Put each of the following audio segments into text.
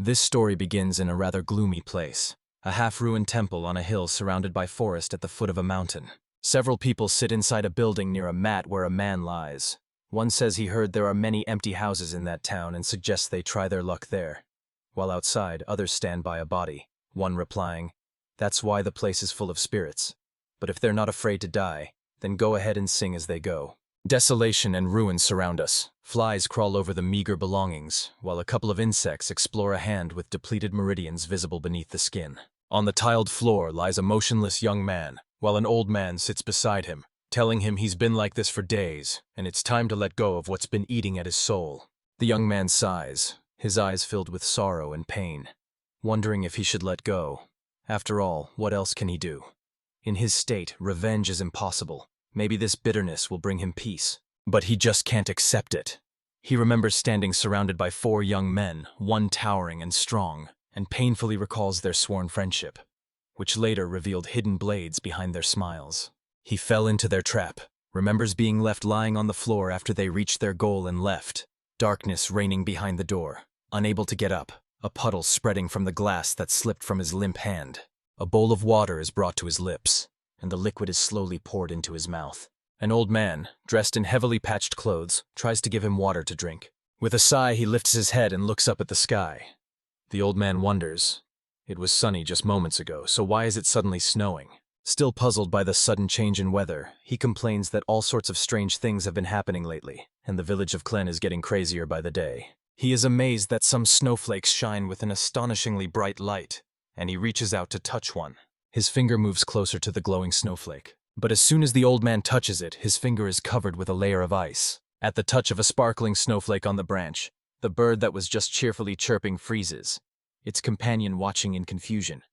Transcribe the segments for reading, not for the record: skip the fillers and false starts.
This story begins in a rather gloomy place, a half-ruined temple on a hill surrounded by forest at the foot of a mountain. Several people sit inside a building near a mat where a man lies. One says he heard there are many empty houses in that town and suggests they try their luck there. While outside, others stand by a body, one replying, "That's why the place is full of spirits. But if they're not afraid to die, then go ahead and sing as they go." Desolation and ruin surround us. Flies crawl over the meager belongings, while a couple of insects explore a hand with depleted meridians visible beneath the skin. On the tiled floor lies a motionless young man, while an old man sits beside him, telling him he's been like this for days, and it's time to let go of what's been eating at his soul. The young man sighs, his eyes filled with sorrow and pain, wondering if he should let go. After all, what else can he do? In his state, revenge is impossible. Maybe this bitterness will bring him peace. But he just can't accept it. He remembers standing surrounded by 4 young men, one towering and strong, and painfully recalls their sworn friendship, which later revealed hidden blades behind their smiles. He fell into their trap, remembers being left lying on the floor after they reached their goal and left, darkness reigning behind the door, unable to get up, a puddle spreading from the glass that slipped from his limp hand. A bowl of water is brought to his lips, and the liquid is slowly poured into his mouth. An old man, dressed in heavily patched clothes, tries to give him water to drink. With a sigh, he lifts his head and looks up at the sky. The old man wonders. It was sunny just moments ago, so why is it suddenly snowing? Still puzzled by the sudden change in weather, he complains that all sorts of strange things have been happening lately, and the village of Klen is getting crazier by the day. He is amazed that some snowflakes shine with an astonishingly bright light, and he reaches out to touch one. His finger moves closer to the glowing snowflake. But as soon as the old man touches it, his finger is covered with a layer of ice. At the touch of a sparkling snowflake on the branch, the bird that was just cheerfully chirping freezes, its companion watching in confusion,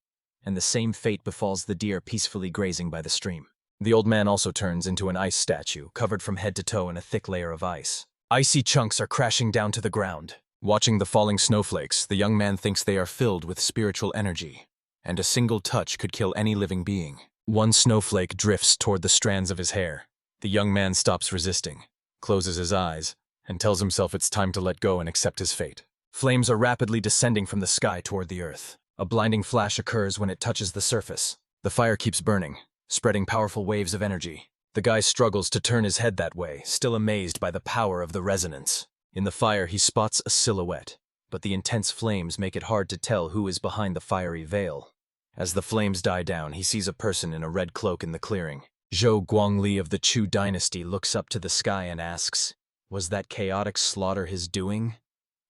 and the same fate befalls the deer peacefully grazing by the stream. The old man also turns into an ice statue, covered from head to toe in a thick layer of ice. Icy chunks are crashing down to the ground. Watching the falling snowflakes, the young man thinks they are filled with spiritual energy, and a single touch could kill any living being. One snowflake drifts toward the strands of his hair. The young man stops resisting, closes his eyes, and tells himself it's time to let go and accept his fate. Flames are rapidly descending from the sky toward the earth. A blinding flash occurs when it touches the surface. The fire keeps burning, spreading powerful waves of energy. The guy struggles to turn his head that way, still amazed by the power of the resonance. In the fire, he spots a silhouette, but the intense flames make it hard to tell who is behind the fiery veil. As the flames die down, he sees a person in a red cloak in the clearing. Zhou Guangli of the Chu dynasty looks up to the sky and asks, "Was that chaotic slaughter his doing?"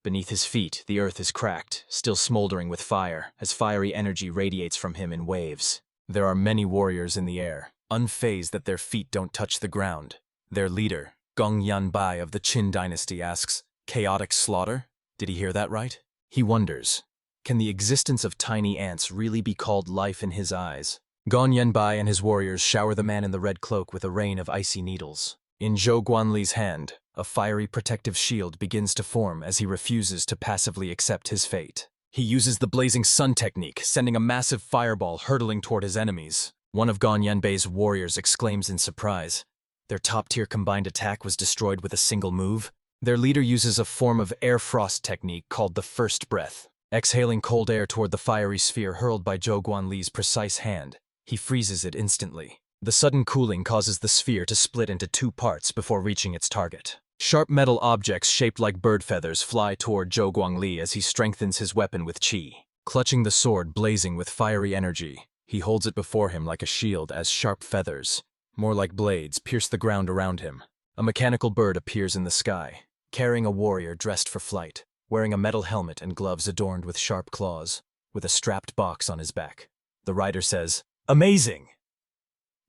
Beneath his feet, the earth is cracked, still smoldering with fire, as fiery energy radiates from him in waves. There are many warriors in the air, unfazed that their feet don't touch the ground. Their leader, Gong Yanbai of the Qin dynasty, asks, "Chaotic slaughter? Did he hear that right?" He wonders, can the existence of tiny ants really be called life in his eyes? Gong Yanbai and his warriors shower the man in the red cloak with a rain of icy needles. In Zhou Guanli's hand, a fiery protective shield begins to form as he refuses to passively accept his fate. He uses the blazing sun technique, sending a massive fireball hurtling toward his enemies. One of Gong Yanbai's warriors exclaims in surprise. Their top-tier combined attack was destroyed with a single move. Their leader uses a form of air frost technique called the first breath. Exhaling cold air toward the fiery sphere hurled by Zhou Guanli's precise hand, he freezes it instantly. The sudden cooling causes the sphere to split into 2 parts before reaching its target. Sharp metal objects shaped like bird feathers fly toward Zhou Guangli as he strengthens his weapon with qi. Clutching the sword blazing with fiery energy, he holds it before him like a shield as sharp feathers, more like blades, pierce the ground around him. A mechanical bird appears in the sky, carrying a warrior dressed for flight, wearing a metal helmet and gloves adorned with sharp claws, with a strapped box on his back. The rider says, "Amazing!"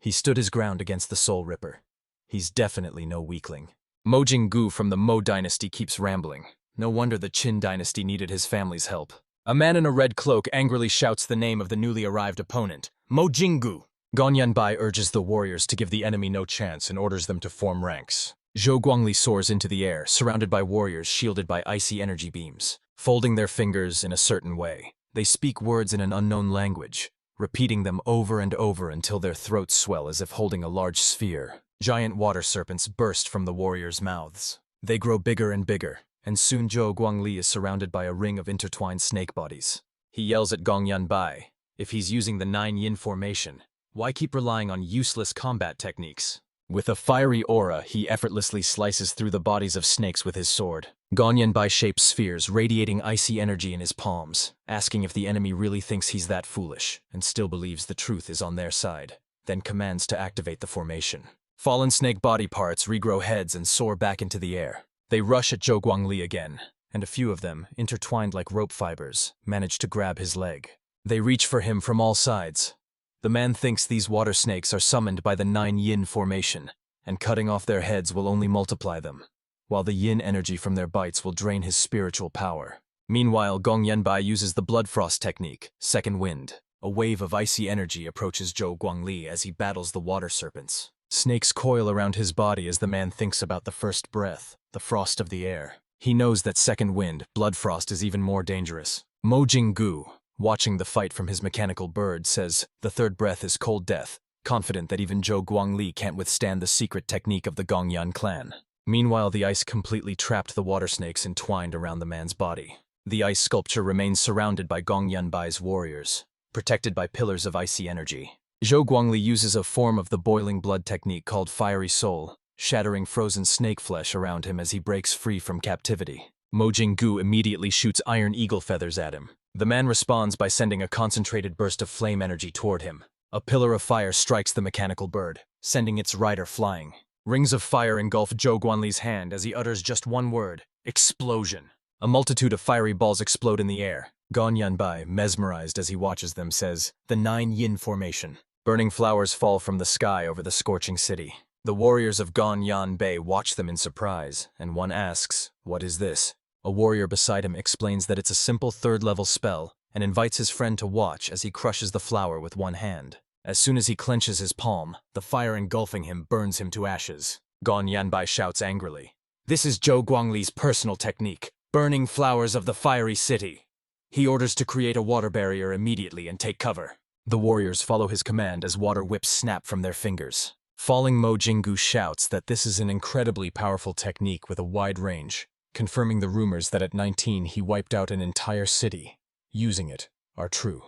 He stood his ground against the Soul Ripper. He's definitely no weakling. Mo Jinggu from the Mo dynasty keeps rambling. No wonder the Qin dynasty needed his family's help. A man in a red cloak angrily shouts the name of the newly arrived opponent, Mo Jinggu. Gong Yanbai urges the warriors to give the enemy no chance and orders them to form ranks. Zhou Guangli soars into the air, surrounded by warriors shielded by icy energy beams. Folding their fingers in a certain way, they speak words in an unknown language, repeating them over and over until their throats swell as if holding a large sphere. Giant water serpents burst from the warriors' mouths. They grow bigger and bigger, and soon Zhou Guangli is surrounded by a ring of intertwined snake bodies. He yells at Gong Yanbai, if he's using the 9-yin formation, why keep relying on useless combat techniques? With a fiery aura, he effortlessly slices through the bodies of snakes with his sword. Gong Yanbai shapes spheres, radiating icy energy in his palms, asking if the enemy really thinks he's that foolish, and still believes the truth is on their side, then commands to activate the formation. Fallen snake body parts regrow heads and soar back into the air. They rush at Zhou Guangli again, and a few of them, intertwined like rope fibers, manage to grab his leg. They reach for him from all sides. The man thinks these water snakes are summoned by the 9-yin formation, and cutting off their heads will only multiply them, while the yin energy from their bites will drain his spiritual power. Meanwhile, Gong Yanbai uses the blood frost technique, second wind. A wave of icy energy approaches Zhou Guangli as he battles the water serpents. Snakes coil around his body as the man thinks about the first breath, the frost of the air. He knows that second wind, blood frost, is even more dangerous. Mo Jinggu, watching the fight from his mechanical bird, says the third breath is cold death, confident that even Zhou Guangli can't withstand the secret technique of the Gongyan clan. Meanwhile, the ice completely trapped the water snakes entwined around the man's body. The ice sculpture remains surrounded by Gong Yanbai's warriors, protected by pillars of icy energy. Zhou Guangli uses a form of the boiling blood technique called Fiery Soul, shattering frozen snake flesh around him as he breaks free from captivity. Mo Jinggu immediately shoots iron eagle feathers at him. The man responds by sending a concentrated burst of flame energy toward him. A pillar of fire strikes the mechanical bird, sending its rider flying. Rings of fire engulf Zhou Guanli's hand as he utters just one word: explosion. A multitude of fiery balls explode in the air. Gong Yanbai, mesmerized as he watches them, says, the 9-yin formation. Burning flowers fall from the sky over the scorching city. The warriors of Gong Yanbai watch them in surprise, and one asks, what is this? A warrior beside him explains that it's a simple third-level spell, and invites his friend to watch as he crushes the flower with one hand. As soon as he clenches his palm, the fire engulfing him burns him to ashes. Gong Yanbai shouts angrily, this is Zhou Guangli's personal technique, burning flowers of the fiery city. He orders to create a water barrier immediately and take cover. The warriors follow his command as water whips snap from their fingers. Falling Mo Jinggu shouts that this is an incredibly powerful technique with a wide range, confirming the rumors that at 19 he wiped out an entire city. Using it are true.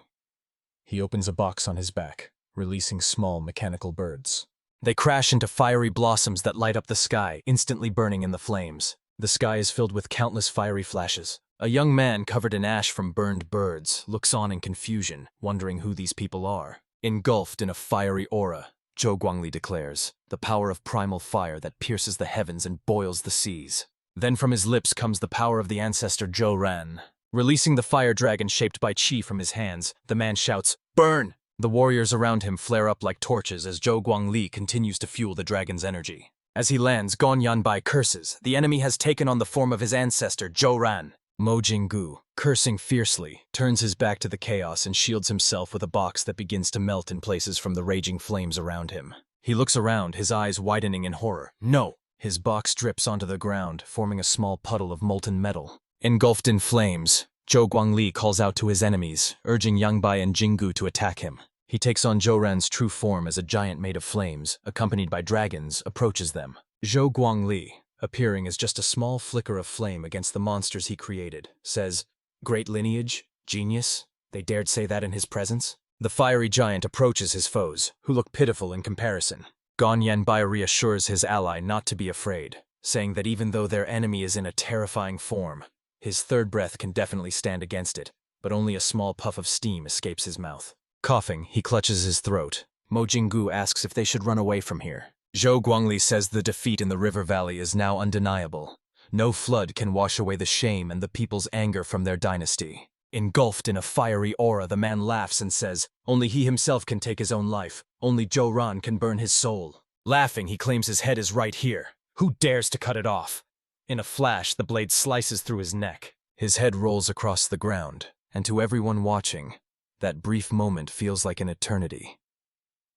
He opens a box on his back, releasing small mechanical birds. They crash into fiery blossoms that light up the sky, instantly burning in the flames. The sky is filled with countless fiery flashes. A young man covered in ash from burned birds looks on in confusion, wondering who these people are. Engulfed in a fiery aura, Zhou Guangli declares, the power of primal fire that pierces the heavens and boils the seas. Then from his lips comes the power of the ancestor Zhou Ran. Releasing the fire dragon shaped by chi from his hands, the man shouts, burn! The warriors around him flare up like torches as Zhou Guangli continues to fuel the dragon's energy. As he lands, Gong Yanbai curses, the enemy has taken on the form of his ancestor Zhou Ran. Mo Jinggu, cursing fiercely, turns his back to the chaos and shields himself with a box that begins to melt in places from the raging flames around him. He looks around, his eyes widening in horror. No! His box drips onto the ground, forming a small puddle of molten metal. Engulfed in flames, Zhou Guangli calls out to his enemies, urging Yanbai and Jinggu to attack him. He takes on Zhou Ran's true form as a giant made of flames, accompanied by dragons, approaches them. Zhou Guangli, appearing as just a small flicker of flame against the monsters he created, says, great lineage, genius, they dared say that in his presence? The fiery giant approaches his foes, who look pitiful in comparison. Gong Yanbai reassures his ally not to be afraid, saying that even though their enemy is in a terrifying form, his third breath can definitely stand against it, but only a small puff of steam escapes his mouth. Coughing, he clutches his throat. Mo Jinggu asks if they should run away from here. Zhou Guangli says the defeat in the river valley is now undeniable. No flood can wash away the shame and the people's anger from their dynasty. Engulfed in a fiery aura, the man laughs and says, only he himself can take his own life. Only Zhou Ran can burn his soul. Laughing, he claims his head is right here. Who dares to cut it off? In a flash, the blade slices through his neck. His head rolls across the ground, and to everyone watching, that brief moment feels like an eternity.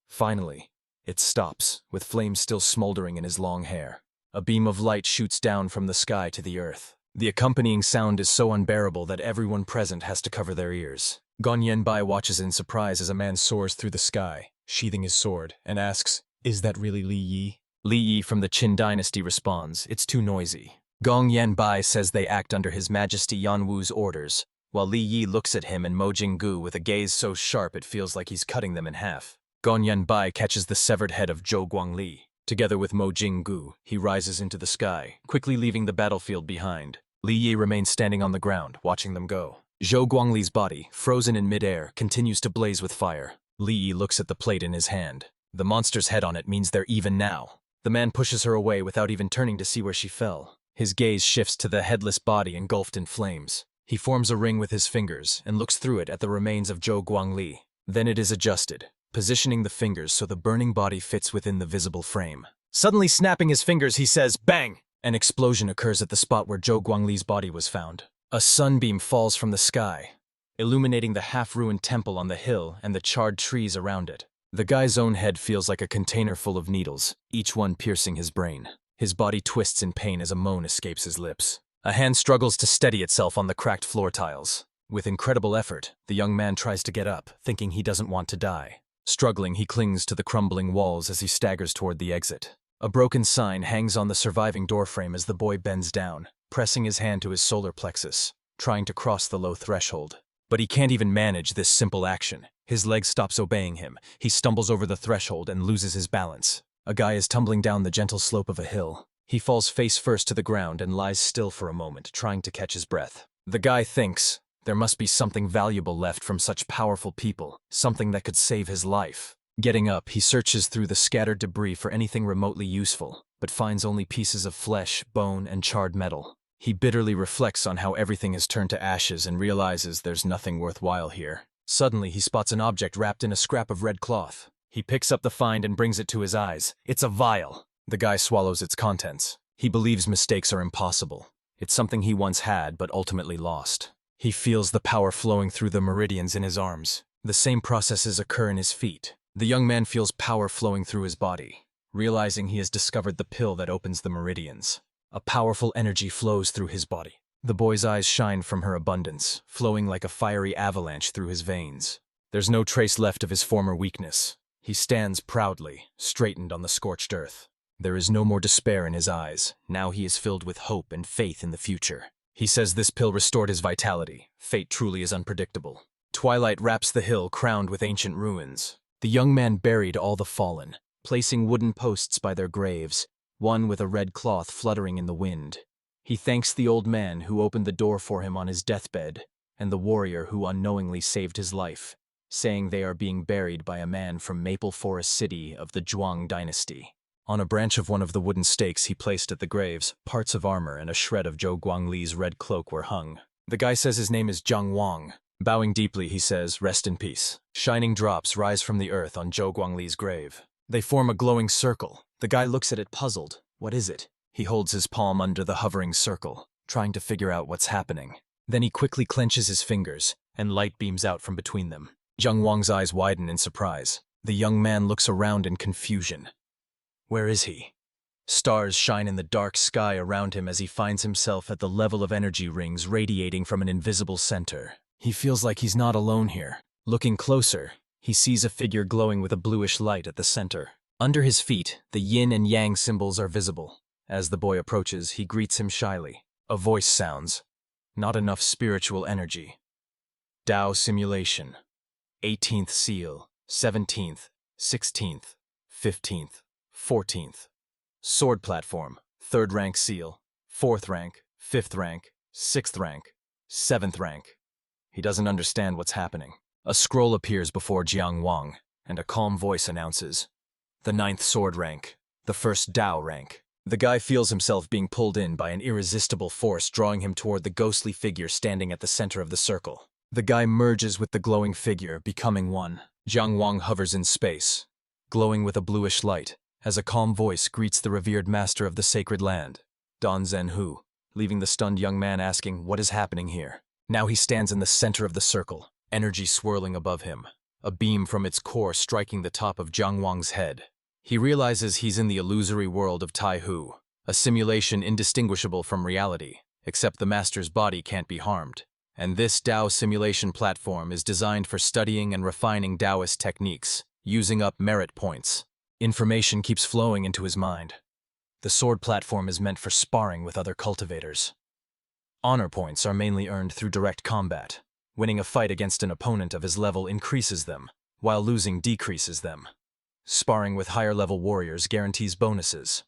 Finally, it stops, with flames still smoldering in his long hair. A beam of light shoots down from the sky to the earth. The accompanying sound is so unbearable that everyone present has to cover their ears. Gong Yanbai watches in surprise as a man soars through the sky, sheathing his sword, and asks, is that really Li Yi? Li Yi from the Qin dynasty responds, it's too noisy. Gong Yanbai says they act under His Majesty Yanwu's orders, while Li Yi looks at him and Mo Jinggu with a gaze so sharp it feels like he's cutting them in half. Gong Yanbai catches the severed head of Zhou Guangli. Together with Mo Jinggu, he rises into the sky, quickly leaving the battlefield behind. Li Yi remains standing on the ground, watching them go. Zhou Guangli's body, frozen in midair, continues to blaze with fire. Li Yi looks at the plate in his hand. The monster's head on it means they're even now. The man pushes her away without even turning to see where she fell. His gaze shifts to the headless body engulfed in flames. He forms a ring with his fingers and looks through it at the remains of Zhou Guangli. Then it is adjusted, positioning the fingers so the burning body fits within the visible frame. Suddenly snapping his fingers, he says, "Bang!" An explosion occurs at the spot where Zhou Guangli's body was found. A sunbeam falls from the sky, illuminating the half-ruined temple on the hill and the charred trees around it. The guy's own head feels like a container full of needles, each one piercing his brain. His body twists in pain as a moan escapes his lips. A hand struggles to steady itself on the cracked floor tiles. With incredible effort, the young man tries to get up, thinking he doesn't want to die. Struggling, he clings to the crumbling walls as he staggers toward the exit. A broken sign hangs on the surviving doorframe as the boy bends down, pressing his hand to his solar plexus, trying to cross the low threshold. But he can't even manage this simple action. His leg stops obeying him. He stumbles over the threshold and loses his balance. A guy is tumbling down the gentle slope of a hill. He falls face first to the ground and lies still for a moment, trying to catch his breath. The guy thinks, there must be something valuable left from such powerful people, something that could save his life. Getting up, he searches through the scattered debris for anything remotely useful, but finds only pieces of flesh, bone, and charred metal. He bitterly reflects on how everything has turned to ashes and realizes there's nothing worthwhile here. Suddenly, he spots an object wrapped in a scrap of red cloth. He picks up the find and brings it to his eyes. It's a vial. The guy swallows its contents. He believes mistakes are impossible. It's something he once had, but ultimately lost. He feels the power flowing through the meridians in his arms. The same processes occur in his feet. The young man feels power flowing through his body, realizing he has discovered the pill that opens the meridians. A powerful energy flows through his body. The boy's eyes shine from her abundance, flowing like a fiery avalanche through his veins. There's no trace left of his former weakness. He stands proudly, straightened on the scorched earth. There is no more despair in his eyes. Now he is filled with hope and faith in the future. He says this pill restored his vitality. Fate truly is unpredictable. Twilight wraps the hill crowned with ancient ruins. The young man buried all the fallen, placing wooden posts by their graves, one with a red cloth fluttering in the wind. He thanks the old man who opened the door for him on his deathbed, and the warrior who unknowingly saved his life, saying they are being buried by a man from Maple Forest City of the Zhuang dynasty. On a branch of one of the wooden stakes he placed at the graves, parts of armor and a shred of Zhou Guangli's red cloak were hung. The guy says his name is Zhang Wang. Bowing deeply, he says, "Rest in peace." Shining drops rise from the earth on Zhou Guangli's grave. They form a glowing circle. The guy looks at it puzzled. What is it? He holds his palm under the hovering circle, trying to figure out what's happening. Then he quickly clenches his fingers, and light beams out from between them. Zhang Wang's eyes widen in surprise. The young man looks around in confusion. Where is he? Stars shine in the dark sky around him as he finds himself at the level of energy rings radiating from an invisible center. He feels like he's not alone here. Looking closer, he sees a figure glowing with a bluish light at the center. Under his feet, the yin and yang symbols are visible. As the boy approaches, he greets him shyly. A voice sounds. Not enough spiritual energy. Tao simulation. 18th seal, 17th, 16th, 15th, 14th. Sword platform, 3rd rank seal, 4th rank, 5th rank, 6th rank, 7th rank. He doesn't understand what's happening. A scroll appears before Jiang Wang, and a calm voice announces, the 9th sword rank, the 1st Dao rank. The guy feels himself being pulled in by an irresistible force drawing him toward the ghostly figure standing at the center of the circle. The guy merges with the glowing figure, becoming one. Jiang Wang hovers in space, glowing with a bluish light, as a calm voice greets the revered master of the sacred land, Don Zhenhu, leaving the stunned young man asking, what is happening here? Now he stands in the center of the circle, energy swirling above him, a beam from its core striking the top of Jiang Wang's head. He realizes he's in the illusory world of Taihu, a simulation indistinguishable from reality, except the master's body can't be harmed. And this Dao simulation platform is designed for studying and refining Taoist techniques, using up merit points. Information keeps flowing into his mind. The sword platform is meant for sparring with other cultivators. Honor points are mainly earned through direct combat. Winning a fight against an opponent of his level increases them, while losing decreases them. Sparring with higher-level warriors guarantees bonuses.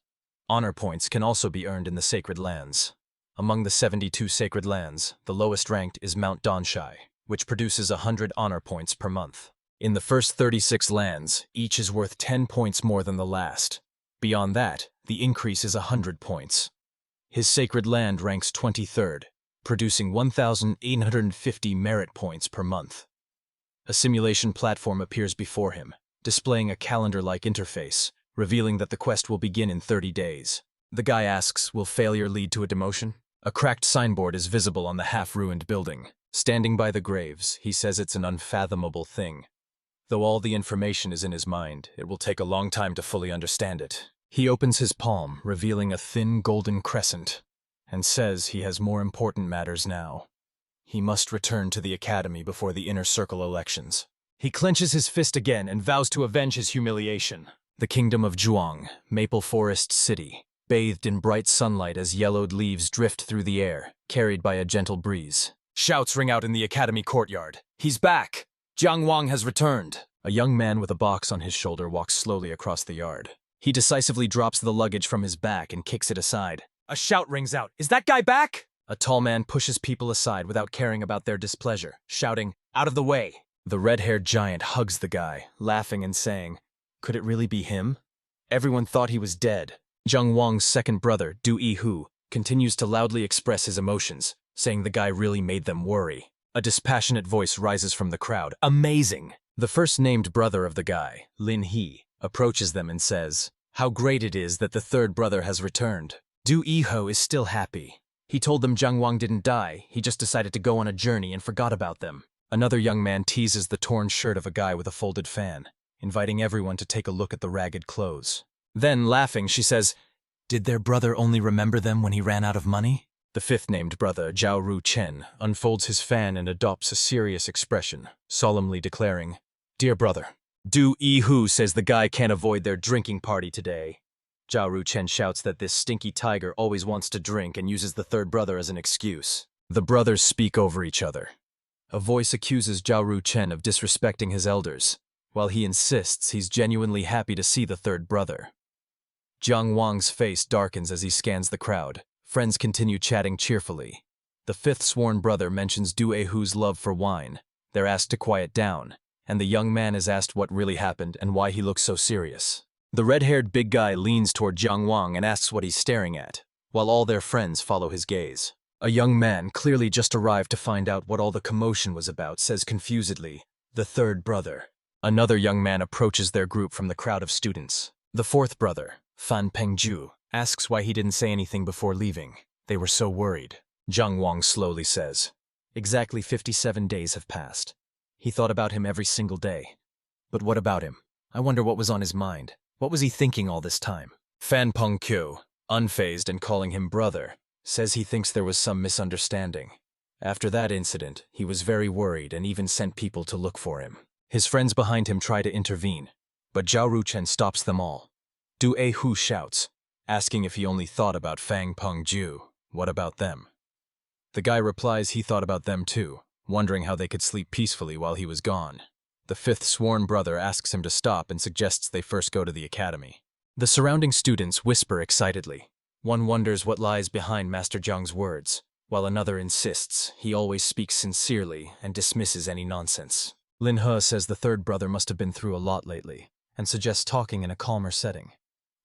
Honor points can also be earned in the sacred lands. Among the 72 sacred lands, the lowest ranked is Mount Donshai, which produces 100 honor points per month. In the first 36 lands, each is worth 10 points more than the last. Beyond that, the increase is 100 points. His sacred land ranks 23rd, producing 1,850 merit points per month. A simulation platform appears before him, displaying a calendar-like interface, revealing that the quest will begin in 30 days. The guy asks, will failure lead to a demotion? A cracked signboard is visible on the half-ruined building. Standing by the graves, he says it's an unfathomable thing. Though all the information is in his mind, it will take a long time to fully understand it. He opens his palm, revealing a thin golden crescent, and says he has more important matters now. He must return to the academy before the inner circle elections. He clenches his fist again and vows to avenge his humiliation. The kingdom of Zhuang, Maple Forest City, bathed in bright sunlight as yellowed leaves drift through the air, carried by a gentle breeze. Shouts ring out in the academy courtyard. He's back! Jiang Wang has returned! A young man with a box on his shoulder walks slowly across the yard. He decisively drops the luggage from his back and kicks it aside. A shout rings out. Is that guy back? A tall man pushes people aside without caring about their displeasure, shouting, out of the way! The red-haired giant hugs the guy, laughing and saying, could it really be him? Everyone thought he was dead. Jiang Wang's second brother, Taihu, continues to loudly express his emotions, saying the guy really made them worry. A dispassionate voice rises from the crowd. Amazing! The first-named brother of the guy, Lin He, approaches them and says, how great it is that the third brother has returned. Taihu is still happy. He told them Jiang Wang didn't die, he just decided to go on a journey and forgot about them. Another young man teases the torn shirt of a guy with a folded fan, inviting everyone to take a look at the ragged clothes. Then, laughing, she says, did their brother only remember them when he ran out of money? The fifth-named brother, Zhao Ru Chen, unfolds his fan and adopts a serious expression, solemnly declaring, dear brother, Taihu says the guy can't avoid their drinking party today. Zhao Ru Chen shouts that this stinky tiger always wants to drink and uses the third brother as an excuse. The brothers speak over each other. A voice accuses Zhao Ru Chen of disrespecting his elders, while he insists he's genuinely happy to see the third brother. Jiang Wang's face darkens as he scans the crowd. Friends continue chatting cheerfully. The fifth sworn brother mentions Taihu's love for wine. They're asked to quiet down, and the young man is asked what really happened and why he looks so serious. The red-haired big guy leans toward Jiang Wang and asks what he's staring at, while all their friends follow his gaze. A young man, clearly just arrived to find out what all the commotion was about, says confusedly, the third brother. Another young man approaches their group from the crowd of students. The fourth brother, Fan Pengju, asks why he didn't say anything before leaving. They were so worried. Jiang Wang slowly says, exactly 57 days have passed. He thought about him every single day. But what about him? I wonder what was on his mind. What was he thinking all this time? Fan Pengju, unfazed and calling him brother, says he thinks there was some misunderstanding. After that incident, he was very worried and even sent people to look for him. His friends behind him try to intervene, but Zhao Ruchen stops them all. Taihu shouts, asking if he only thought about Fan Pengju. What about them? The guy replies he thought about them too, wondering how they could sleep peacefully while he was gone. The fifth sworn brother asks him to stop and suggests they first go to the academy. The surrounding students whisper excitedly. One wonders what lies behind Master Zhang's words, while another insists he always speaks sincerely and dismisses any nonsense. Lin He says the third brother must have been through a lot lately, and suggests talking in a calmer setting.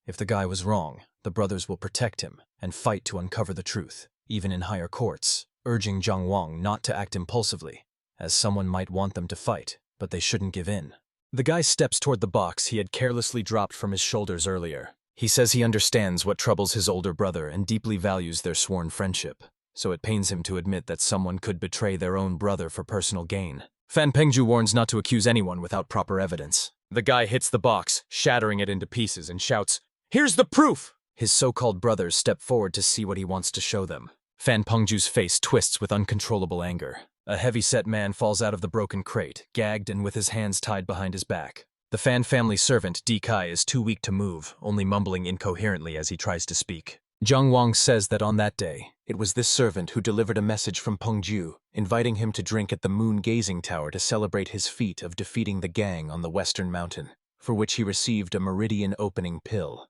If the guy was wrong, the brothers will protect him and fight to uncover the truth, even in higher courts, urging Jiang Wang not to act impulsively, as someone might want them to fight, but they shouldn't give in. The guy steps toward the box he had carelessly dropped from his shoulders earlier. He says he understands what troubles his older brother and deeply values their sworn friendship, so it pains him to admit that someone could betray their own brother for personal gain. Fan Pengju warns not to accuse anyone without proper evidence. The guy hits the box, shattering it into pieces, and shouts, "Here's the proof!" His so-called brothers step forward to see what he wants to show them. Fan Pengju's face twists with uncontrollable anger. A heavy-set man falls out of the broken crate, gagged and with his hands tied behind his back. The Fan family servant, Kai, is too weak to move, only mumbling incoherently as he tries to speak. Jiang Wang says that on that day, it was this servant who delivered a message from Pengju, inviting him to drink at the Moon Gazing Tower to celebrate his feat of defeating the gang on the Western Mountain, for which he received a meridian opening pill.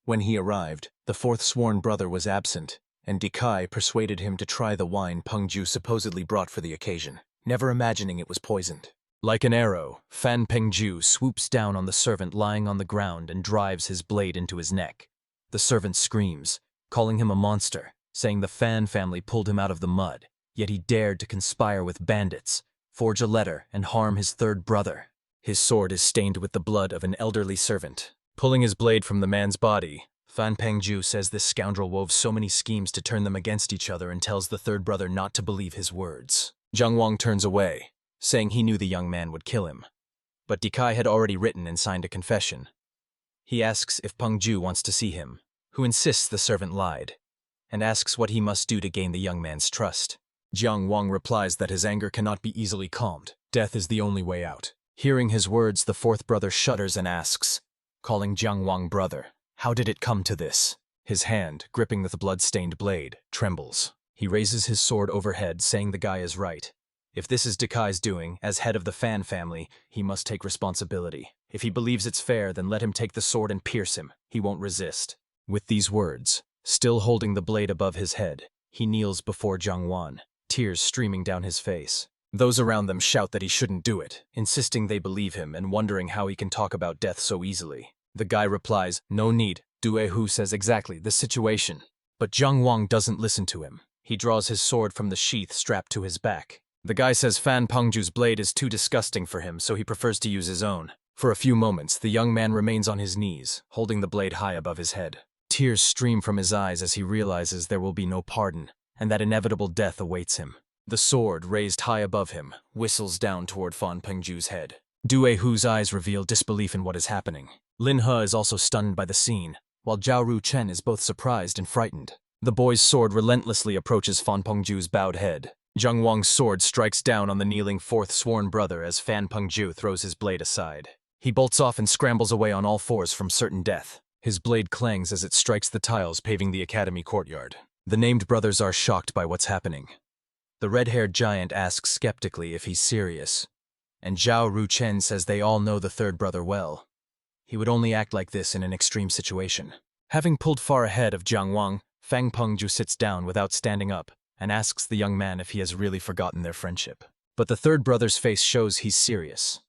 When he arrived, the fourth sworn brother was absent, and Kai persuaded him to try the wine Pengju supposedly brought for the occasion, never imagining it was poisoned. Like an arrow, Fan Pengju swoops down on the servant lying on the ground and drives his blade into his neck. The servant screams, calling him a monster, saying the Fan family pulled him out of the mud, yet he dared to conspire with bandits, forge a letter, and harm his third brother. His sword is stained with the blood of an elderly servant. Pulling his blade from the man's body, Fan Pengju says this scoundrel wove so many schemes to turn them against each other and tells the third brother not to believe his words. Jiang Wang turns away, saying he knew the young man would kill him. But Kai had already written and signed a confession. He asks if Pengju wants to see him, who insists the servant lied, and asks what he must do to gain the young man's trust. Jiang Wang replies that his anger cannot be easily calmed. Death is the only way out. Hearing his words, the fourth brother shudders and asks, calling Jiang Wang brother, "How did it come to this?" His hand, gripping the blood-stained blade, trembles. He raises his sword overhead, saying the guy is right. If this is Kai's doing, as head of the Fan family, he must take responsibility. If he believes it's fair, then let him take the sword and pierce him. He won't resist. With these words, still holding the blade above his head, he kneels before Jiang Wang, tears streaming down his face. Those around them shout that he shouldn't do it, insisting they believe him and wondering how he can talk about death so easily. The guy replies, "No need." Taihu says exactly the situation. But Jiang Wang doesn't listen to him. He draws his sword from the sheath strapped to his back. The guy says Fan Pengju's blade is too disgusting for him, so he prefers to use his own. For a few moments, the young man remains on his knees, holding the blade high above his head. Tears stream from his eyes as he realizes there will be no pardon, and that inevitable death awaits him. The sword, raised high above him, whistles down toward Fan Pengju's head. Taihu's eyes reveal disbelief in what is happening. Lin He is also stunned by the scene, while Zhao Ruchen is both surprised and frightened. The boy's sword relentlessly approaches Fan Pengju's bowed head. Jiang Wang's sword strikes down on the kneeling fourth sworn brother as Fan Pengju throws his blade aside. He bolts off and scrambles away on all fours from certain death. His blade clangs as it strikes the tiles paving the academy courtyard. The named brothers are shocked by what's happening. The red-haired giant asks skeptically if he's serious, and Zhao Ruchen says they all know the third brother well. He would only act like this in an extreme situation. Having pulled far ahead of Jiang Wang, Fan Pengju sits down without standing up and asks the young man if he has really forgotten their friendship. But the third brother's face shows he's serious.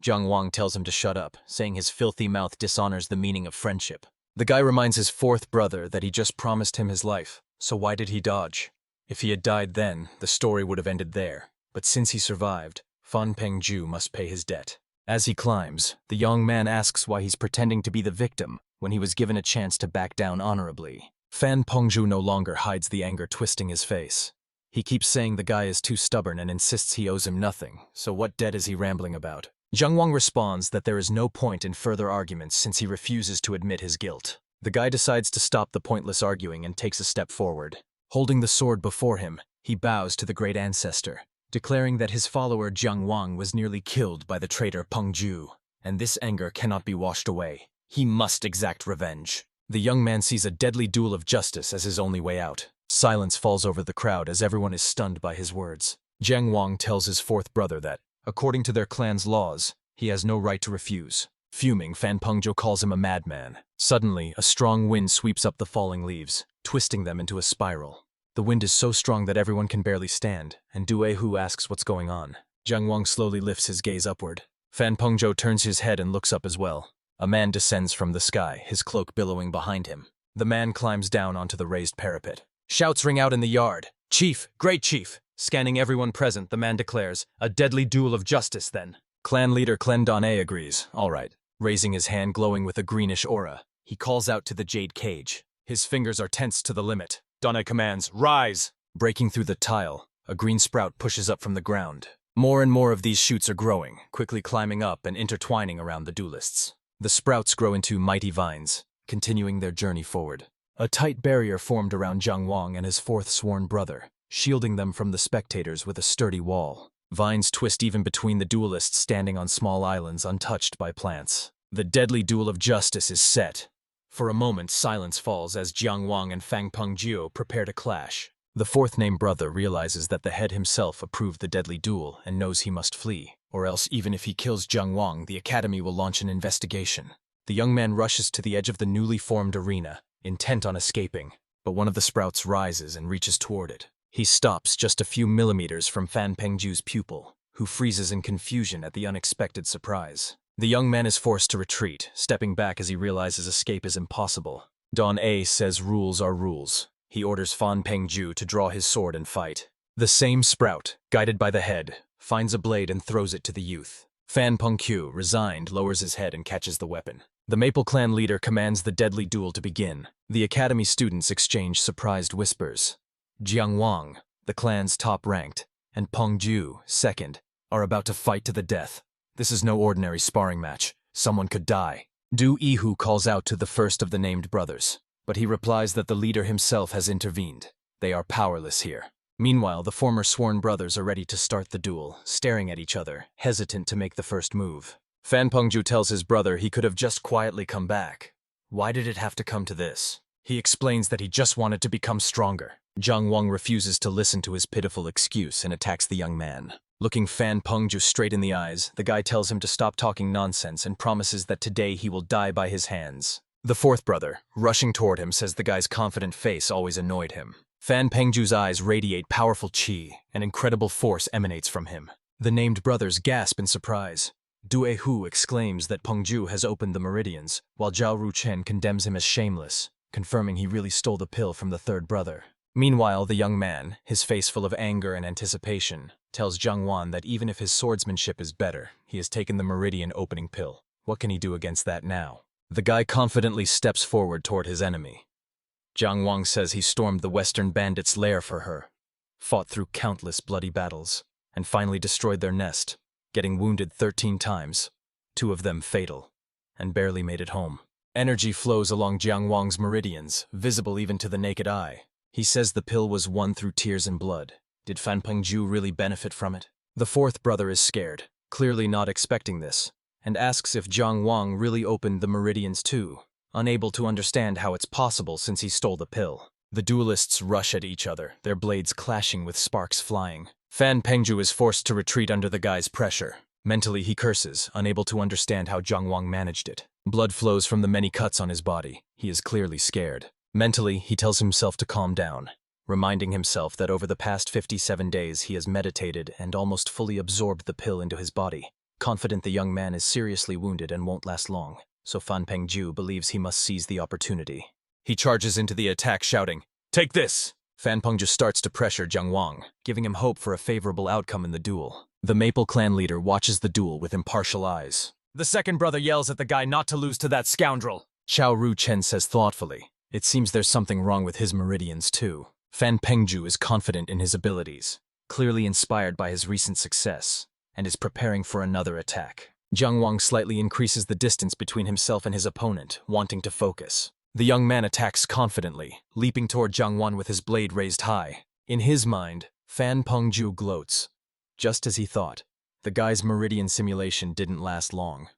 Jiang Wang tells him to shut up, saying his filthy mouth dishonors the meaning of friendship. The guy reminds his fourth brother that he just promised him his life, so why did he dodge? If he had died then, the story would have ended there. But since he survived, Fan Pengju must pay his debt. As he climbs, the young man asks why he's pretending to be the victim when he was given a chance to back down honorably. Fan Pengju no longer hides the anger twisting his face. He keeps saying the guy is too stubborn and insists he owes him nothing, so what debt is he rambling about? Jiang Wang responds that there is no point in further arguments since he refuses to admit his guilt. The guy decides to stop the pointless arguing and takes a step forward. Holding the sword before him, he bows to the great ancestor, declaring that his follower Jiang Wang was nearly killed by the traitor Pengju, and this anger cannot be washed away. He must exact revenge. The young man sees a deadly duel of justice as his only way out. Silence falls over the crowd as everyone is stunned by his words. Jiang Wang tells his fourth brother that, according to their clan's laws, he has no right to refuse. Fuming, Fan Pengju calls him a madman. Suddenly, a strong wind sweeps up the falling leaves, twisting them into a spiral. The wind is so strong that everyone can barely stand, and Taihu asks what's going on. Jiang Wang slowly lifts his gaze upward. Fan Pengju turns his head and looks up as well. A man descends from the sky, his cloak billowing behind him. The man climbs down onto the raised parapet. Shouts ring out in the yard. "Chief! Great chief!" Scanning everyone present, the man declares, "A deadly duel of justice, then." Clan leader Clan Dane agrees. All right. Raising his hand glowing with a greenish aura, he calls out to the jade cage. His fingers are tensed to the limit. Dane commands, "Rise!" Breaking through the tile, a green sprout pushes up from the ground. More and more of these shoots are growing, quickly climbing up and intertwining around the duelists. The sprouts grow into mighty vines, continuing their journey forward. A tight barrier formed around Jiang Wang and his fourth sworn brother, shielding them from the spectators with a sturdy wall. Vines twist even between the duelists standing on small islands untouched by plants. The deadly duel of justice is set. For a moment, silence falls as Jiang Wang and Fang Pengjiu prepare to clash. The fourth-named brother realizes that the head himself approved the deadly duel and knows he must flee, or else even if he kills Jiang Wang, the academy will launch an investigation. The young man rushes to the edge of the newly formed arena, intent on escaping, but one of the sprouts rises and reaches toward it. He stops just a few millimeters from Fan Pengjiu's pupil, who freezes in confusion at the unexpected surprise. The young man is forced to retreat, stepping back as he realizes escape is impossible. Don A says rules are rules. He orders Fan Pengjiu to draw his sword and fight. The same sprout, guided by the head, finds a blade and throws it to the youth. Fan Pengjiu, resigned, lowers his head and catches the weapon. The Maple Clan leader commands the deadly duel to begin. The academy students exchange surprised whispers. Jiang Wang, the clan's top-ranked, and Pengjiu, second, are about to fight to the death. This is no ordinary sparring match. Someone could die. Du Yihu calls out to the first of the named brothers, but he replies that the leader himself has intervened. They are powerless here. Meanwhile, the former sworn brothers are ready to start the duel, staring at each other, hesitant to make the first move. Fan Pengjiu tells his brother he could have just quietly come back. Why did it have to come to this? He explains that he just wanted to become stronger. Jiang Wang refuses to listen to his pitiful excuse and attacks the young man. Looking Fan Pengjiu straight in the eyes, the guy tells him to stop talking nonsense and promises that today he will die by his hands. The fourth brother, rushing toward him, says the guy's confident face always annoyed him. Fan Pengjiu's eyes radiate powerful qi, and incredible force emanates from him. The named brothers gasp in surprise. Du Yihu exclaims that Pengjiu has opened the meridians, while Zhao Ruchen condemns him as shameless, confirming he really stole the pill from the third brother. Meanwhile, the young man, his face full of anger and anticipation, tells Jiang Wan that even if his swordsmanship is better, he has taken the meridian opening pill. What can he do against that now? The guy confidently steps forward toward his enemy. Jiang Wang says he stormed the Western bandits' lair for her, fought through countless bloody battles, and finally destroyed their nest, getting wounded 13 times, 2 of them fatal, and barely made it home. Energy flows along Jiang Wang's meridians, visible even to the naked eye. He says the pill was won through tears and blood. Did Fan Pengjiu really benefit from it? The fourth brother is scared, clearly not expecting this, and asks if Jiang Wang really opened the meridians too, unable to understand how it's possible since he stole the pill. The duelists rush at each other, their blades clashing with sparks flying. Fan Pengjiu is forced to retreat under the guy's pressure. Mentally, he curses, unable to understand how Jiang Wang managed it. Blood flows from the many cuts on his body. He is clearly scared. Mentally, he tells himself to calm down, reminding himself that over the past 57 days he has meditated and almost fully absorbed the pill into his body. Confident the young man is seriously wounded and won't last long, so Fan Pengjiu believes he must seize the opportunity. He charges into the attack, shouting, "Take this!" Fan Pengjiu starts to pressure Jiang Wang, giving him hope for a favorable outcome in the duel. The Maple Clan leader watches the duel with impartial eyes. The second brother yells at the guy not to lose to that scoundrel. Xiao Ruchen says thoughtfully, "It seems there's something wrong with his meridians too." Fan Pengjiu is confident in his abilities, clearly inspired by his recent success, and is preparing for another attack. Jiang Wang slightly increases the distance between himself and his opponent, wanting to focus. The young man attacks confidently, leaping toward Jiang Wan with his blade raised high. In his mind, Fan Pengjiu gloats. Just as he thought, the guy's meridian simulation didn't last long.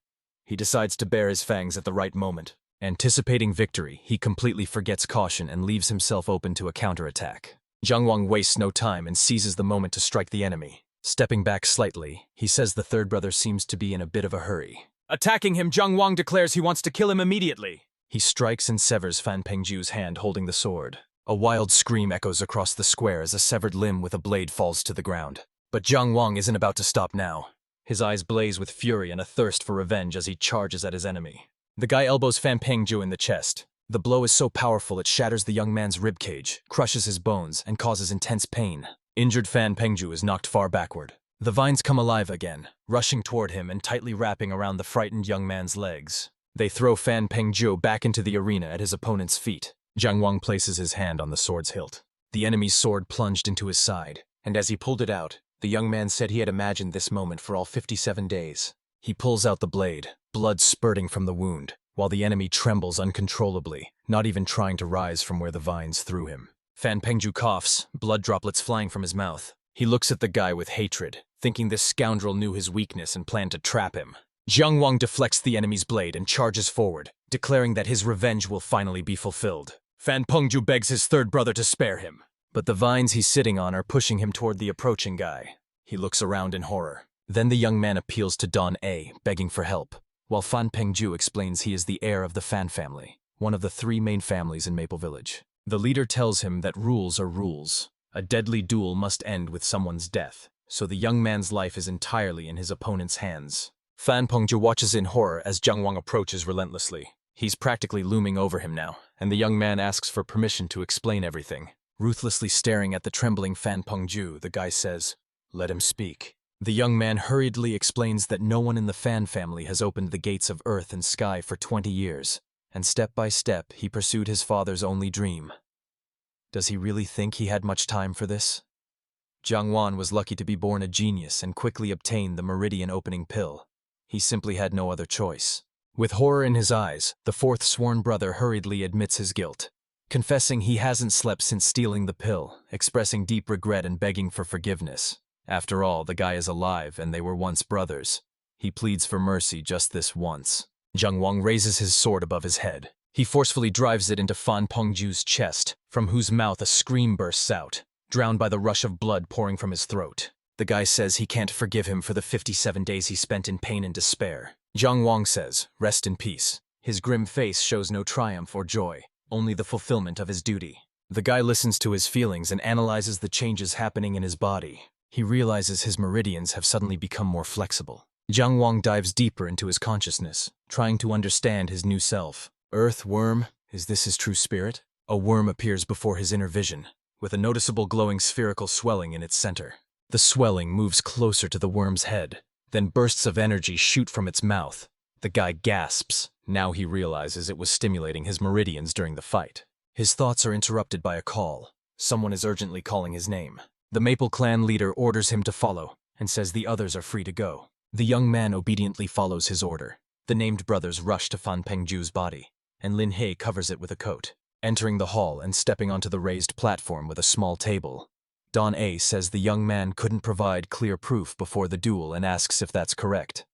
He decides to bare his fangs at the right moment. Anticipating victory, he completely forgets caution and leaves himself open to a counterattack. Jiang Wang wastes no time and seizes the moment to strike the enemy. Stepping back slightly, he says the third brother seems to be in a bit of a hurry. Attacking him, Jiang Wang declares he wants to kill him immediately. He strikes and severs Fan Pengjiu's hand holding the sword. A wild scream echoes across the square as a severed limb with a blade falls to the ground. But Jiang Wang isn't about to stop now. His eyes blaze with fury and a thirst for revenge as he charges at his enemy. The guy elbows Fan Pengjiu in the chest. The blow is so powerful it shatters the young man's ribcage, crushes his bones, and causes intense pain. Injured Fan Pengjiu is knocked far backward. The vines come alive again, rushing toward him and tightly wrapping around the frightened young man's legs. They throw Fan Pengjiu back into the arena at his opponent's feet. Jiang Wang places his hand on the sword's hilt. The enemy's sword plunged into his side, and as he pulled it out, the young man said he had imagined this moment for all 57 days. He pulls out the blade, blood spurting from the wound, while the enemy trembles uncontrollably, not even trying to rise from where the vines threw him. Fan Pengjiu coughs, blood droplets flying from his mouth. He looks at the guy with hatred, thinking this scoundrel knew his weakness and planned to trap him. Jiang Wang deflects the enemy's blade and charges forward, declaring that his revenge will finally be fulfilled. Fan Pengju begs his third brother to spare him, but the vines he's sitting on are pushing him toward the approaching guy. He looks around in horror. Then the young man appeals to Don A, begging for help, while Fan Pengju explains he is the heir of the Fan family, one of the 3 main families in Maple Village. The leader tells him that rules are rules. A deadly duel must end with someone's death, so the young man's life is entirely in his opponent's hands. Fan Pengju watches in horror as Jiang Wang approaches relentlessly. He's practically looming over him now, and the young man asks for permission to explain everything. Ruthlessly staring at the trembling Fan Pengju, the guy says, "Let him speak." The young man hurriedly explains that no one in the Fan family has opened the gates of earth and sky for 20 years, and step by step he pursued his father's only dream. Does he really think he had much time for this? Jiang Wan was lucky to be born a genius and quickly obtained the meridian opening pill. He simply had no other choice. With horror in his eyes, the 4th sworn brother hurriedly admits his guilt, confessing he hasn't slept since stealing the pill, expressing deep regret and begging for forgiveness. After all, the guy is alive and they were once brothers. He pleads for mercy just this once. Jiang Wang raises his sword above his head. He forcefully drives it into Fan Pengju's chest, from whose mouth a scream bursts out, drowned by the rush of blood pouring from his throat. The guy says he can't forgive him for the 57 days he spent in pain and despair. Jiang Wang says, "Rest in peace." His grim face shows no triumph or joy, only the fulfillment of his duty. The guy listens to his feelings and analyzes the changes happening in his body. He realizes his meridians have suddenly become more flexible. Jiang Wang dives deeper into his consciousness, trying to understand his new self. Earth worm, is this his true spirit? A worm appears before his inner vision, with a noticeable glowing spherical swelling in its center. The swelling moves closer to the worm's head, then bursts of energy shoot from its mouth. The guy gasps. Now he realizes it was stimulating his meridians during the fight. His thoughts are interrupted by a call. Someone is urgently calling his name. The Maple Clan leader orders him to follow, and says the others are free to go. The young man obediently follows his order. The named brothers rush to Fan Pengju's body, and Lin He covers it with a coat. Entering the hall and stepping onto the raised platform with a small table, Don A says the young man couldn't provide clear proof before the duel and asks if that's correct.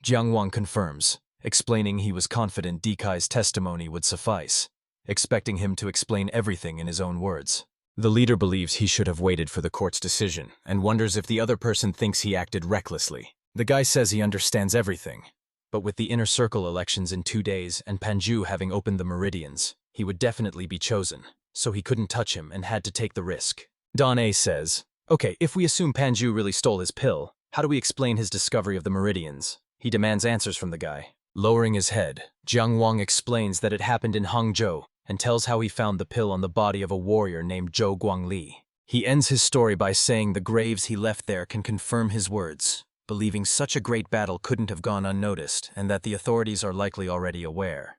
Jiang Wang confirms, explaining he was confident Dekai's testimony would suffice, expecting him to explain everything in his own words. The leader believes he should have waited for the court's decision and wonders if the other person thinks he acted recklessly. The guy says he understands everything, but with the inner circle elections in 2 days and Panju having opened the meridians, he would definitely be chosen, so he couldn't touch him and had to take the risk. Don A says, "Okay, if we assume Panju really stole his pill, how do we explain his discovery of the meridians?" He demands answers from the guy. Lowering his head, Jiang Wang explains that it happened in Hangzhou and tells how he found the pill on the body of a warrior named Zhou Guangli. He ends his story by saying the graves he left there can confirm his words, believing such a great battle couldn't have gone unnoticed and that the authorities are likely already aware,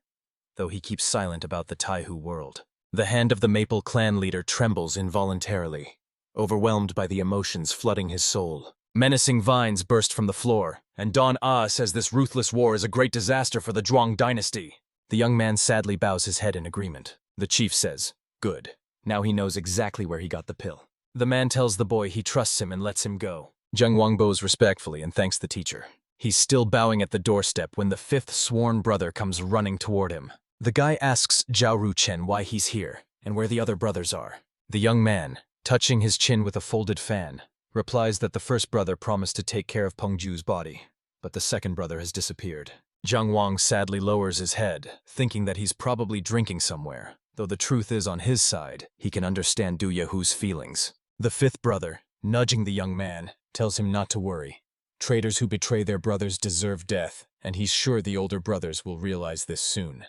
though he keeps silent about the Taihu world. The hand of the Maple Clan leader trembles involuntarily, overwhelmed by the emotions flooding his soul. Menacing vines burst from the floor, and Don A says this ruthless war is a great disaster for the Zhuang dynasty. The young man sadly bows his head in agreement. The chief says, "Good. Now he knows exactly where he got the pill." The man tells the boy he trusts him and lets him go. Jiang Wang bows respectfully and thanks the teacher. He's still bowing at the doorstep when the 5th sworn brother comes running toward him. The guy asks Zhao Ruchen why he's here and where the other brothers are. The young man, touching his chin with a folded fan, replies that the first brother promised to take care of Pengju's body, but the second brother has disappeared. Jiang Wang sadly lowers his head, thinking that he's probably drinking somewhere, though the truth is on his side, he can understand Du Yahu's feelings. The 5th brother, nudging the young man, tells him not to worry. Traitors who betray their brothers deserve death, and he's sure the older brothers will realize this soon.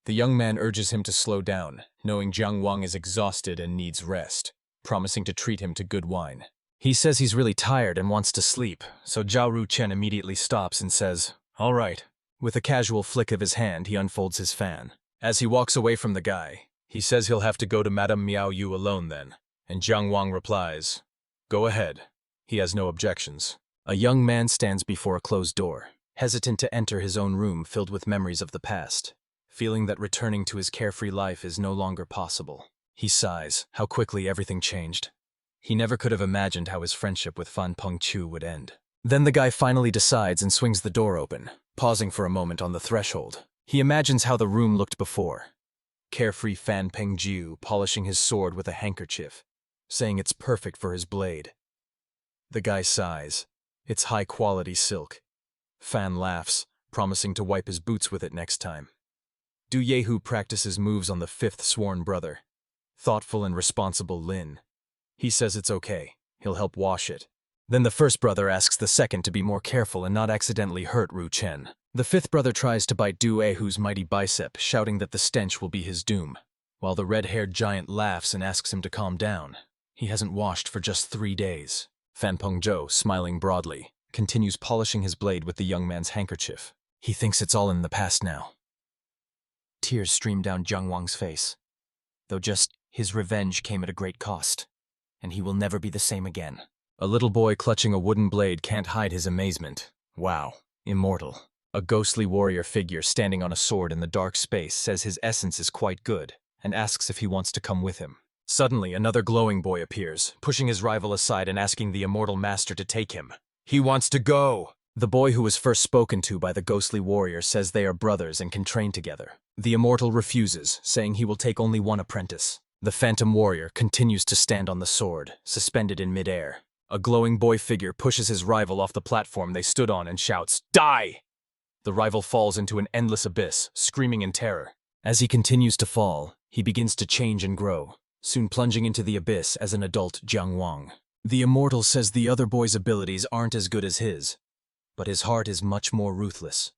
The young man urges him to slow down, knowing Jiang Wang is exhausted and needs rest, promising to treat him to good wine. He says he's really tired and wants to sleep, so Zhao Ruchen immediately stops and says, "All right." With a casual flick of his hand, he unfolds his fan. As he walks away from the guy, he says he'll have to go to Madame Miao Yu alone then, and Jiang Wang replies, "Go ahead." He has no objections. A young man stands before a closed door, hesitant to enter his own room filled with memories of the past, feeling that returning to his carefree life is no longer possible. He sighs, how quickly everything changed. He never could have imagined how his friendship with Fan Pengchu would end. Then the guy finally decides and swings the door open, pausing for a moment on the threshold. He imagines how the room looked before. Carefree Fan Pengju polishing his sword with a handkerchief, saying it's perfect for his blade. The guy sighs. It's high-quality silk. Fan laughs, promising to wipe his boots with it next time. Du Yehu practices moves on the fifth sworn brother, thoughtful and responsible Lin. He says it's okay, he'll help wash it. Then the first brother asks the second to be more careful and not accidentally hurt Ru Chen. The fifth brother tries to bite Du Yehu's mighty bicep, shouting that the stench will be his doom, while the red-haired giant laughs and asks him to calm down. He hasn't washed for just 3 days. Fan Pengzhou, smiling broadly, continues polishing his blade with the young man's handkerchief. He thinks it's all in the past now. Tears stream down Jiang Wang's face. Though just his revenge came at a great cost, and he will never be the same again. A little boy clutching a wooden blade can't hide his amazement. Wow, immortal. A ghostly warrior figure standing on a sword in the dark space says his essence is quite good, and asks if he wants to come with him. Suddenly, another glowing boy appears, pushing his rival aside and asking the immortal master to take him. He wants to go! The boy who was first spoken to by the ghostly warrior says they are brothers and can train together. The immortal refuses, saying he will take only one apprentice. The phantom warrior continues to stand on the sword, suspended in midair. A glowing boy figure pushes his rival off the platform they stood on and shouts, "Die!" The rival falls into an endless abyss, screaming in terror. As he continues to fall, he begins to change and grow, soon plunging into the abyss as an adult Jiang Wang. The immortal says the other boy's abilities aren't as good as his, but his heart is much more ruthless.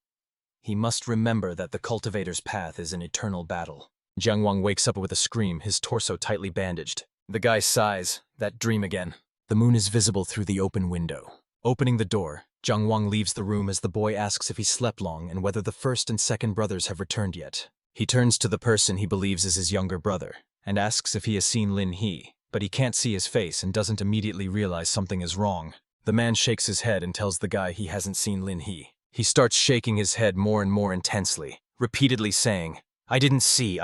He must remember that the cultivator's path is an eternal battle. Jiang Wang wakes up with a scream, his torso tightly bandaged. The guy sighs, that dream again. The moon is visible through the open window. Opening the door, Jiang Wang leaves the room as the boy asks if he slept long and whether the first and second brothers have returned yet. He turns to the person he believes is his younger brother, and asks if he has seen Lin He, but he can't see his face and doesn't immediately realize something is wrong. The man shakes his head and tells the guy he hasn't seen Lin He. He starts shaking his head more and more intensely, repeatedly saying, I didn't see.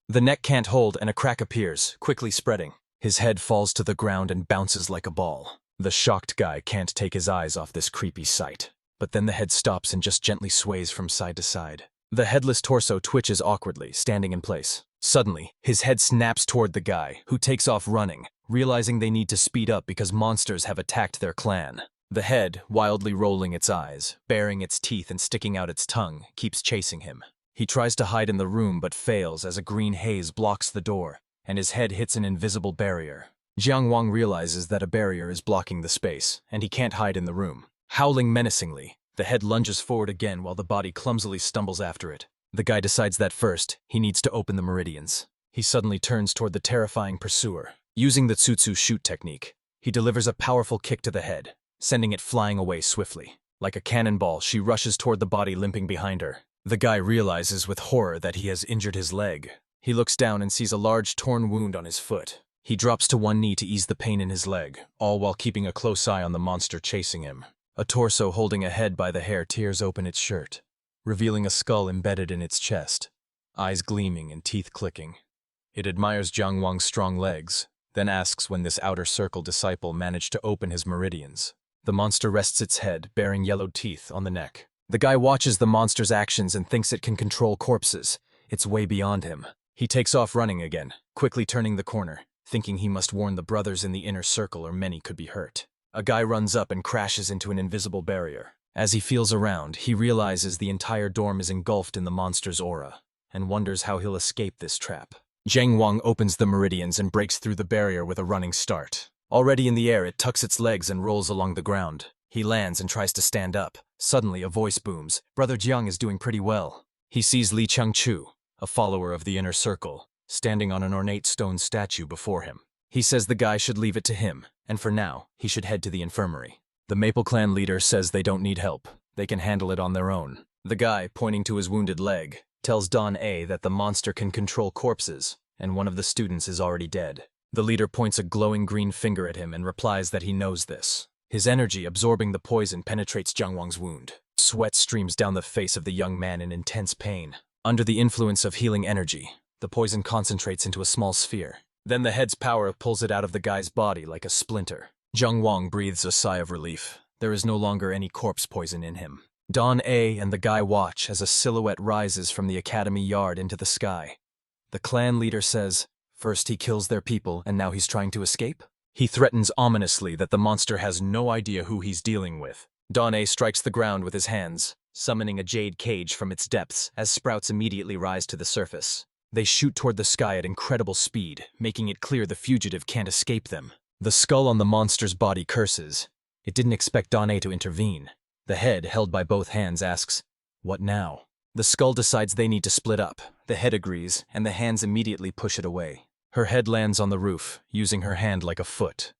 The neck can't hold and a crack appears, quickly spreading. His head falls to the ground and bounces like a ball. The shocked guy can't take his eyes off this creepy sight. But then the head stops and just gently sways from side to side. The headless torso twitches awkwardly, standing in place. Suddenly, his head snaps toward the guy, who takes off running, realizing they need to speed up because monsters have attacked their clan. The head, wildly rolling its eyes, baring its teeth and sticking out its tongue, keeps chasing him. He tries to hide in the room but fails as a green haze blocks the door, and his head hits an invisible barrier. Jiang Wang realizes that a barrier is blocking the space, and he can't hide in the room. Howling menacingly, the head lunges forward again while the body clumsily stumbles after it. The guy decides that first, he needs to open the meridians. He suddenly turns toward the terrifying pursuer. Using the Tsutsu shoot technique, he delivers a powerful kick to the head, sending it flying away swiftly. Like a cannonball, she rushes toward the body limping behind her. The guy realizes with horror that he has injured his leg. He looks down and sees a large torn wound on his foot. He drops to one knee to ease the pain in his leg, all while keeping a close eye on the monster chasing him. A torso holding a head by the hair tears open its shirt, revealing a skull embedded in its chest, eyes gleaming and teeth clicking. It admires Jiang Wang's strong legs, then asks when this outer circle disciple managed to open his meridians. The monster rests its head, bearing yellowed teeth, on the neck. The guy watches the monster's actions and thinks it can control corpses. It's way beyond him. He takes off running again, quickly turning the corner, thinking he must warn the brothers in the inner circle or many could be hurt. A guy runs up and crashes into an invisible barrier. As he feels around, he realizes the entire dorm is engulfed in the monster's aura, and wonders how he'll escape this trap. Jiang Wang opens the meridians and breaks through the barrier with a running start. Already in the air, it tucks its legs and rolls along the ground. He lands and tries to stand up. Suddenly, a voice booms. Brother Jiang is doing pretty well. He sees Li Changchu, a follower of the inner circle, standing on an ornate stone statue before him. He says the guy should leave it to him, and for now, he should head to the infirmary. The Maple Clan leader says they don't need help. They can handle it on their own. The guy, pointing to his wounded leg, tells Don A that the monster can control corpses, and one of the students is already dead. The leader points a glowing green finger at him and replies that he knows this. His energy, absorbing the poison, penetrates Jiang Wang's wound. Sweat streams down the face of the young man in intense pain. Under the influence of healing energy, the poison concentrates into a small sphere. Then the head's power pulls it out of the guy's body like a splinter. Zhang Wang breathes a sigh of relief. There is no longer any corpse poison in him. Don A and the guy watch as a silhouette rises from the academy yard into the sky. The clan leader says, first he kills their people and now he's trying to escape? He threatens ominously that the monster has no idea who he's dealing with. Don A strikes the ground with his hands, summoning a jade cage from its depths as sprouts immediately rise to the surface. They shoot toward the sky at incredible speed, making it clear the fugitive can't escape them. The skull on the monster's body curses. It didn't expect Don A to intervene. The head, held by both hands, asks, what now? The skull decides they need to split up. The head agrees, and the hands immediately push it away. Her head lands on the roof, using her hand like a foot.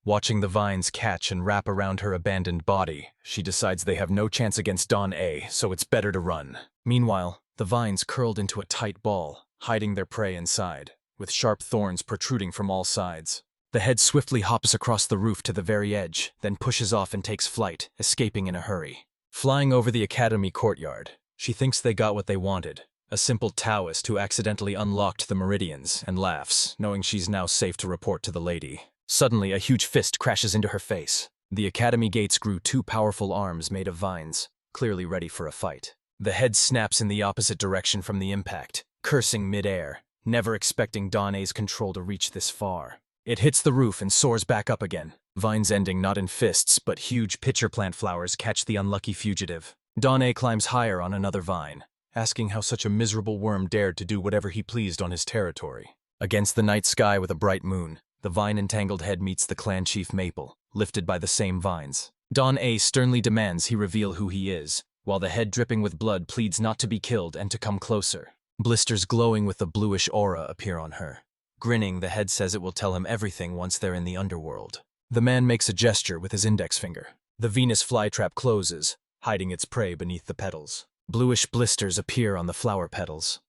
Watching the vines catch and wrap around her abandoned body, she decides they have no chance against Don A, so it's better to run. Meanwhile, the vines curled into a tight ball, hiding their prey inside, with sharp thorns protruding from all sides. The head swiftly hops across the roof to the very edge, then pushes off and takes flight, escaping in a hurry. Flying over the academy courtyard, she thinks they got what they wanted. A simple Taoist who accidentally unlocked the meridians, and laughs, knowing she's now safe to report to the lady. Suddenly, a huge fist crashes into her face. The academy gates grew two powerful arms made of vines, clearly ready for a fight. The head snaps in the opposite direction from the impact, cursing mid-air, never expecting Don A's control to reach this far. It hits the roof and soars back up again, vines ending not in fists but huge pitcher plant flowers catch the unlucky fugitive. Don A climbs higher on another vine, asking how such a miserable worm dared to do whatever he pleased on his territory. Against the night sky with a bright moon, the vine-entangled head meets the clan chief Maple, lifted by the same vines. Don A sternly demands he reveal who he is, while the head dripping with blood pleads not to be killed and to come closer. Blisters glowing with a bluish aura appear on her. Grinning, the head says it will tell him everything once they're in the underworld. The man makes a gesture with his index finger. The Venus flytrap closes, hiding its prey beneath the petals. Bluish blisters appear on the flower petals.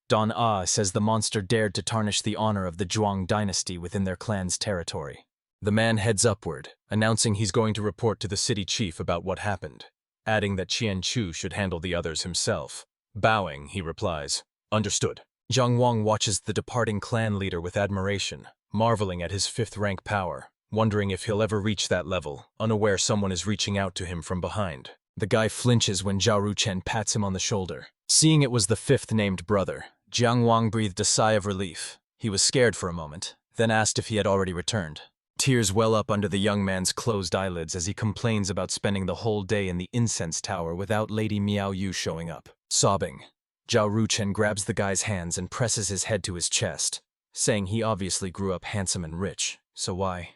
Don A says the monster dared to tarnish the honor of the Zhuang dynasty within their clan's territory. The man heads upward, announcing he's going to report to the city chief about what happened, adding that Qian Chu should handle the others himself. Bowing, he replies, understood. Zhang Wang watches the departing clan leader with admiration, marveling at his 5th rank power, wondering if he'll ever reach that level, unaware someone is reaching out to him from behind. The guy flinches when Zhao Ruchen pats him on the shoulder. Seeing it was the 5th named brother, Zhang Wang breathed a sigh of relief. He was scared for a moment, then asked if he had already returned. Tears well up under the young man's closed eyelids as he complains about spending the whole day in the incense tower without Lady Miao Yu showing up. Sobbing, Zhao Ruchen grabs the guy's hands and presses his head to his chest, saying he obviously grew up handsome and rich, so why?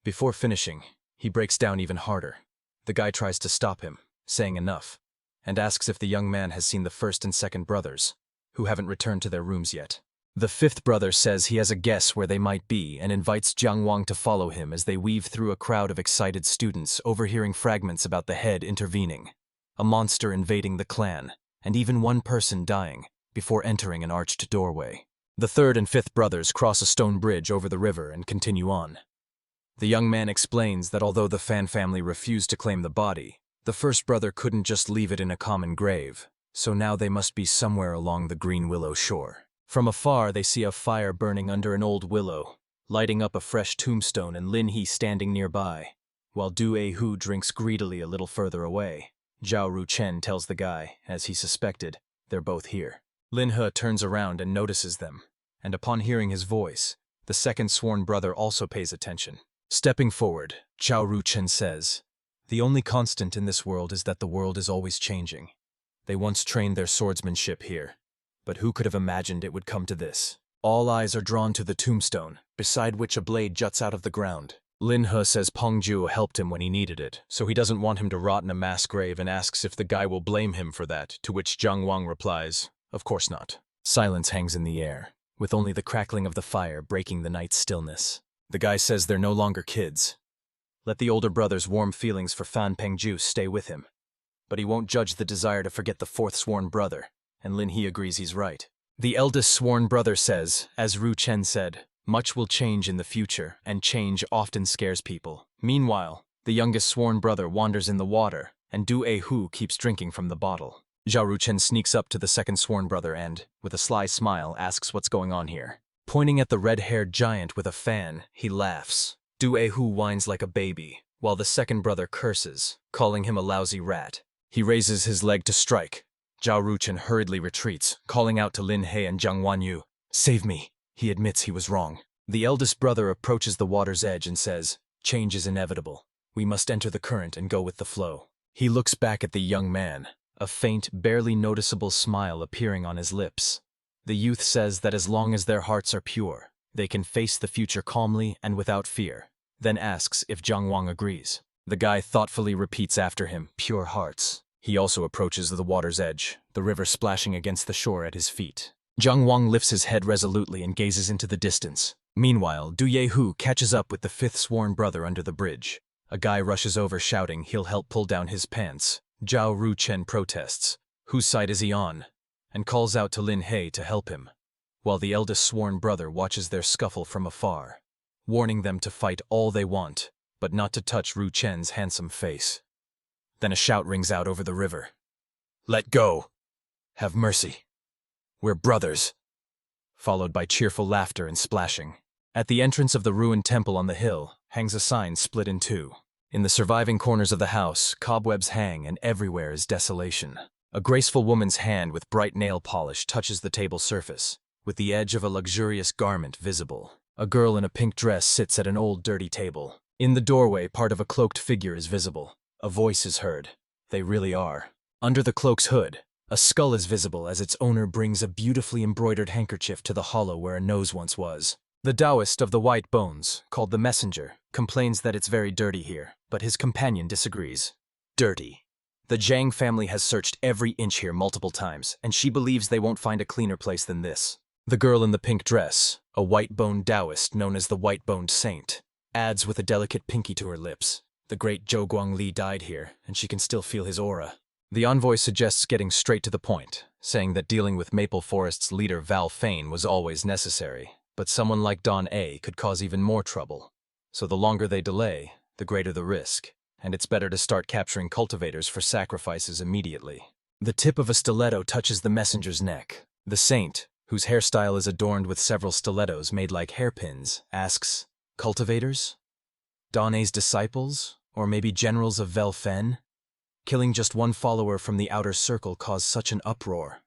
Before finishing, he breaks down even harder. The guy tries to stop him, saying enough, and asks if the young man has seen the 1st and 2nd brothers, who haven't returned to their rooms yet. The 5th brother says he has a guess where they might be and invites Zhang Wang to follow him as they weave through a crowd of excited students, overhearing fragments about the head intervening, a monster invading the clan, and even one person dying before entering an arched doorway. The 3rd and 5th brothers cross a stone bridge over the river and continue on. The young man explains that although the Fan family refused to claim the body, the 1st brother couldn't just leave it in a common grave, so now they must be somewhere along the Green Willow shore. From afar, they see a fire burning under an old willow, lighting up a fresh tombstone and Lin He standing nearby, while Du A Hu drinks greedily a little further away. Zhao Ruchen tells the guy, as he suspected, they're both here. Lin He turns around and notices them, and upon hearing his voice, the 2nd sworn brother also pays attention. Stepping forward, Zhao Ruchen says, the only constant in this world is that the world is always changing. They once trained their swordsmanship here, but who could have imagined it would come to this? All eyes are drawn to the tombstone, beside which a blade juts out of the ground. Lin He says Pengju helped him when he needed it, so he doesn't want him to rot in a mass grave and asks if the guy will blame him for that, to which Zhang Wang replies, of course not. Silence hangs in the air, with only the crackling of the fire breaking the night's stillness. The guy says they're no longer kids. Let the older brother's warm feelings for Fan Pengju stay with him, but he won't judge the desire to forget the 4th sworn brother, and Lin He agrees he's right. The eldest sworn brother says, as Ru Chen said, much will change in the future, and change often scares people. Meanwhile, the youngest sworn brother wanders in the water, and Du A Hu keeps drinking from the bottle. Zhao Ruchen sneaks up to the 2nd sworn brother and, with a sly smile, asks what's going on here. Pointing at the red-haired giant with a fan, he laughs. Taihu whines like a baby, while the second brother curses, calling him a lousy rat. He raises his leg to strike. Zhao Ruchen hurriedly retreats, calling out to Lin He and Zhang Wanyu. Save me. He admits he was wrong. The eldest brother approaches the water's edge and says, change is inevitable. We must enter the current and go with the flow. He looks back at the young man, a faint, barely noticeable smile appearing on his lips. The youth says that as long as their hearts are pure, they can face the future calmly and without fear, then asks if Zhang Wang agrees. The guy thoughtfully repeats after him, pure hearts. He also approaches the water's edge, the river splashing against the shore at his feet. Zhang Wang lifts his head resolutely and gazes into the distance. Meanwhile, Taihu catches up with the fifth sworn brother under the bridge. A guy rushes over shouting he'll help pull down his pants. Zhao Ruchen protests. Whose side is he on? And calls out to Lin He to help him, while the eldest sworn brother watches their scuffle from afar, warning them to fight all they want, but not to touch Ru Chen's handsome face. Then a shout rings out over the river. Let go! Have mercy! We're brothers! Followed by cheerful laughter and splashing. At the entrance of the ruined temple on the hill hangs a sign split in two. In the surviving corners of the house, cobwebs hang and everywhere is desolation. A graceful woman's hand with bright nail polish touches the table surface, with the edge of a luxurious garment visible. A girl in a pink dress sits at an old dirty table. In the doorway, part of a cloaked figure is visible. A voice is heard. They really are. Under the cloak's hood, a skull is visible as its owner brings a beautifully embroidered handkerchief to the hollow where a nose once was. The Taoist of the white bones, called the Messenger, complains that it's very dirty here, but his companion disagrees. Dirty. The Zhang family has searched every inch here multiple times, and she believes they won't find a cleaner place than this. The girl in the pink dress, a white-boned Taoist known as the white-boned saint, adds with a delicate pinky to her lips. The great Zhou Guangli died here, and she can still feel his aura. The envoy suggests getting straight to the point, saying that dealing with Maple Forest's leader Val Fane was always necessary, but someone like Don A could cause even more trouble. So the longer they delay, the greater the risk, and it's better to start capturing cultivators for sacrifices immediately. The tip of a stiletto touches the messenger's neck. The saint, whose hairstyle is adorned with several stilettos made like hairpins, asks, cultivators? Don A's disciples? Or maybe generals of Vel Fen? Killing just one follower from the outer circle caused such an uproar.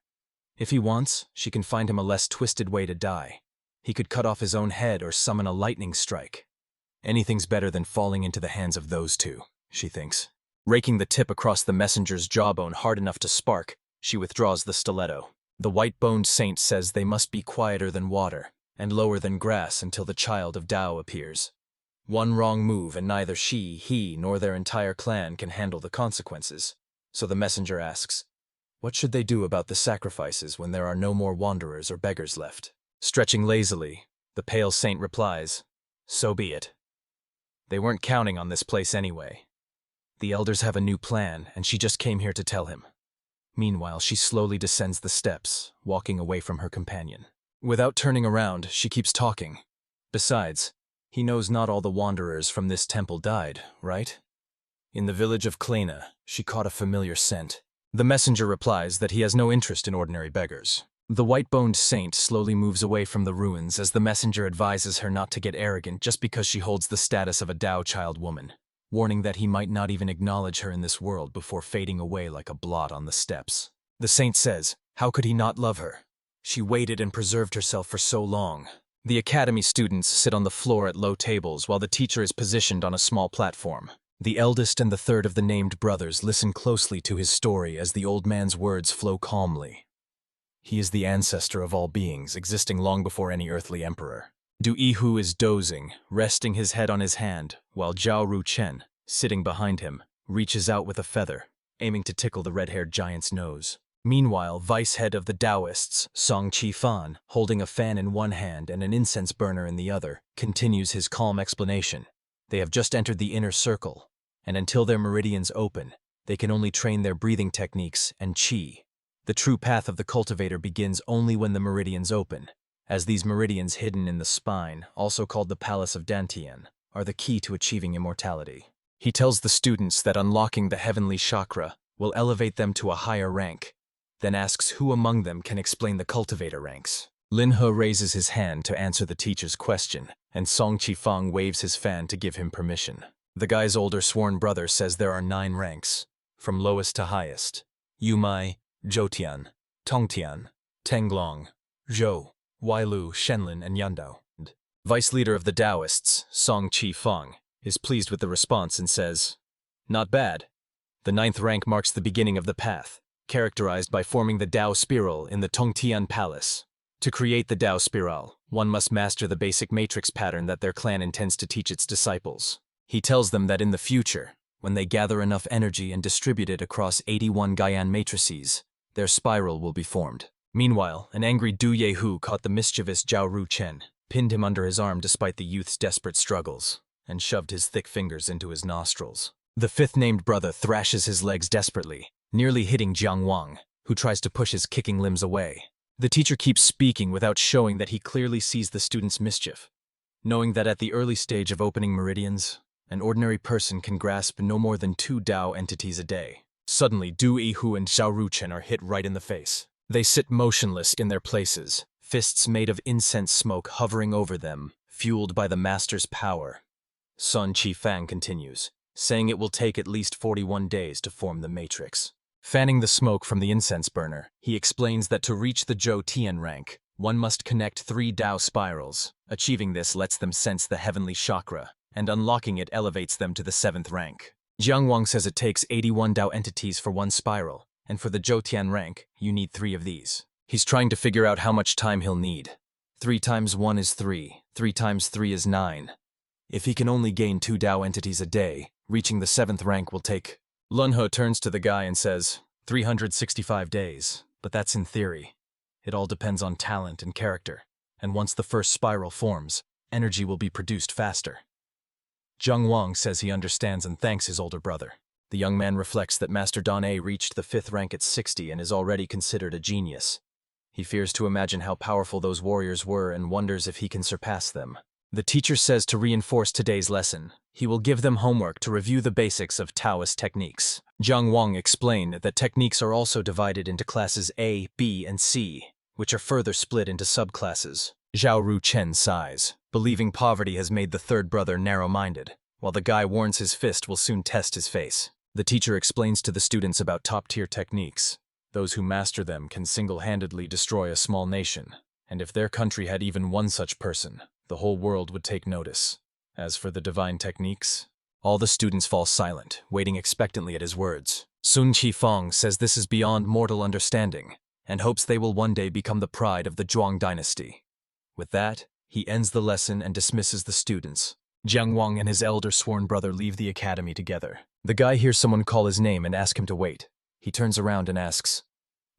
If he wants, she can find him a less twisted way to die. He could cut off his own head or summon a lightning strike. Anything's better than falling into the hands of those two, she thinks. Raking the tip across the messenger's jawbone hard enough to spark, she withdraws the stiletto. The white-boned saint says they must be quieter than water, and lower than grass until the child of Tao appears. One wrong move and neither she, he, nor their entire clan can handle the consequences. So the messenger asks, what should they do about the sacrifices when there are no more wanderers or beggars left? Stretching lazily, the pale saint replies, so be it. They weren't counting on this place anyway. The elders have a new plan, and she just came here to tell him. Meanwhile, she slowly descends the steps, walking away from her companion. Without turning around, she keeps talking. Besides, he knows not all the wanderers from this temple died, right? In the village of Klena, she caught a familiar scent. The messenger replies that he has no interest in ordinary beggars. The white-boned saint slowly moves away from the ruins as the messenger advises her not to get arrogant just because she holds the status of a Tao child woman, warning that he might not even acknowledge her in this world before fading away like a blot on the steps. The saint says, how could he not love her? She waited and preserved herself for so long. The academy students sit on the floor at low tables while the teacher is positioned on a small platform. The eldest and the third of the named brothers listen closely to his story as the old man's words flow calmly. He is the ancestor of all beings, existing long before any earthly emperor. Taihu is dozing, resting his head on his hand, while Zhao Ruchen, sitting behind him, reaches out with a feather, aiming to tickle the red-haired giant's nose. Meanwhile, vice-head of the Taoists, Song Qifan, holding a fan in one hand and an incense burner in the other, continues his calm explanation. They have just entered the inner circle, and until their meridians open, they can only train their breathing techniques and qi. The true path of the cultivator begins only when the meridians open, as these meridians hidden in the spine, also called the Palace of Dantian, are the key to achieving immortality. He tells the students that unlocking the heavenly chakra will elevate them to a higher rank, then asks who among them can explain the cultivator ranks. Lin He raises his hand to answer the teacher's question, and Song Qifeng waves his fan to give him permission. The guy's older sworn brother says there are 9 ranks, from lowest to highest: Yumai, Zhoutian, Tongtian, Tenglong, Zhou, Wailu, Shenlin, and Yandao. Vice leader of the Taoists, Song Qifeng, is pleased with the response and says, "Not bad. The 9th rank marks the beginning of the path, characterized by forming the Tao spiral in the Tongtian Palace. To create the Tao spiral, one must master the basic matrix pattern that their clan intends to teach its disciples." He tells them that in the future, when they gather enough energy and distribute it across 81 Gaian matrices, their spiral will be formed. Meanwhile, an angry Du Yehu caught the mischievous Zhao Ruchen, pinned him under his arm despite the youth's desperate struggles, and shoved his thick fingers into his nostrils. The 5th named brother thrashes his legs desperately, nearly hitting Jiang Wang, who tries to push his kicking limbs away. The teacher keeps speaking without showing that he clearly sees the student's mischief, knowing that at the early stage of opening meridians, an ordinary person can grasp no more than 2 Tao entities a day. Suddenly, Du Yihu and Zhao Ruchen are hit right in the face. They sit motionless in their places, fists made of incense smoke hovering over them, fueled by the master's power. Sun Qifeng continues, saying it will take at least 41 days to form the matrix. Fanning the smoke from the incense burner, he explains that to reach the Zhou Tian rank, one must connect 3 Tao spirals. Achieving this lets them sense the heavenly chakra, and unlocking it elevates them to the 7th rank. Jiang Wang says it takes 81 Tao entities for 1 spiral, and for the Zhou Tian rank, you need 3 of these. He's trying to figure out how much time he'll need. 3 times 1 is 3, 3 times 3 is 9. If he can only gain 2 Tao entities a day, reaching the 7th rank will take... Lun He turns to the guy and says, 365 days, but that's in theory. It all depends on talent and character, and once the first spiral forms, energy will be produced faster. Jiang Wang says he understands and thanks his older brother. The young man reflects that Master Don A reached the 5th rank at 60 and is already considered a genius. He fears to imagine how powerful those warriors were and wonders if he can surpass them. The teacher says to reinforce today's lesson, he will give them homework to review the basics of Taoist techniques. Jiang Wang explained that techniques are also divided into classes A, B, and C, which are further split into subclasses. Zhao Ruchen sighs, believing poverty has made the 3rd brother narrow-minded, while the guy warns his fist will soon test his face. The teacher explains to the students about top-tier techniques. Those who master them can single-handedly destroy a small nation, and if their country had even one such person, the whole world would take notice. As for the divine techniques, all the students fall silent, waiting expectantly at his words. Sun Qifeng says this is beyond mortal understanding, and hopes they will one day become the pride of the Zhuang dynasty. With that, he ends the lesson and dismisses the students. Jiang Wang and his elder sworn brother leave the academy together. The guy hears someone call his name and ask him to wait. He turns around and asks,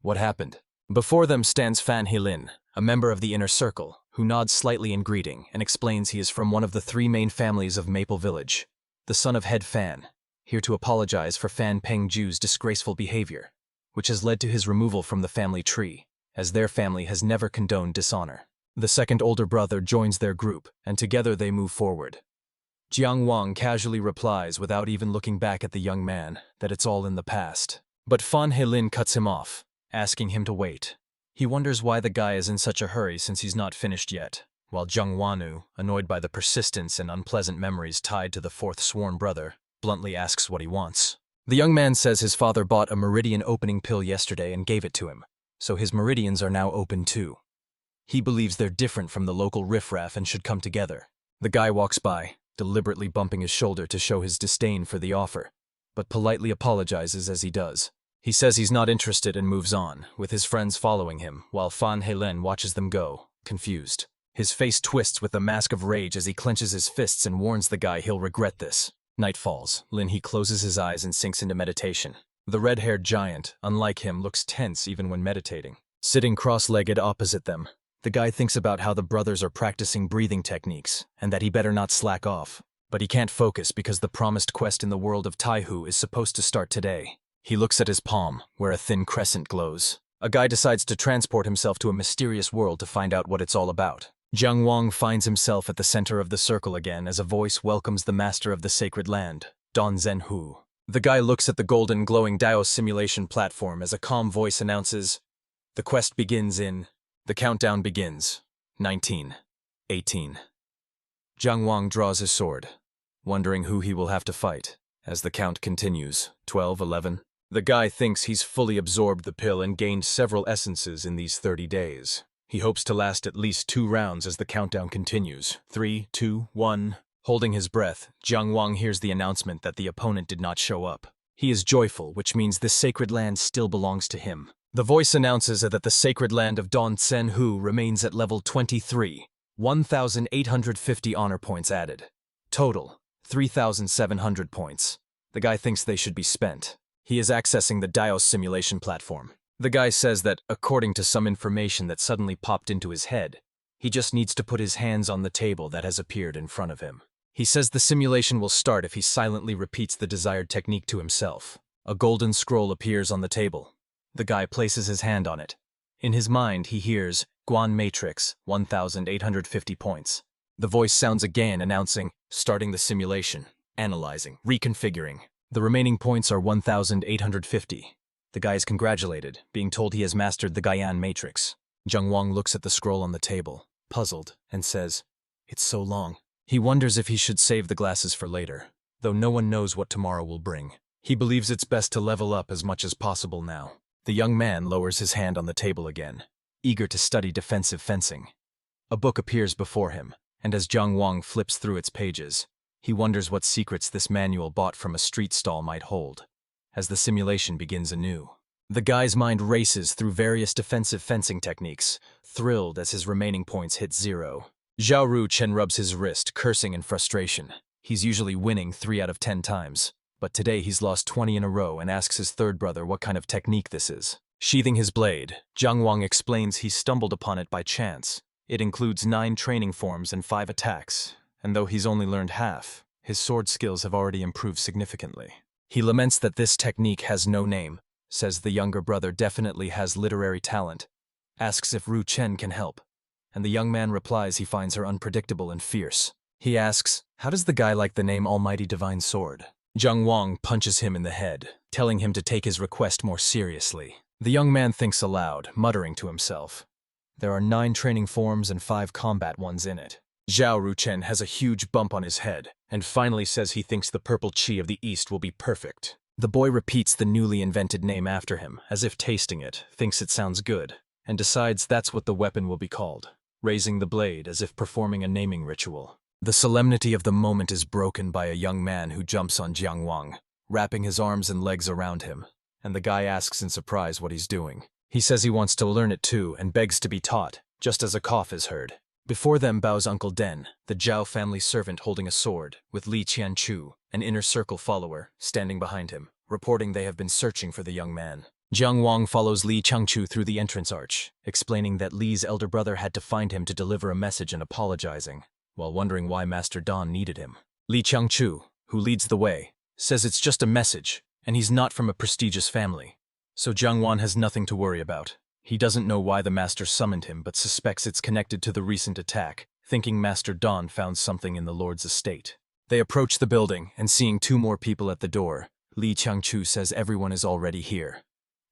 "What happened?" Before them stands Fan Heilin, a member of the inner circle, who nods slightly in greeting and explains he is from one of the 3 main families of Maple Village, the son of head Fan, here to apologize for Fan Pengju's disgraceful behavior, which has led to his removal from the family tree, as their family has never condoned dishonor. The 2nd older brother joins their group, and together they move forward. Jiang Wang casually replies without even looking back at the young man that it's all in the past. But Fan Heilin cuts him off, asking him to wait. He wonders why the guy is in such a hurry since he's not finished yet, while Zheng Wanu, annoyed by the persistence and unpleasant memories tied to the 4th sworn brother, bluntly asks what he wants. The young man says his father bought a meridian opening pill yesterday and gave it to him, so his meridians are now open too. He believes they're different from the local riffraff and should come together. The guy walks by, deliberately bumping his shoulder to show his disdain for the offer, but politely apologizes as he does. He says he's not interested and moves on, with his friends following him, while Fan Heilin watches them go, confused. His face twists with a mask of rage as he clenches his fists and warns the guy he'll regret this. Night falls. Lin He closes his eyes and sinks into meditation. The red-haired giant, unlike him, looks tense even when meditating. Sitting cross-legged opposite them, the guy thinks about how the brothers are practicing breathing techniques, and that he better not slack off. But he can't focus because the promised quest in the world of Taihu is supposed to start today. He looks at his palm, where a thin crescent glows. A guy decides to transport himself to a mysterious world to find out what it's all about. Jiang Wang finds himself at the center of the circle again as a voice welcomes the master of the sacred land, Don Zhenhu. The guy looks at the golden glowing Dao simulation platform as a calm voice announces, "The quest begins in The countdown begins. 19. 18. Jiang Wang draws his sword, wondering who he will have to fight. As the count continues, 12, 11. The guy thinks he's fully absorbed the pill and gained several essences in these 30 days. He hopes to last at least 2 rounds as the countdown continues. 3, 2, 1. Holding his breath, Jiang Wang hears the announcement that the opponent did not show up. He is joyful, which means this sacred land still belongs to him. The voice announces that the sacred land of Dongzhenhu remains at level 23. 1,850 honor points added. Total, 3,700 points. The guy thinks they should be spent. He is accessing the Dios simulation platform. The guy says that, according to some information that suddenly popped into his head, he just needs to put his hands on the table that has appeared in front of him. He says the simulation will start if he silently repeats the desired technique to himself. A golden scroll appears on the table. The guy places his hand on it. In his mind, he hears, Guan Matrix, 1,850 points. The voice sounds again announcing, starting the simulation, analyzing, reconfiguring. The remaining points are 1,850. The guy is congratulated, being told he has mastered the Guan Matrix. Jiang Wang looks at the scroll on the table, puzzled, and says, "It's so long." He wonders if he should save the glasses for later, though no one knows what tomorrow will bring. He believes it's best to level up as much as possible now. The young man lowers his hand on the table again, eager to study defensive fencing. A book appears before him, and as Jiang Wang flips through its pages, he wonders what secrets this manual bought from a street stall might hold. As the simulation begins anew, the guy's mind races through various defensive fencing techniques, thrilled as his remaining points hit 0. Zhao Ruchen rubs his wrist, cursing in frustration. He's usually winning 3 out of 10 times, but today he's lost 20 in a row and asks his third brother what kind of technique this is. Sheathing his blade, Jiang Wang explains he stumbled upon it by chance. It includes 9 training forms and 5 attacks, and though he's only learned half, his sword skills have already improved significantly. He laments that this technique has no name, says the younger brother definitely has literary talent, asks if Ru Chen can help, and the young man replies he finds her unpredictable and fierce. He asks, how does the guy like the name Almighty Divine Sword? Jiang Wang punches him in the head, telling him to take his request more seriously. The young man thinks aloud, muttering to himself, there are 9 training forms and 5 combat ones in it. Zhao Ruchen has a huge bump on his head, and finally says he thinks the purple chi of the east will be perfect. The boy repeats the newly invented name after him, as if tasting it, thinks it sounds good, and decides that's what the weapon will be called, raising the blade as if performing a naming ritual. The solemnity of the moment is broken by a young man who jumps on Jiang Wang, wrapping his arms and legs around him, and the guy asks in surprise what he's doing. He says he wants to learn it too and begs to be taught, just as a cough is heard. Before them bows Uncle Den, the Zhao family servant holding a sword, with Li Qianchu, an inner circle follower, standing behind him, reporting they have been searching for the young man. Jiang Wang follows Li Qianchu through the entrance arch, explaining that Li's elder brother had to find him to deliver a message and apologizing, while wondering why Master Dan needed him. Li Qianchu, who leads the way, says it's just a message, and he's not from a prestigious family. So Jiang Wang has nothing to worry about. He doesn't know why the master summoned him, but suspects it's connected to the recent attack, thinking Master Dan found something in the Lord's estate. They approach the building, and seeing 2 more people at the door, Li Qianchu says everyone is already here.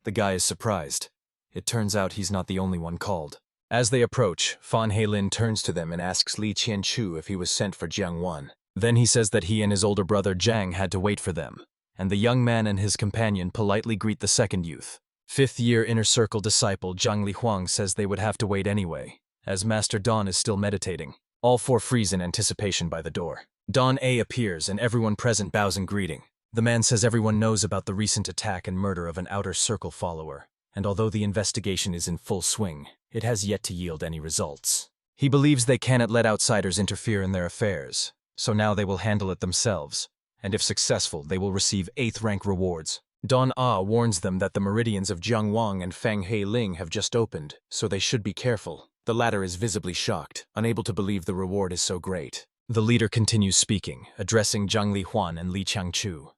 The guy is surprised. It turns out he's not the only one called. As they approach, Fan Heilin turns to them and asks Li Qianchu if he was sent for Jiang Wang. Then he says that he and his older brother Zhang had to wait for them, and the young man and his companion politely greet the second youth. 5th-year Inner Circle disciple Zhang Lihuang says they would have to wait anyway, as Master Dan is still meditating. All 4 freeze in anticipation by the door. Dan A appears and everyone present bows in greeting. The man says everyone knows about the recent attack and murder of an Outer Circle follower, and although the investigation is in full swing, it has yet to yield any results. He believes they cannot let outsiders interfere in their affairs, so now they will handle it themselves, and if successful, they will receive 8th rank rewards. Don Ah warns them that the meridians of Jiang Wang and Fang Heiling have just opened, so they should be careful. The latter is visibly shocked, unable to believe the reward is so great. The leader continues speaking, addressing Zhang Lihuan and Li Qianchu.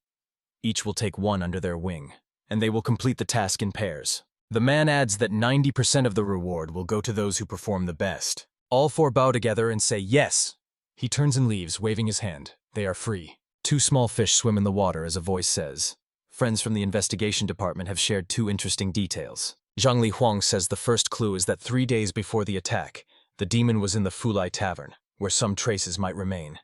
Each will take 1 under their wing, and they will complete the task in pairs. The man adds that 90% of the reward will go to those who perform the best. All 4 bow together and say yes. He turns and leaves, waving his hand. They are free. 2 small fish swim in the water as a voice says, friends from the investigation department have shared 2 interesting details. Zhang Li Huang says the first clue is that 3 days before the attack, the demon was in the Fulai Tavern, where some traces might remain.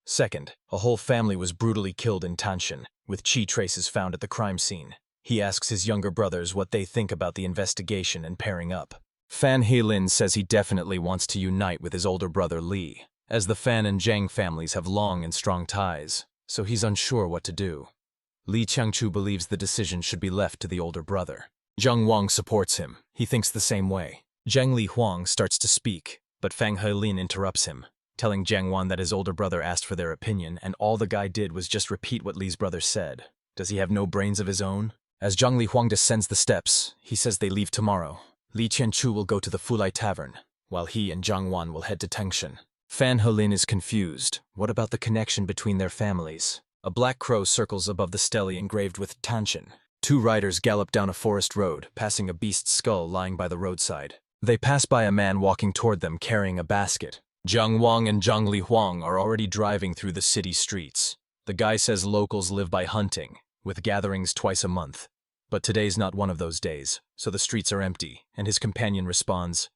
Second, a whole family was brutally killed in Tanshan, with qi traces found at the crime scene. He asks his younger brothers what they think about the investigation and pairing up. Fan Heilin says he definitely wants to unite with his older brother Li, as the Fan and Zhang families have long and strong ties, so he's unsure what to do. Li Changchu believes the decision should be left to the older brother. Zhang Wang supports him. He thinks the same way. Zhang Li Huang starts to speak, but Fang Heilin interrupts him, telling Jiang Wan that his older brother asked for their opinion and all the guy did was just repeat what Li's brother said. Does he have no brains of his own? As Zhang Li Huang descends the steps, he says they leave tomorrow. Li Qianchu will go to the Fulai Tavern, while he and Jiang Wan will head to Tangshan. Fan Helin is confused. What about the connection between their families? A black crow circles above the stele engraved with Tanshan. 2 riders gallop down a forest road, passing a beast's skull lying by the roadside. They pass by a man walking toward them carrying a basket. Jiang Wang and Zhang Li Huang are already driving through the city streets. The guy says locals live by hunting, with gatherings twice a month. But today's not one of those days, so the streets are empty, and his companion responds,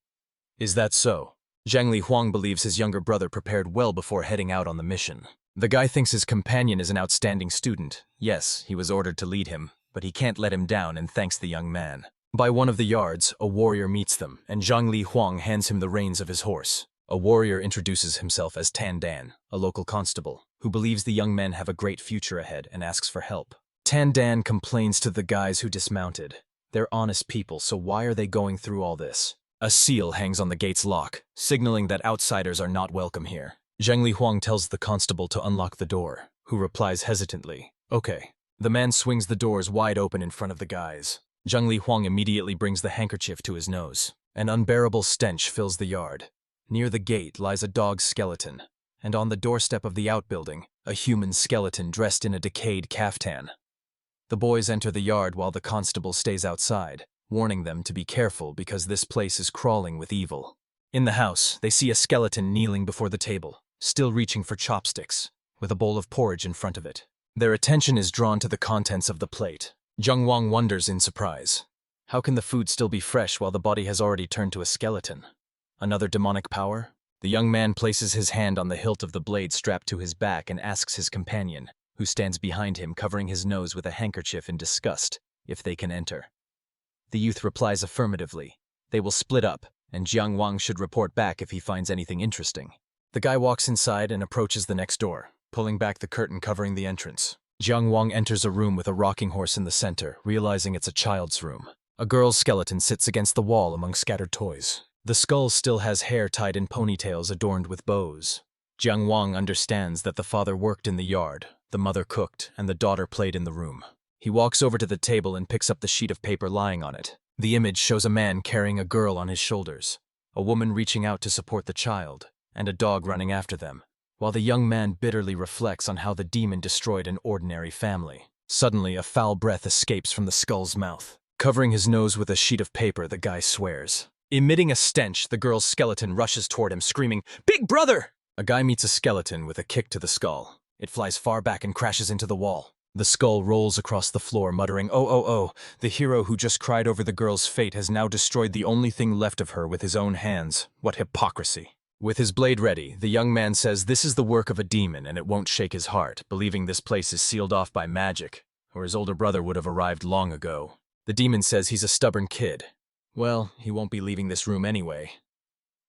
"Is that so?" Zhang Li Huang believes his younger brother prepared well before heading out on the mission. The guy thinks his companion is an outstanding student. Yes, he was ordered to lead him, but he can't let him down and thanks the young man. By one of the yards, a warrior meets them, and Zhang Li Huang hands him the reins of his horse. A warrior introduces himself as Tan Dan, a local constable, who believes the young men have a great future ahead and asks for help. Tan Dan complains to the guys who dismounted. They're honest people, so why are they going through all this? A seal hangs on the gate's lock, signaling that outsiders are not welcome here. Zhang Li Huang tells the constable to unlock the door, who replies hesitantly, "Okay." The man swings the doors wide open in front of the guys. Zhang Li Huang immediately brings the handkerchief to his nose. An unbearable stench fills the yard. Near the gate lies a dog's skeleton, and on the doorstep of the outbuilding, a human skeleton dressed in a decayed caftan. The boys enter the yard while the constable stays outside, warning them to be careful because this place is crawling with evil. In the house, they see a skeleton kneeling before the table, still reaching for chopsticks, with a bowl of porridge in front of it. Their attention is drawn to the contents of the plate. Jiang Wang wonders in surprise. How can the food still be fresh while the body has already turned to a skeleton? Another demonic power? The young man places his hand on the hilt of the blade strapped to his back and asks his companion, who stands behind him covering his nose with a handkerchief in disgust, if they can enter. The youth replies affirmatively. They will split up, and Jiang Wang should report back if he finds anything interesting. The guy walks inside and approaches the next door, pulling back the curtain covering the entrance. Jiang Wang enters a room with a rocking horse in the center, realizing it's a child's room. A girl's skeleton sits against the wall among scattered toys. The skull still has hair tied in ponytails adorned with bows. Jiang Wang understands that the father worked in the yard, the mother cooked, and the daughter played in the room. He walks over to the table and picks up the sheet of paper lying on it. The image shows a man carrying a girl on his shoulders, a woman reaching out to support the child, and a dog running after them, while the young man bitterly reflects on how the demon destroyed an ordinary family. Suddenly, a foul breath escapes from the skull's mouth. Covering his nose with a sheet of paper, the guy swears. Emitting a stench, the girl's skeleton rushes toward him, screaming, "Big brother!" A guy meets a skeleton with a kick to the skull. It flies far back and crashes into the wall. The skull rolls across the floor, muttering, "Oh, oh, oh, the hero who just cried over the girl's fate has now destroyed the only thing left of her with his own hands. What hypocrisy." With his blade ready, the young man says this is the work of a demon and it won't shake his heart, believing this place is sealed off by magic, or his older brother would have arrived long ago. The demon says he's a stubborn kid. Well, he won't be leaving this room anyway.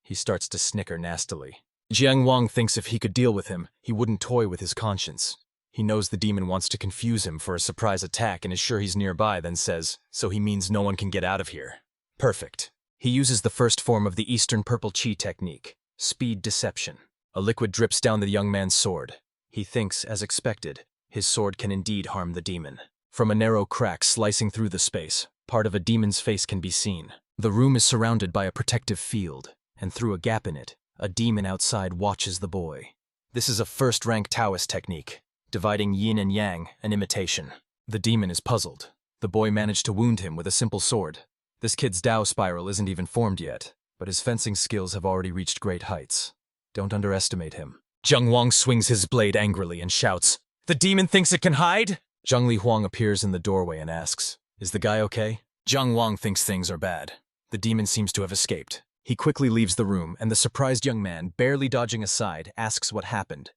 He starts to snicker nastily. Jiang Wang thinks if he could deal with him, he wouldn't toy with his conscience. He knows the demon wants to confuse him for a surprise attack and is sure he's nearby, then says, "So he means no one can get out of here." Perfect. He uses the first form of the Eastern Purple Chi technique, speed deception. A liquid drips down the young man's sword. He thinks, as expected, his sword can indeed harm the demon. From a narrow crack slicing through the space, part of a demon's face can be seen. The room is surrounded by a protective field, and through a gap in it, a demon outside watches the boy. This is a first-rank Taoist technique, dividing yin and yang, an imitation. The demon is puzzled. The boy managed to wound him with a simple sword. This kid's Tao spiral isn't even formed yet, but his fencing skills have already reached great heights. Don't underestimate him. Jiang Wang swings his blade angrily and shouts, "The demon thinks it can hide?" Zhang Li Huang appears in the doorway and asks, "Is the guy okay?" Jiang Wang thinks things are bad. The demon seems to have escaped. He quickly leaves the room, and the surprised young man, barely dodging aside, asks what happened.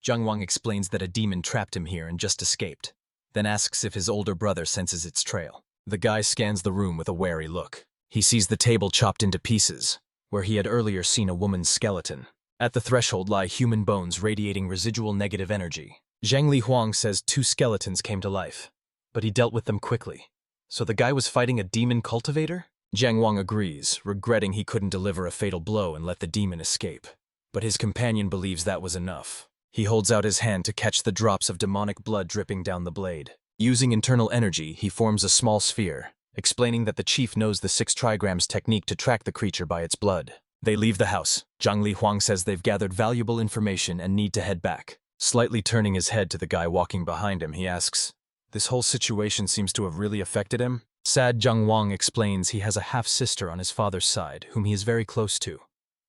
Jiang Wang explains that a demon trapped him here and just escaped, then asks if his older brother senses its trail. The guy scans the room with a wary look. He sees the table chopped into pieces, where he had earlier seen a woman's skeleton. At the threshold lie human bones radiating residual negative energy. Zhang Li Huang says 2 skeletons came to life, but he dealt with them quickly. So the guy was fighting a demon cultivator? Jiang Wang agrees, regretting he couldn't deliver a fatal blow and let the demon escape. But his companion believes that was enough. He holds out his hand to catch the drops of demonic blood dripping down the blade. Using internal energy, he forms a small sphere, explaining that the chief knows the 6 trigrams technique to track the creature by its blood. They leave the house. Zhang Li Huang says they've gathered valuable information and need to head back. Slightly turning his head to the guy walking behind him, he asks, "This whole situation seems to have really affected him?" Sad Jiang Wang explains he has a half-sister on his father's side, whom he is very close to.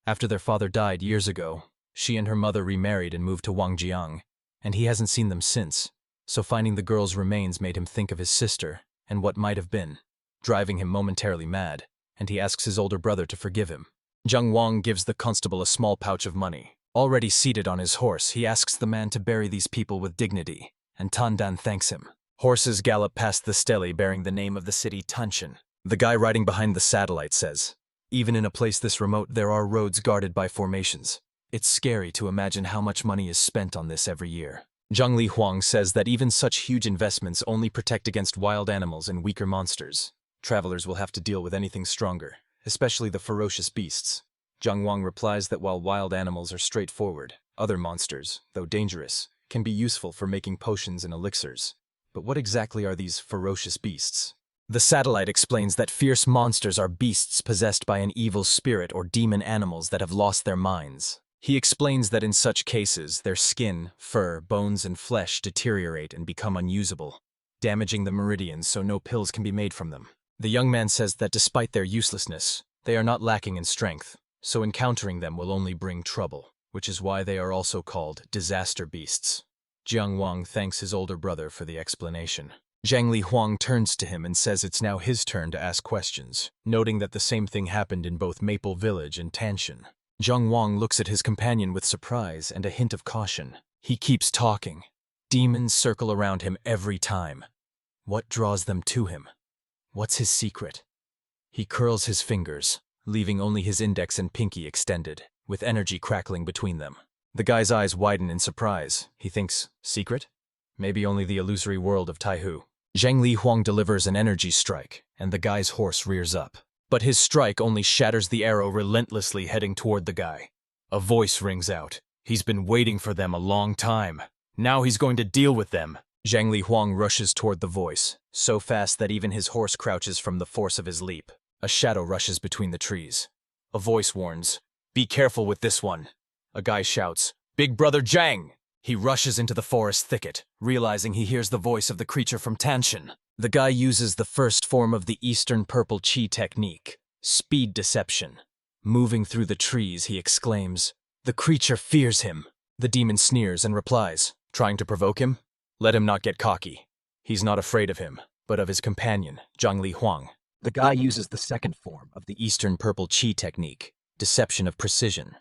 After their father died years ago, she and her mother remarried and moved to Wangjiang, and he hasn't seen them since. So finding the girl's remains made him think of his sister and what might have been, driving him momentarily mad, and he asks his older brother to forgive him. Jiang Wang gives the constable a small pouch of money. Already seated on his horse, he asks the man to bury these people with dignity, and Tan Dan thanks him. Horses gallop past the stele bearing the name of the city Tanshan. The guy riding behind the satellite says, "Even in a place this remote, there are roads guarded by formations. It's scary to imagine how much money is spent on this every year." Zhang Li Huang says that even such huge investments only protect against wild animals and weaker monsters. Travelers will have to deal with anything stronger, especially the ferocious beasts. Jiang Wang replies that while wild animals are straightforward, other monsters, though dangerous, can be useful for making potions and elixirs. But what exactly are these ferocious beasts? The satellite explains that fierce monsters are beasts possessed by an evil spirit or demon animals that have lost their minds. He explains that in such cases, their skin, fur, bones, and flesh deteriorate and become unusable, damaging the meridians so no pills can be made from them. The young man says that despite their uselessness, they are not lacking in strength, so encountering them will only bring trouble, which is why they are also called disaster beasts. Jiang Wang thanks his older brother for the explanation. Zhang Li Huang turns to him and says it's now his turn to ask questions, noting that the same thing happened in both Maple Village and Tanshan. Jiang Wang looks at his companion with surprise and a hint of caution. He keeps talking. Demons circle around him every time. What draws them to him? What's his secret? He curls his fingers, leaving only his index and pinky extended, with energy crackling between them. The guy's eyes widen in surprise. He thinks, secret? Maybe only the illusory world of Taihu. Zhang Li Huang delivers an energy strike, and the guy's horse rears up. But his strike only shatters the arrow relentlessly heading toward the guy. A voice rings out. He's been waiting for them a long time. Now he's going to deal with them. Zhang Li Huang rushes toward the voice, so fast that even his horse crouches from the force of his leap. A shadow rushes between the trees. A voice warns, "Be careful with this one." A guy shouts, "Big Brother Zhang!" He rushes into the forest thicket, realizing he hears the voice of the creature from Tanshan. The guy uses the first form of the Eastern Purple Chi technique, speed deception. Moving through the trees, he exclaims, "The creature fears him." The demon sneers and replies, "Trying to provoke him? Let him not get cocky. He's not afraid of him, but of his companion, Zhang Li Huang." The guy uses the second form of the Eastern Purple Chi technique, deception of precision.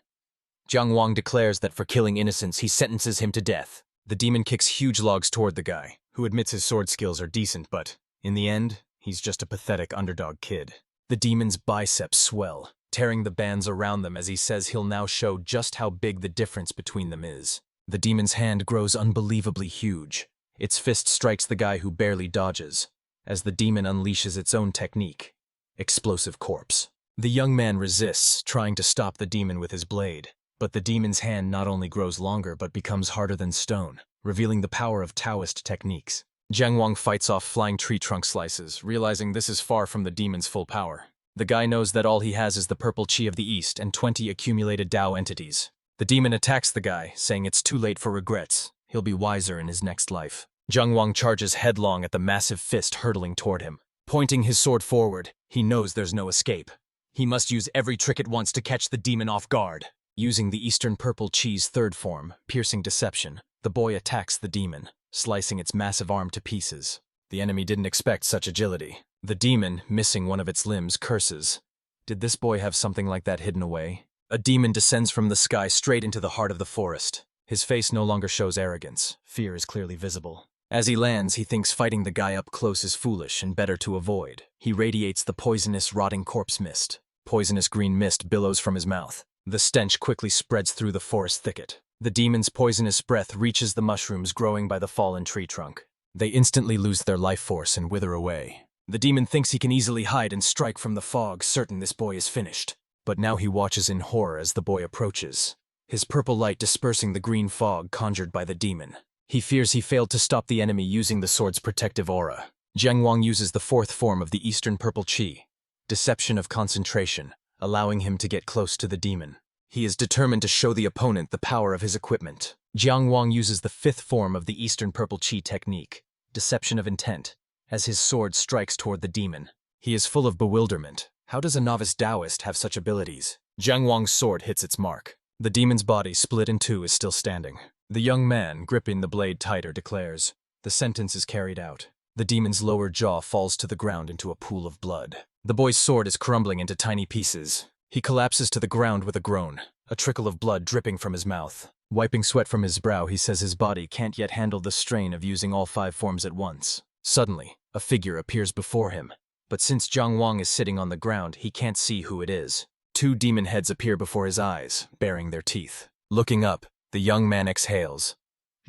Jiang Wang declares that for killing innocents, he sentences him to death. The demon kicks huge logs toward the guy, who admits his sword skills are decent, but, in the end, he's just a pathetic underdog kid. The demon's biceps swell, tearing the bands around them as he says he'll now show just how big the difference between them is. The demon's hand grows unbelievably huge. Its fist strikes the guy who barely dodges, as the demon unleashes its own technique, explosive corpse. The young man resists, trying to stop the demon with his blade. But the demon's hand not only grows longer but becomes harder than stone, revealing the power of Taoist techniques. Jiang Wang fights off flying tree trunk slices, realizing this is far from the demon's full power. The guy knows that all he has is the purple chi of the East and 20 accumulated Tao entities. The demon attacks the guy, saying it's too late for regrets. He'll be wiser in his next life. Jiang Wang charges headlong at the massive fist hurtling toward him. Pointing his sword forward, he knows there's no escape. He must use every trick at once to catch the demon off guard. Using the Eastern Purple Chi's third form, piercing deception, the boy attacks the demon, slicing its massive arm to pieces. The enemy didn't expect such agility. The demon, missing one of its limbs, curses. Did this boy have something like that hidden away? A demon descends from the sky straight into the heart of the forest. His face no longer shows arrogance. Fear is clearly visible. As he lands, he thinks fighting the guy up close is foolish and better to avoid. He radiates the poisonous, rotting corpse mist. Poisonous green mist billows from his mouth. The stench quickly spreads through the forest thicket. The demon's poisonous breath reaches the mushrooms growing by the fallen tree trunk. They instantly lose their life force and wither away. The demon thinks he can easily hide and strike from the fog, certain this boy is finished. But now he watches in horror as the boy approaches, his purple light dispersing the green fog conjured by the demon. He fears he failed to stop the enemy using the sword's protective aura. Jiang Wang uses the fourth form of the Eastern Purple Qi, deception of concentration, allowing him to get close to the demon. He is determined to show the opponent the power of his equipment. Jiang Wang uses the fifth form of the Eastern Purple Qi technique, deception of intent, as his sword strikes toward the demon. He is full of bewilderment. How does a novice Taoist have such abilities? Jiang Wang's sword hits its mark. The demon's body, split in two, is still standing. The young man, gripping the blade tighter, declares, "The sentence is carried out." The demon's lower jaw falls to the ground into a pool of blood. The boy's sword is crumbling into tiny pieces. He collapses to the ground with a groan, a trickle of blood dripping from his mouth. Wiping sweat from his brow, he says his body can't yet handle the strain of using all five forms at once. Suddenly, a figure appears before him. But since Jiang Wang is sitting on the ground, he can't see who it is. Two demon heads appear before his eyes, baring their teeth. Looking up, the young man exhales.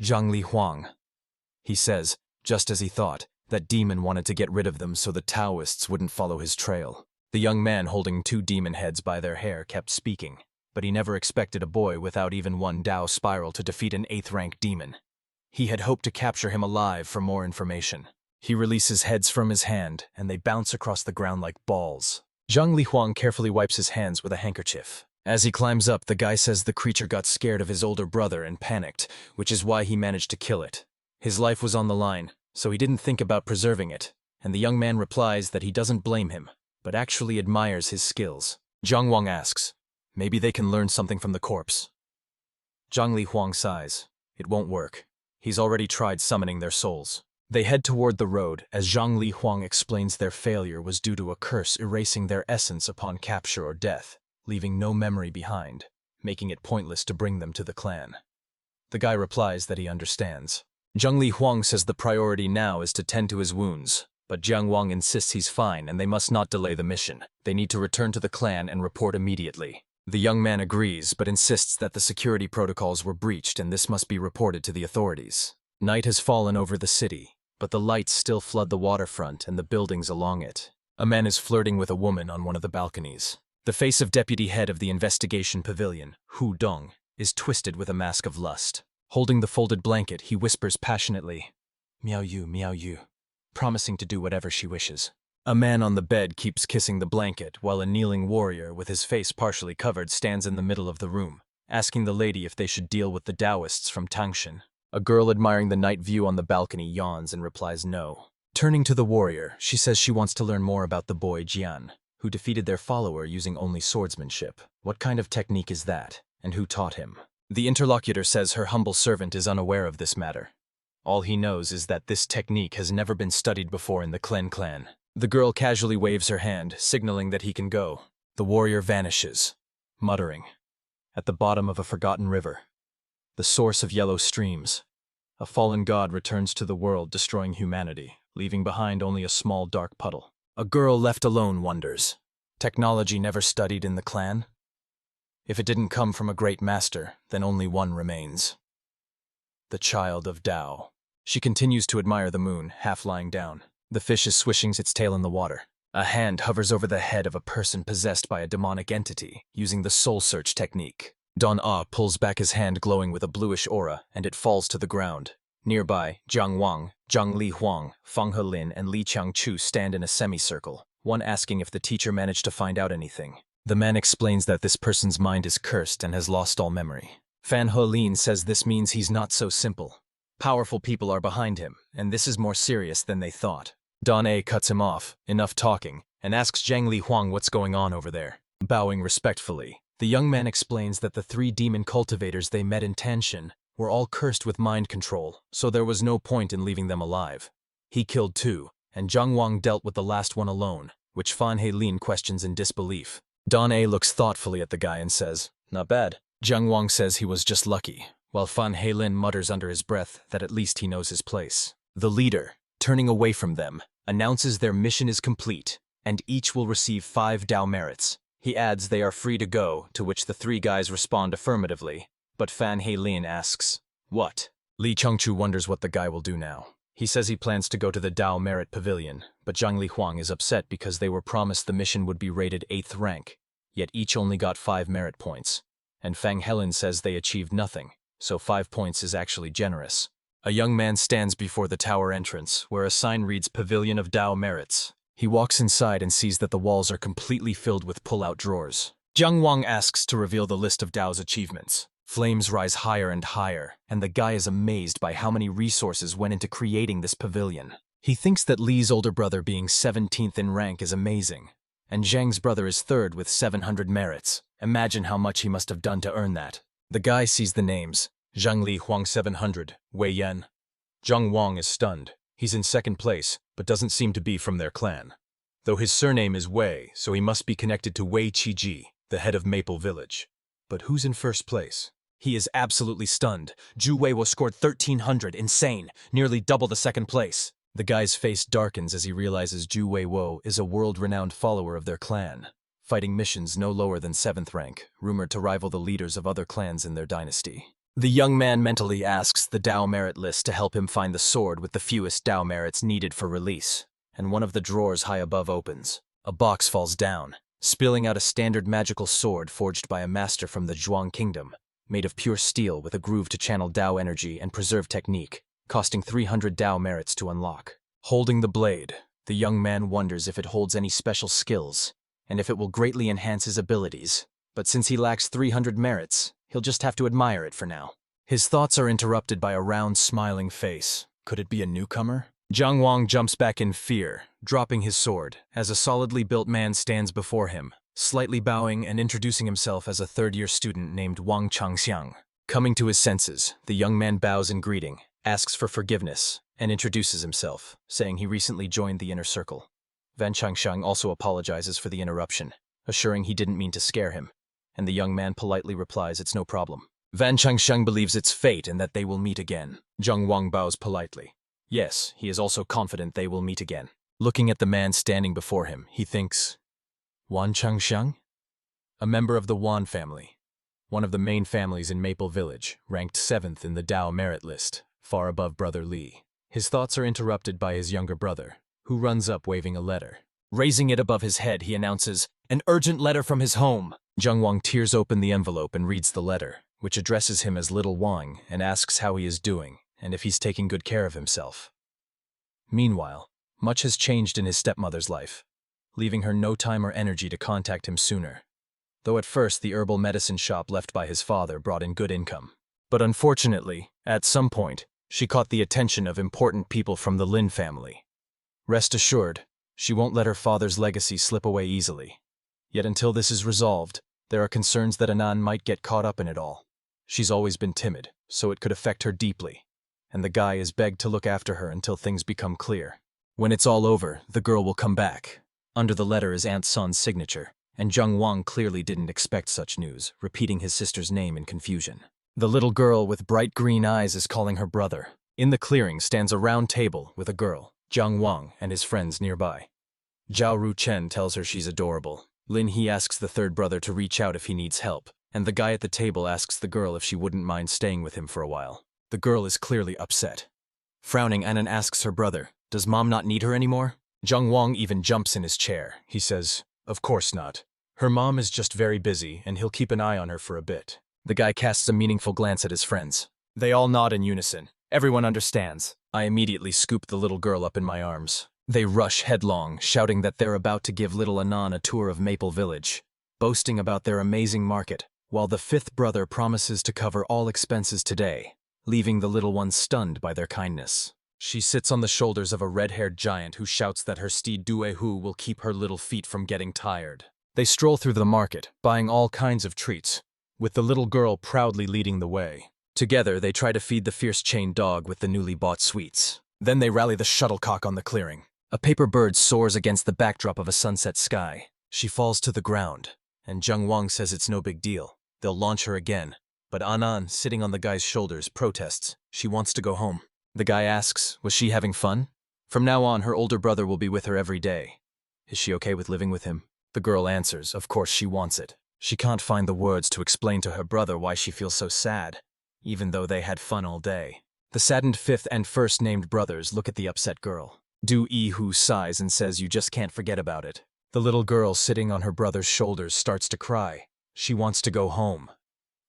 "Zhang Li Huang," he says, just as he thought. That demon wanted to get rid of them so the Taoists wouldn't follow his trail. The young man holding two demon heads by their hair kept speaking, but he never expected a boy without even one Dao spiral to defeat an 8th-rank demon. He had hoped to capture him alive for more information. He releases heads from his hand, and they bounce across the ground like balls. Zhang Li Huang carefully wipes his hands with a handkerchief. As he climbs up, the guy says the creature got scared of his older brother and panicked, which is why he managed to kill it. His life was on the line, so he didn't think about preserving it, and the young man replies that he doesn't blame him, but actually admires his skills. Jiang Wang asks, "Maybe they can learn something from the corpse." Zhang Li Huang sighs. It won't work. He's already tried summoning their souls. They head toward the road as Zhang Li Huang explains their failure was due to a curse erasing their essence upon capture or death, leaving no memory behind, making it pointless to bring them to the clan. The guy replies that he understands. Zhang Li Huang says the priority now is to tend to his wounds, but Jiang Wang insists he's fine and they must not delay the mission. They need to return to the clan and report immediately. The young man agrees, but insists that the security protocols were breached and this must be reported to the authorities. Night has fallen over the city, but the lights still flood the waterfront and the buildings along it. A man is flirting with a woman on one of the balconies. The face of deputy head of the investigation pavilion, Hu Dong, is twisted with a mask of lust. Holding the folded blanket, he whispers passionately, "Miao Yu," promising to do whatever she wishes. A man on the bed keeps kissing the blanket, while a kneeling warrior with his face partially covered stands in the middle of the room, asking the lady if they should deal with the Taoists from Tangshan. A girl admiring the night view on the balcony yawns and replies no. Turning to the warrior, she says she wants to learn more about the boy Jian, who defeated their follower using only swordsmanship. What kind of technique is that, and who taught him? The interlocutor says her humble servant is unaware of this matter. All he knows is that this technique has never been studied before in the Klen clan. The girl casually waves her hand, signaling that he can go. The warrior vanishes, muttering. At the bottom of a forgotten river, the source of yellow streams, a fallen god returns to the world, destroying humanity, leaving behind only a small dark puddle. A girl left alone wonders. Technology never studied in the clan? If it didn't come from a great master, then only one remains. The child of Tao. She continues to admire the moon, half lying down. The fish is swishing its tail in the water. A hand hovers over the head of a person possessed by a demonic entity, using the soul search technique. Don Ah pulls back his hand glowing with a bluish aura, and it falls to the ground. Nearby, Jiang Wang, Zhang Li Huang, Fang Helin, and Li Changchu stand in a semicircle, one asking if the teacher managed to find out anything. The man explains that this person's mind is cursed and has lost all memory. Fan Helin says this means he's not so simple. Powerful people are behind him, and this is more serious than they thought. Don A cuts him off, enough talking, and asks Zhang Li Huang what's going on over there. Bowing respectfully, the young man explains that the 3 demon cultivators they met in Tanshan were all cursed with mind control, so there was no point in leaving them alive. He killed 2, and Zhang Wang dealt with the last one alone, which Fan Heilin questions in disbelief. Don A looks thoughtfully at the guy and says, "Not bad." Zhang Wang says he was just lucky, while Fan Heilin mutters under his breath that at least he knows his place. The leader, turning away from them, announces their mission is complete, and each will receive 5 Dao merits. He adds they are free to go, to which the 3 guys respond affirmatively, but Fan Heilin asks, "What?" Li Chengchu wonders what the guy will do now. He says he plans to go to the Dao Merit Pavilion, but Zhang Lihuang is upset because they were promised the mission would be rated 8th rank, yet each only got 5 merit points. And Fang Helen says they achieved nothing, so 5 points is actually generous. A young man stands before the tower entrance, where a sign reads Pavilion of Dao Merits. He walks inside and sees that the walls are completely filled with pull-out drawers. Zhang Wang asks to reveal the list of Dao's achievements. Flames rise higher and higher, and the guy is amazed by how many resources went into creating this pavilion. He thinks that Li's older brother being 17th in rank is amazing, and Zhang's brother is 3rd with 700 merits. Imagine how much he must have done to earn that. The guy sees the names. Zhang Li Huang 700, Wei Yan. Zhang Wang is stunned. He's in 2nd place, but doesn't seem to be from their clan. Though his surname is Wei, so he must be connected to Wei Qiji, the head of Maple Village. But who's in 1st place? He is absolutely stunned. Zhu Wei was scored 1300, insane, nearly double the 2nd place. The guy's face darkens as he realizes Zhu Wei Wo is a world-renowned follower of their clan, fighting missions no lower than 7th rank, rumored to rival the leaders of other clans in their dynasty. The young man mentally asks the Dao merit list to help him find the sword with the fewest Dao merits needed for release, and one of the drawers high above opens. A box falls down, spilling out a standard magical sword forged by a master from the Zhuang Kingdom, made of pure steel with a groove to channel Dao energy and preserve technique, costing 300 Dao merits to unlock. Holding the blade, the young man wonders if it holds any special skills, and if it will greatly enhance his abilities. But since he lacks 300 merits, he'll just have to admire it for now. His thoughts are interrupted by a round, smiling face. Could it be a newcomer? Zhang Wang jumps back in fear, dropping his sword, as a solidly built man stands before him, slightly bowing and introducing himself as a 3rd-year student named Wang Changxiang. Coming to his senses, the young man bows in greeting, asks for forgiveness, and introduces himself, saying he recently joined the inner circle. Van Changxiang also apologizes for the interruption, assuring he didn't mean to scare him, and the young man politely replies it's no problem. Van Changxiang believes it's fate and that they will meet again. Zhang Wang bows politely. Yes, he is also confident they will meet again. Looking at the man standing before him, he thinks, Wan Changxiang? A member of the Wan family, one of the main families in Maple Village, ranked 7th in the Dao merit list, far above brother Li. His thoughts are interrupted by his younger brother, who runs up waving a letter. Raising it above his head, he announces, an urgent letter from his home. Zhang Wang tears open the envelope and reads the letter, which addresses him as Little Wang and asks how he is doing and if he's taking good care of himself. Meanwhile, much has changed in his stepmother's life, leaving her no time or energy to contact him sooner. Though at first the herbal medicine shop left by his father brought in good income. But unfortunately, at some point, she caught the attention of important people from the Lin family. Rest assured, she won't let her father's legacy slip away easily. Yet until this is resolved, there are concerns that Anan might get caught up in it all. She's always been timid, so it could affect her deeply, and the guy is begged to look after her until things become clear. When it's all over, the girl will come back. Under the letter is Aunt Sun's signature, and Zhang Wang clearly didn't expect such news, repeating his sister's name in confusion. The little girl with bright green eyes is calling her brother. In the clearing stands a round table with a girl, Zhang Wang, and his friends nearby. Zhao Ruchen tells her she's adorable. Lin He asks the 3rd brother to reach out if he needs help, and the guy at the table asks the girl if she wouldn't mind staying with him for a while. The girl is clearly upset. Frowning, Anan asks her brother, does mom not need her anymore? Zhang Wang even jumps in his chair. He says, of course not. Her mom is just very busy, and he'll keep an eye on her for a bit. The guy casts a meaningful glance at his friends. They all nod in unison. Everyone understands. I immediately scoop the little girl up in my arms. They rush headlong, shouting that they're about to give little Anan a tour of Maple Village, boasting about their amazing market, while the 5th brother promises to cover all expenses today, leaving the little one stunned by their kindness. She sits on the shoulders of a red-haired giant who shouts that her steed Duehu will keep her little feet from getting tired. They stroll through the market, buying all kinds of treats, with the little girl proudly leading the way. Together, they try to feed the fierce chained dog with the newly bought sweets. Then they rally the shuttlecock on the clearing. A paper bird soars against the backdrop of a sunset sky. She falls to the ground, and Zheng Wang says it's no big deal. They'll launch her again. But Anan, sitting on the guy's shoulders, protests. She wants to go home. The guy asks, was she having fun? From now on, her older brother will be with her every day. Is she okay with living with him? The girl answers, of course she wants it. She can't find the words to explain to her brother why she feels so sad, even though they had fun all day. The saddened fifth and first named brothers look at the upset girl. Du Yi-hu sighs and says you just can't forget about it. The little girl sitting on her brother's shoulders starts to cry. She wants to go home.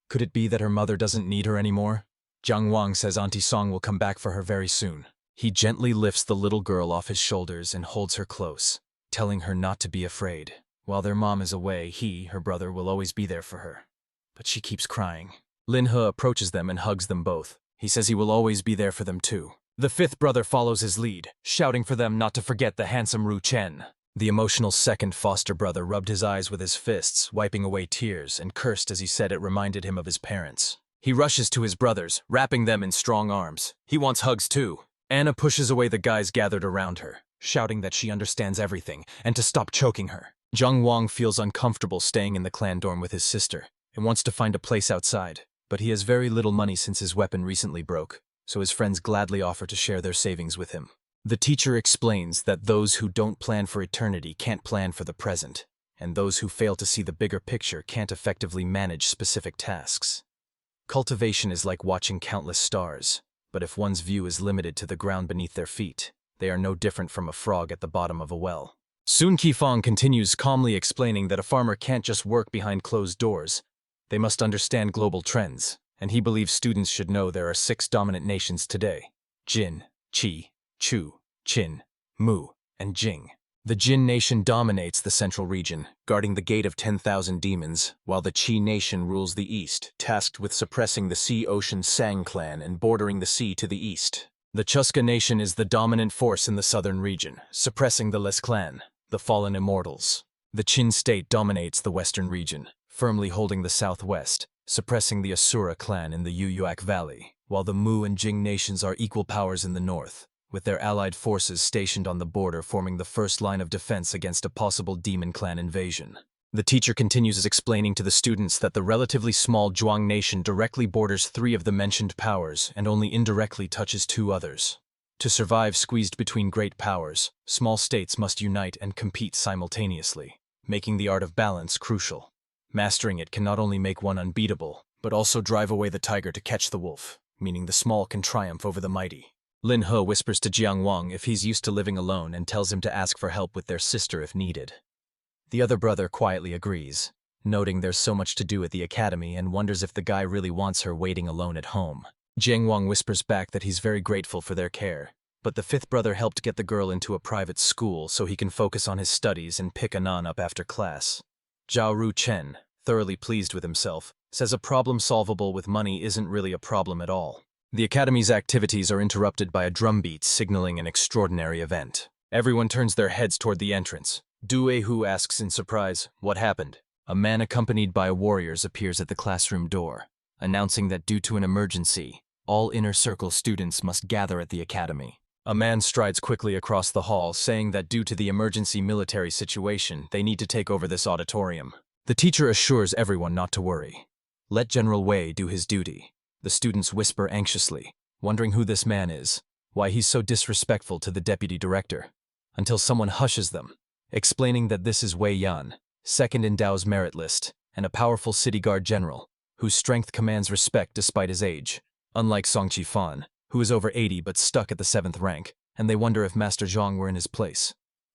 Could it be that her mother doesn't need her anymore? Zhang Wang says Auntie Song will come back for her very soon. He gently lifts the little girl off his shoulders and holds her close, telling her not to be afraid. While their mom is away, he, her brother, will always be there for her. But she keeps crying. Lin He approaches them and hugs them both. He says he will always be there for them too. The fifth brother follows his lead, shouting for them not to forget the handsome Ru Chen. The emotional second foster brother rubbed his eyes with his fists, wiping away tears, and cursed as he said it reminded him of his parents. He rushes to his brothers, wrapping them in strong arms. He wants hugs too. Anna pushes away the guys gathered around her, shouting that she understands everything and to stop choking her. Zheng Wang feels uncomfortable staying in the clan dorm with his sister and wants to find a place outside, but he has very little money since his weapon recently broke, so his friends gladly offer to share their savings with him. The teacher explains that those who don't plan for eternity can't plan for the present, and those who fail to see the bigger picture can't effectively manage specific tasks. Cultivation is like watching countless stars, but if one's view is limited to the ground beneath their feet, they are no different from a frog at the bottom of a well. Sun Qifang continues calmly explaining that a farmer can't just work behind closed doors. They must understand global trends, and he believes students should know there are 6 dominant nations today: Jin, Qi, Chu, Qin, Mu, and Jing. The Jin nation dominates the central region, guarding the gate of 10,000 demons, while the Qi nation rules the east, tasked with suppressing the Sea-Ocean Sang clan and bordering the sea to the east. The Chuska nation is the dominant force in the southern region, suppressing the Les clan, the fallen immortals. The Qin state dominates the western region, firmly holding the southwest, suppressing the Asura clan in the Yuyuak Valley, while the Mu and Jing nations are equal powers in the north, with their allied forces stationed on the border forming the first line of defense against a possible demon clan invasion. The teacher continues explaining to the students that the relatively small Zhuang nation directly borders 3 of the mentioned powers and only indirectly touches 2 others. To survive squeezed between great powers, small states must unite and compete simultaneously, making the art of balance crucial. Mastering it can not only make one unbeatable, but also drive away the tiger to catch the wolf, meaning the small can triumph over the mighty. Lin He whispers to Jiang Wang if he's used to living alone and tells him to ask for help with their sister if needed. The other brother quietly agrees, noting there's so much to do at the academy and wonders if the guy really wants her waiting alone at home. Jiang Wang whispers back that he's very grateful for their care, but the fifth brother helped get the girl into a private school so he can focus on his studies and pick Anan up after class. Zhao Ru Chen, thoroughly pleased with himself, says a problem solvable with money isn't really a problem at all. The academy's activities are interrupted by a drumbeat signaling an extraordinary event. Everyone turns their heads toward the entrance. Du Hu asks in surprise, "What happened?" A man accompanied by warriors appears at the classroom door, announcing that due to an emergency, all inner circle students must gather at the academy. A man strides quickly across the hall, saying that due to the emergency military situation, they need to take over this auditorium. The teacher assures everyone not to worry. Let General Wei do his duty. The students whisper anxiously, wondering who this man is, why he's so disrespectful to the deputy director, until someone hushes them, explaining that this is Wei Yan, second in Dao's merit list, and a powerful city guard general, whose strength commands respect despite his age, unlike Song Qifan, who is over 80 but stuck at the 7th rank, and they wonder if Master Zhang were in his place.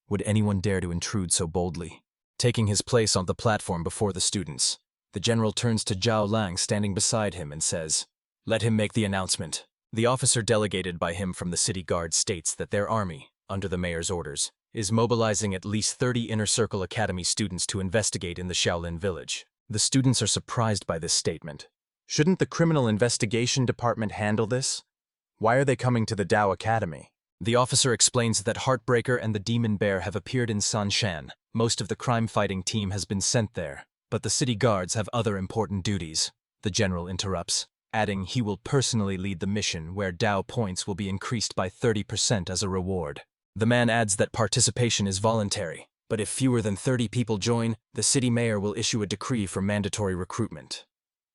Would anyone dare to intrude so boldly? Taking his place on the platform before the students, the general turns to Zhao Lang standing beside him and says, "Let him make the announcement." The officer delegated by him from the city guard states that their army, under the mayor's orders, is mobilizing at least 30 Inner Circle Academy students to investigate in the Xiaolin village. The students are surprised by this statement. Shouldn't the Criminal Investigation Department handle this? Why are they coming to the Dao Academy? The officer explains that Heartbreaker and the Demon Bear have appeared in Sanshan. Most of the crime-fighting team has been sent there, but the city guards have other important duties. The general interrupts, adding he will personally lead the mission where Dao points will be increased by 30% as a reward. The man adds that participation is voluntary, but if fewer than 30 people join, the city mayor will issue a decree for mandatory recruitment.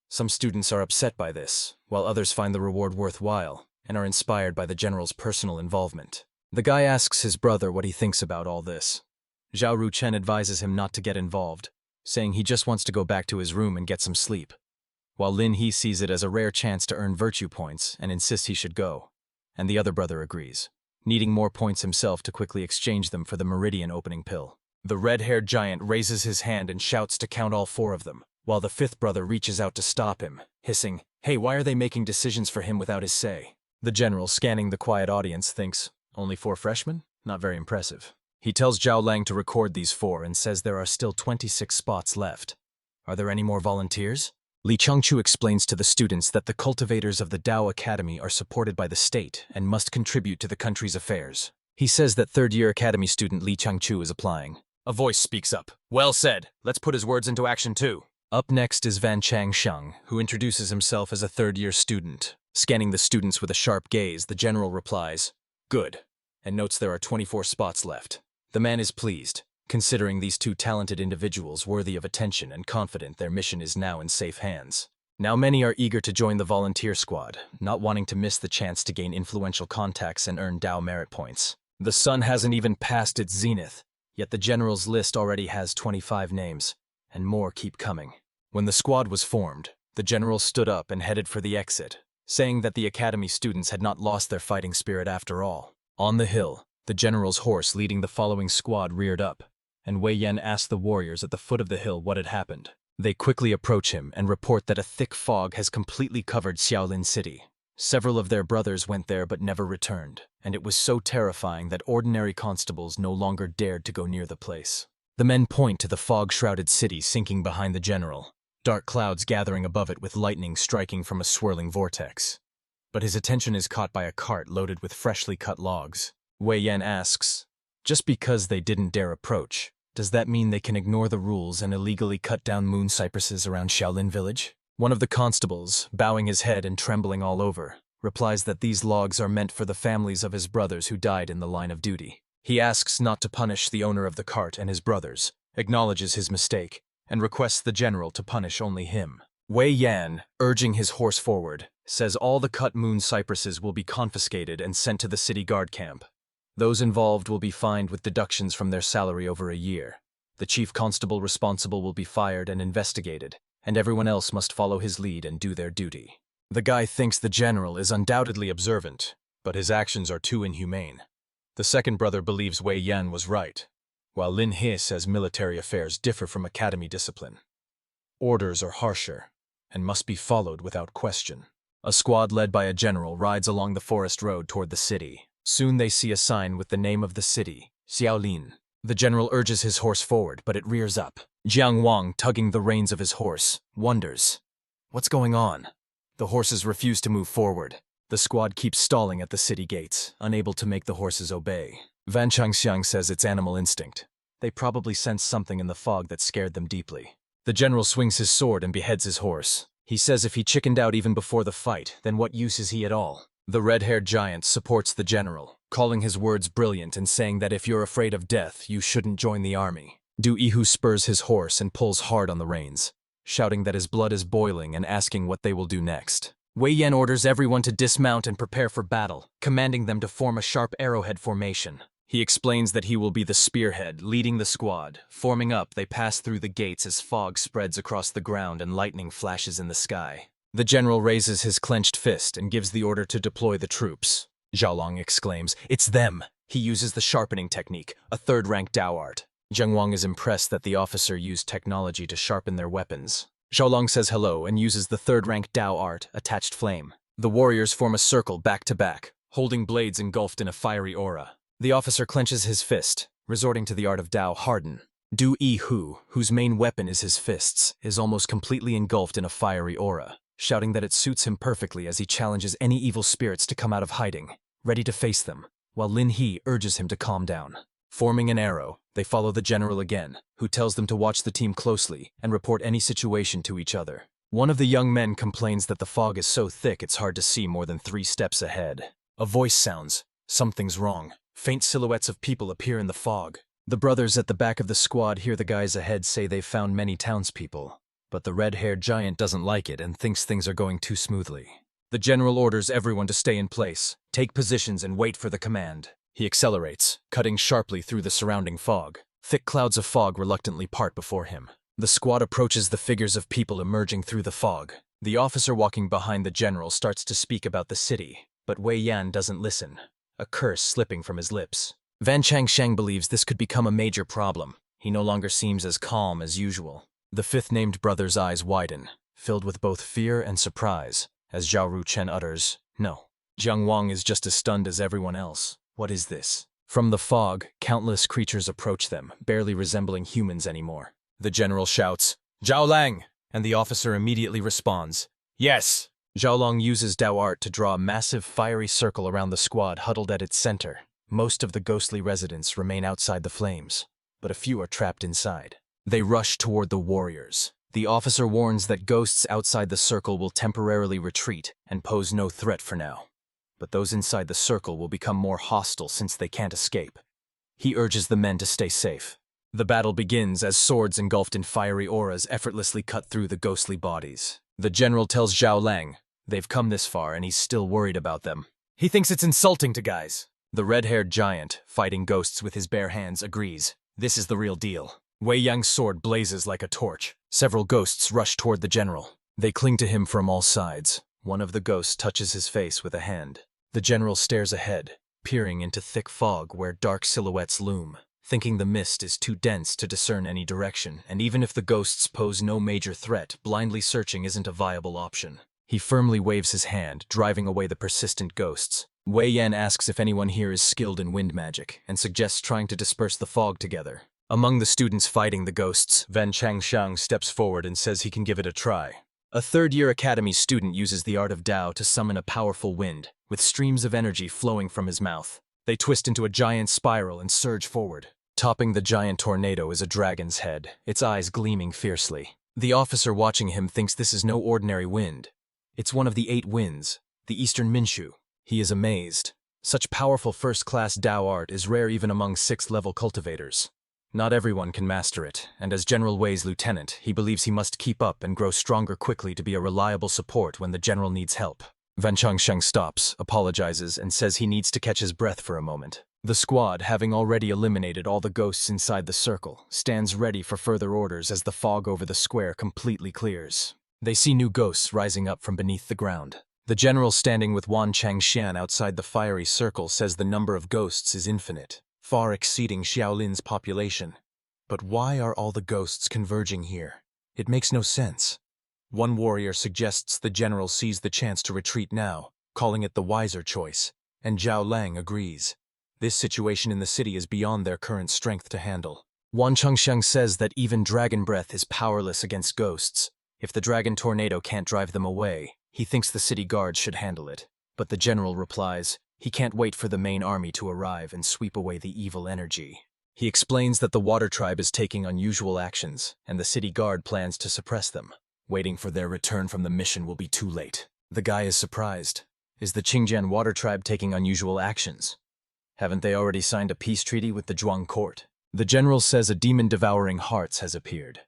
Some students are upset by this, while others find the reward worthwhile and are inspired by the general's personal involvement. The guy asks his brother what he thinks about all this. Zhao Ruchen advises him not to get involved, saying he just wants to go back to his room and get some sleep, while Lin He sees it as a rare chance to earn virtue points and insists he should go, and the other brother agrees, needing more points himself to quickly exchange them for the meridian opening pill. The red-haired giant raises his hand and shouts to count all 4 of them, while the 5th brother reaches out to stop him, hissing, "Hey, why are they making decisions for him without his say?" The general, scanning the quiet audience, thinks, "Only 4 freshmen? Not very impressive." He tells Zhao Lang to record these 4 and says there are still 26 spots left. Are there any more volunteers? Li Changchu explains to the students that the cultivators of the Dao Academy are supported by the state and must contribute to the country's affairs. He says that third-year academy student Li Changchu is applying. A voice speaks up. "Well said. Let's put his words into action too." Up next is Van Changsheng, who introduces himself as a third-year student. Scanning the students with a sharp gaze, the general replies, "Good," and notes there are 24 spots left. The man is pleased, considering these 2 talented individuals worthy of attention and confident their mission is now in safe hands. Now many are eager to join the volunteer squad, not wanting to miss the chance to gain influential contacts and earn Dao merit points. The sun hasn't even passed its zenith, yet the general's list already has 25 names, and more keep coming. When the squad was formed, the general stood up and headed for the exit, saying that the academy students had not lost their fighting spirit after all. On the hill, the general's horse leading the following squad reared up, and Wei Yan asked the warriors at the foot of the hill what had happened. They quickly approach him and report that a thick fog has completely covered Xiaolin city. Several of their brothers went there but never returned, and it was so terrifying that ordinary constables no longer dared to go near the place. The men point to the fog-shrouded city sinking behind the general, dark clouds gathering above it with lightning striking from a swirling vortex. But his attention is caught by a cart loaded with freshly cut logs. Wei Yan asks, "Just because they didn't dare approach, does that mean they can ignore the rules and illegally cut down moon cypresses around Xiaolin village?" One of the constables, bowing his head and trembling all over, replies that these logs are meant for the families of his brothers who died in the line of duty. He asks not to punish the owner of the cart and his brothers, acknowledges his mistake, and requests the general to punish only him. Wei Yan, urging his horse forward, says all the cut moon cypresses will be confiscated and sent to the city guard camp. Those involved will be fined with deductions from their salary over a year. The chief constable responsible will be fired and investigated, and everyone else must follow his lead and do their duty. The guy thinks the general is undoubtedly observant, but his actions are too inhumane. The second brother believes Wei Yan was right, while Lin He says military affairs differ from academy discipline. Orders are harsher, and must be followed without question. A squad led by a general rides along the forest road toward the city. Soon they see a sign with the name of the city, Xiaolin. The general urges his horse forward, but it rears up. Jiang Wang, tugging the reins of his horse, wonders, "What's going on?" The horses refuse to move forward. The squad keeps stalling at the city gates, unable to make the horses obey. Van Changxiang says it's animal instinct. They probably sensed something in the fog that scared them deeply. The general swings his sword and beheads his horse. He says if he chickened out even before the fight, then what use is he at all? The red-haired giant supports the general, calling his words brilliant and saying that if you're afraid of death, you shouldn't join the army. Du Ihu spurs his horse and pulls hard on the reins, shouting that his blood is boiling and asking what they will do next. Wei Yan orders everyone to dismount and prepare for battle, commanding them to form a sharp arrowhead formation. He explains that he will be the spearhead, leading the squad. Forming up, they pass through the gates as fog spreads across the ground and lightning flashes in the sky. The general raises his clenched fist and gives the order to deploy the troops. Xiaolin exclaims, "It's them!" He uses the sharpening technique, a third-rank Dao art. Jiang Wang is impressed that the officer used technology to sharpen their weapons. Xiaolin says hello and uses the third-rank Dao art, attached flame. The warriors form a circle back-to-back, holding blades engulfed in a fiery aura. The officer clenches his fist, resorting to the art of Dao harden. Du Ihu, whose main weapon is his fists, is almost completely engulfed in a fiery aura, shouting that it suits him perfectly as he challenges any evil spirits to come out of hiding, ready to face them, while Lin He urges him to calm down. Forming an arrow, they follow the general again, who tells them to watch the team closely and report any situation to each other. One of the young men complains that the fog is so thick it's hard to see more than 3 steps ahead. A voice sounds, "Something's wrong." Faint silhouettes of people appear in the fog. The brothers at the back of the squad hear the guys ahead say they've found many townspeople, but the red-haired giant doesn't like it and thinks things are going too smoothly. The general orders everyone to stay in place, take positions and wait for the command. He accelerates, cutting sharply through the surrounding fog. Thick clouds of fog reluctantly part before him. The squad approaches the figures of people emerging through the fog. The officer walking behind the general starts to speak about the city, but Wei Yan doesn't listen, a curse slipping from his lips. Van Changsheng believes this could become a major problem. He no longer seems as calm as usual. The fifth-named brother's eyes widen, filled with both fear and surprise, as Zhao Ruchen utters, "No." Jiang Wang is just as stunned as everyone else. What is this? From the fog, countless creatures approach them, barely resembling humans anymore. The general shouts, "Zhao Lang!" and the officer immediately responds, "Yes!" Zhao Lang uses Dao art to draw a massive fiery circle around the squad huddled at its center. Most of the ghostly residents remain outside the flames, but a few are trapped inside. They rush toward the warriors. The officer warns that ghosts outside the circle will temporarily retreat and pose no threat for now. But those inside the circle will become more hostile since they can't escape. He urges the men to stay safe. The battle begins as swords engulfed in fiery auras effortlessly cut through the ghostly bodies. The general tells Zhao Lang they've come this far and he's still worried about them. He thinks it's insulting to guys. The red-haired giant, fighting ghosts with his bare hands, agrees. This is the real deal. Wei Yang's sword blazes like a torch. Several ghosts rush toward the general. They cling to him from all sides. One of the ghosts touches his face with a hand. The general stares ahead, peering into thick fog where dark silhouettes loom, thinking the mist is too dense to discern any direction, and even if the ghosts pose no major threat, blindly searching isn't a viable option. He firmly waves his hand, driving away the persistent ghosts. Wei Yan asks if anyone here is skilled in wind magic, and suggests trying to disperse the fog together. Among the students fighting the ghosts, Van Changsheng steps forward and says he can give it a try. A third-year academy student uses the art of Dao to summon a powerful wind, with streams of energy flowing from his mouth. They twist into a giant spiral and surge forward. Topping the giant tornado is a dragon's head, its eyes gleaming fiercely. The officer watching him thinks this is no ordinary wind. It's one of the 8 winds, the Eastern Minshu. He is amazed. Such powerful first-class Dao art is rare even among 6th-level cultivators. Not everyone can master it, and as General Wei's lieutenant, he believes he must keep up and grow stronger quickly to be a reliable support when the general needs help. Van Changsheng stops, apologizes, and says he needs to catch his breath for a moment. The squad, having already eliminated all the ghosts inside the circle, stands ready for further orders as the fog over the square completely clears. They see new ghosts rising up from beneath the ground. The general standing with Wan Changxian outside the fiery circle says the number of ghosts is infinite, far exceeding Xiaolin's population. But why are all the ghosts converging here? It makes no sense. One warrior suggests the general seize the chance to retreat now, calling it the wiser choice, and Zhao Lang agrees. This situation in the city is beyond their current strength to handle. Wan Chengsheng says that even dragon breath is powerless against ghosts. If the dragon tornado can't drive them away, he thinks the city guards should handle it. But the general replies, he can't wait for the main army to arrive and sweep away the evil energy. He explains that the water tribe is taking unusual actions, and the city guard plans to suppress them. Waiting for their return from the mission will be too late. The guy is surprised. Is the Qingjian water tribe taking unusual actions? Haven't they already signed a peace treaty with the Zhuang court? The general says a demon devouring hearts has appeared.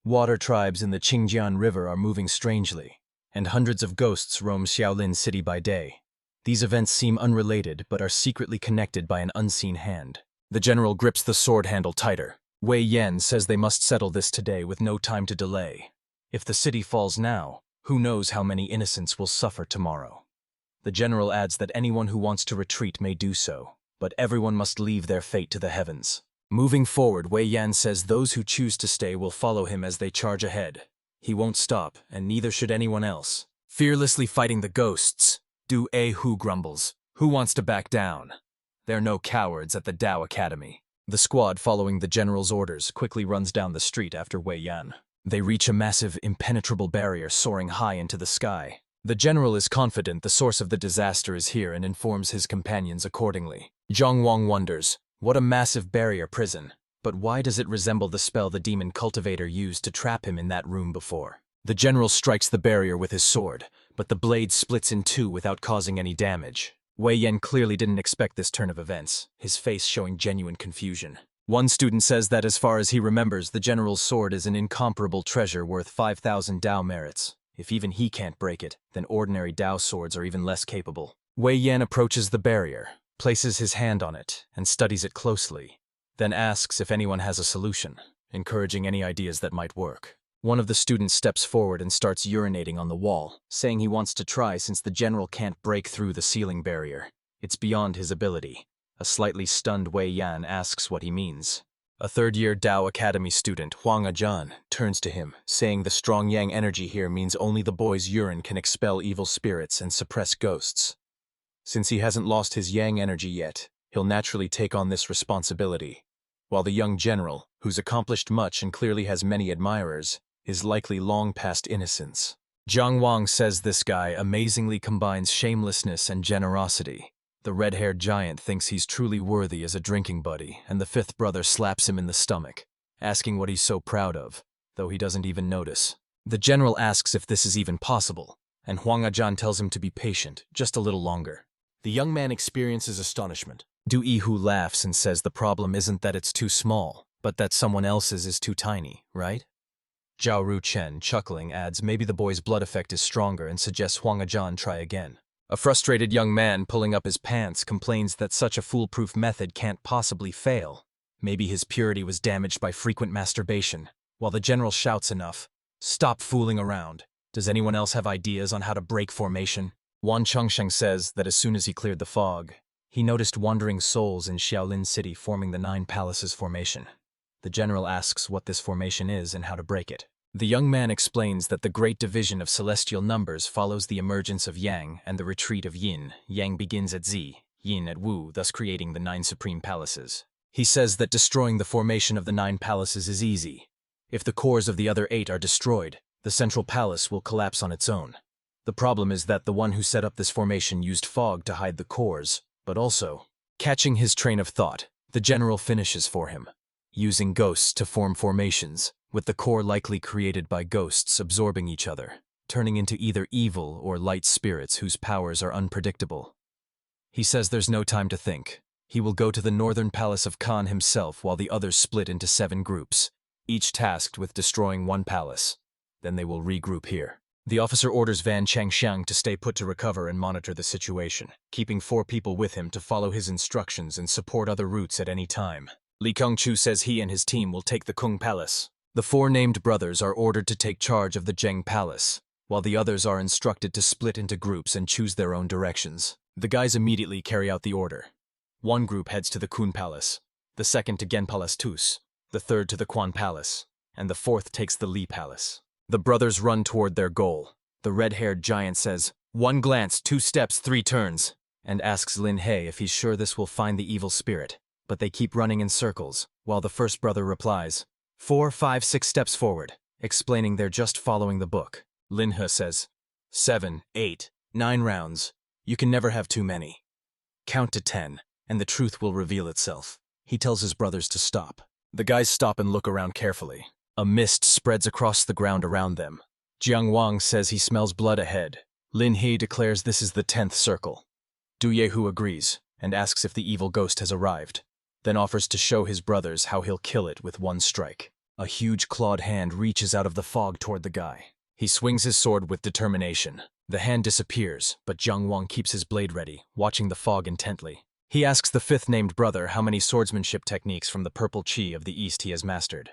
Water tribes in the Qingjian River are moving strangely, and hundreds of ghosts roam Xiaolin city by day. These events seem unrelated but are secretly connected by an unseen hand. The general grips the sword handle tighter. Wei Yan says they must settle this today with no time to delay. If the city falls now, who knows how many innocents will suffer tomorrow. The general adds that anyone who wants to retreat may do so, but everyone must leave their fate to the heavens. Moving forward, Wei Yan says those who choose to stay will follow him as they charge ahead. He won't stop, and neither should anyone else. Fearlessly fighting the ghosts, Du Hu grumbles. Who wants to back down? There are no cowards at the Dao Academy. The squad, following the general's orders, quickly runs down the street after Wei Yan. They reach a massive, impenetrable barrier soaring high into the sky. The general is confident the source of the disaster is here and informs his companions accordingly. Zhang Wang wonders, what a massive barrier prison. But why does it resemble the spell the demon cultivator used to trap him in that room before? The general strikes the barrier with his sword, but the blade splits in two without causing any damage. Wei Yan clearly didn't expect this turn of events, his face showing genuine confusion. One student says that as far as he remembers, the general's sword is an incomparable treasure worth 5,000 Dao merits. If even he can't break it, then ordinary Dao swords are even less capable. Wei Yan approaches the barrier, places his hand on it, and studies it closely, then asks if anyone has a solution, encouraging any ideas that might work. One of the students steps forward and starts urinating on the wall, saying he wants to try since the general can't break through the ceiling barrier. It's beyond his ability. A slightly stunned Wei Yan asks what he means. A third-year Dao Academy student, Huang Ajan, turns to him, saying the strong yang energy here means only the boy's urine can expel evil spirits and suppress ghosts. Since he hasn't lost his yang energy yet, he'll naturally take on this responsibility, while the young general, who's accomplished much and clearly has many admirers, is likely long past innocence. Jiang Wang says this guy amazingly combines shamelessness and generosity. The red-haired giant thinks he's truly worthy as a drinking buddy, and the fifth brother slaps him in the stomach, asking what he's so proud of, though he doesn't even notice. The general asks if this is even possible, and Huang Ajan tells him to be patient, just a little longer. The young man experiences astonishment. Du Yihu laughs and says the problem isn't that it's too small, but that someone else's is too tiny, right? Zhao Ruchen, chuckling, adds maybe the boy's blood effect is stronger and suggests Huang Ajan try again. A frustrated young man pulling up his pants complains that such a foolproof method can't possibly fail. Maybe his purity was damaged by frequent masturbation, while the general shouts enough. Stop fooling around. Does anyone else have ideas on how to break formation? Wan Chengsheng says that as soon as he cleared the fog, he noticed wandering souls in Xiaolin City forming the 9 Palaces formation. The general asks what this formation is and how to break it. The young man explains that the great division of celestial numbers follows the emergence of Yang and the retreat of Yin. Yang begins at Zi, Yin at Wu, thus creating the 9 supreme palaces. He says that destroying the formation of the 9 palaces is easy. If the cores of the other 8 are destroyed, the central palace will collapse on its own. The problem is that the one who set up this formation used fog to hide the cores, but also, catching his train of thought, the general finishes for him, using ghosts to form formations, with the core likely created by ghosts absorbing each other, turning into either evil or light spirits whose powers are unpredictable. He says there's no time to think. He will go to the northern palace of Khan himself while the others split into 7 groups, each tasked with destroying 1 palace. Then they will regroup here. The officer orders Van Changxiang to stay put to recover and monitor the situation, keeping 4 people with him to follow his instructions and support other routes at any time. Li Kongchu says he and his team will take the Kung Palace. The 4 named brothers are ordered to take charge of the Zheng Palace, while the others are instructed to split into groups and choose their own directions. The guys immediately carry out the order. One group heads to the Kun Palace, the second to Gen Palace Tus, the third to the Quan Palace, and the fourth takes the Li Palace. The brothers run toward their goal. The red-haired giant says, 1 glance, 2 steps, 3 turns, and asks Lin He if he's sure this will find the evil spirit, but they keep running in circles, while the first brother replies, 4, 5, 6 steps forward, explaining they're just following the book. Lin He says, 7, 8, 9 rounds. You can never have too many. Count to 10, and the truth will reveal itself. He tells his brothers to stop. The guys stop and look around carefully. A mist spreads across the ground around them. Jiang Wang says he smells blood ahead. Lin He declares this is the 10th circle. Du Yehu agrees, and asks if the evil ghost has arrived, then offers to show his brothers how he'll kill it with 1 strike. A huge clawed hand reaches out of the fog toward the guy. He swings his sword with determination. The hand disappears, but Jiang Wang keeps his blade ready, watching the fog intently. He asks the 5th named brother how many swordsmanship techniques from the purple chi of the east he has mastered.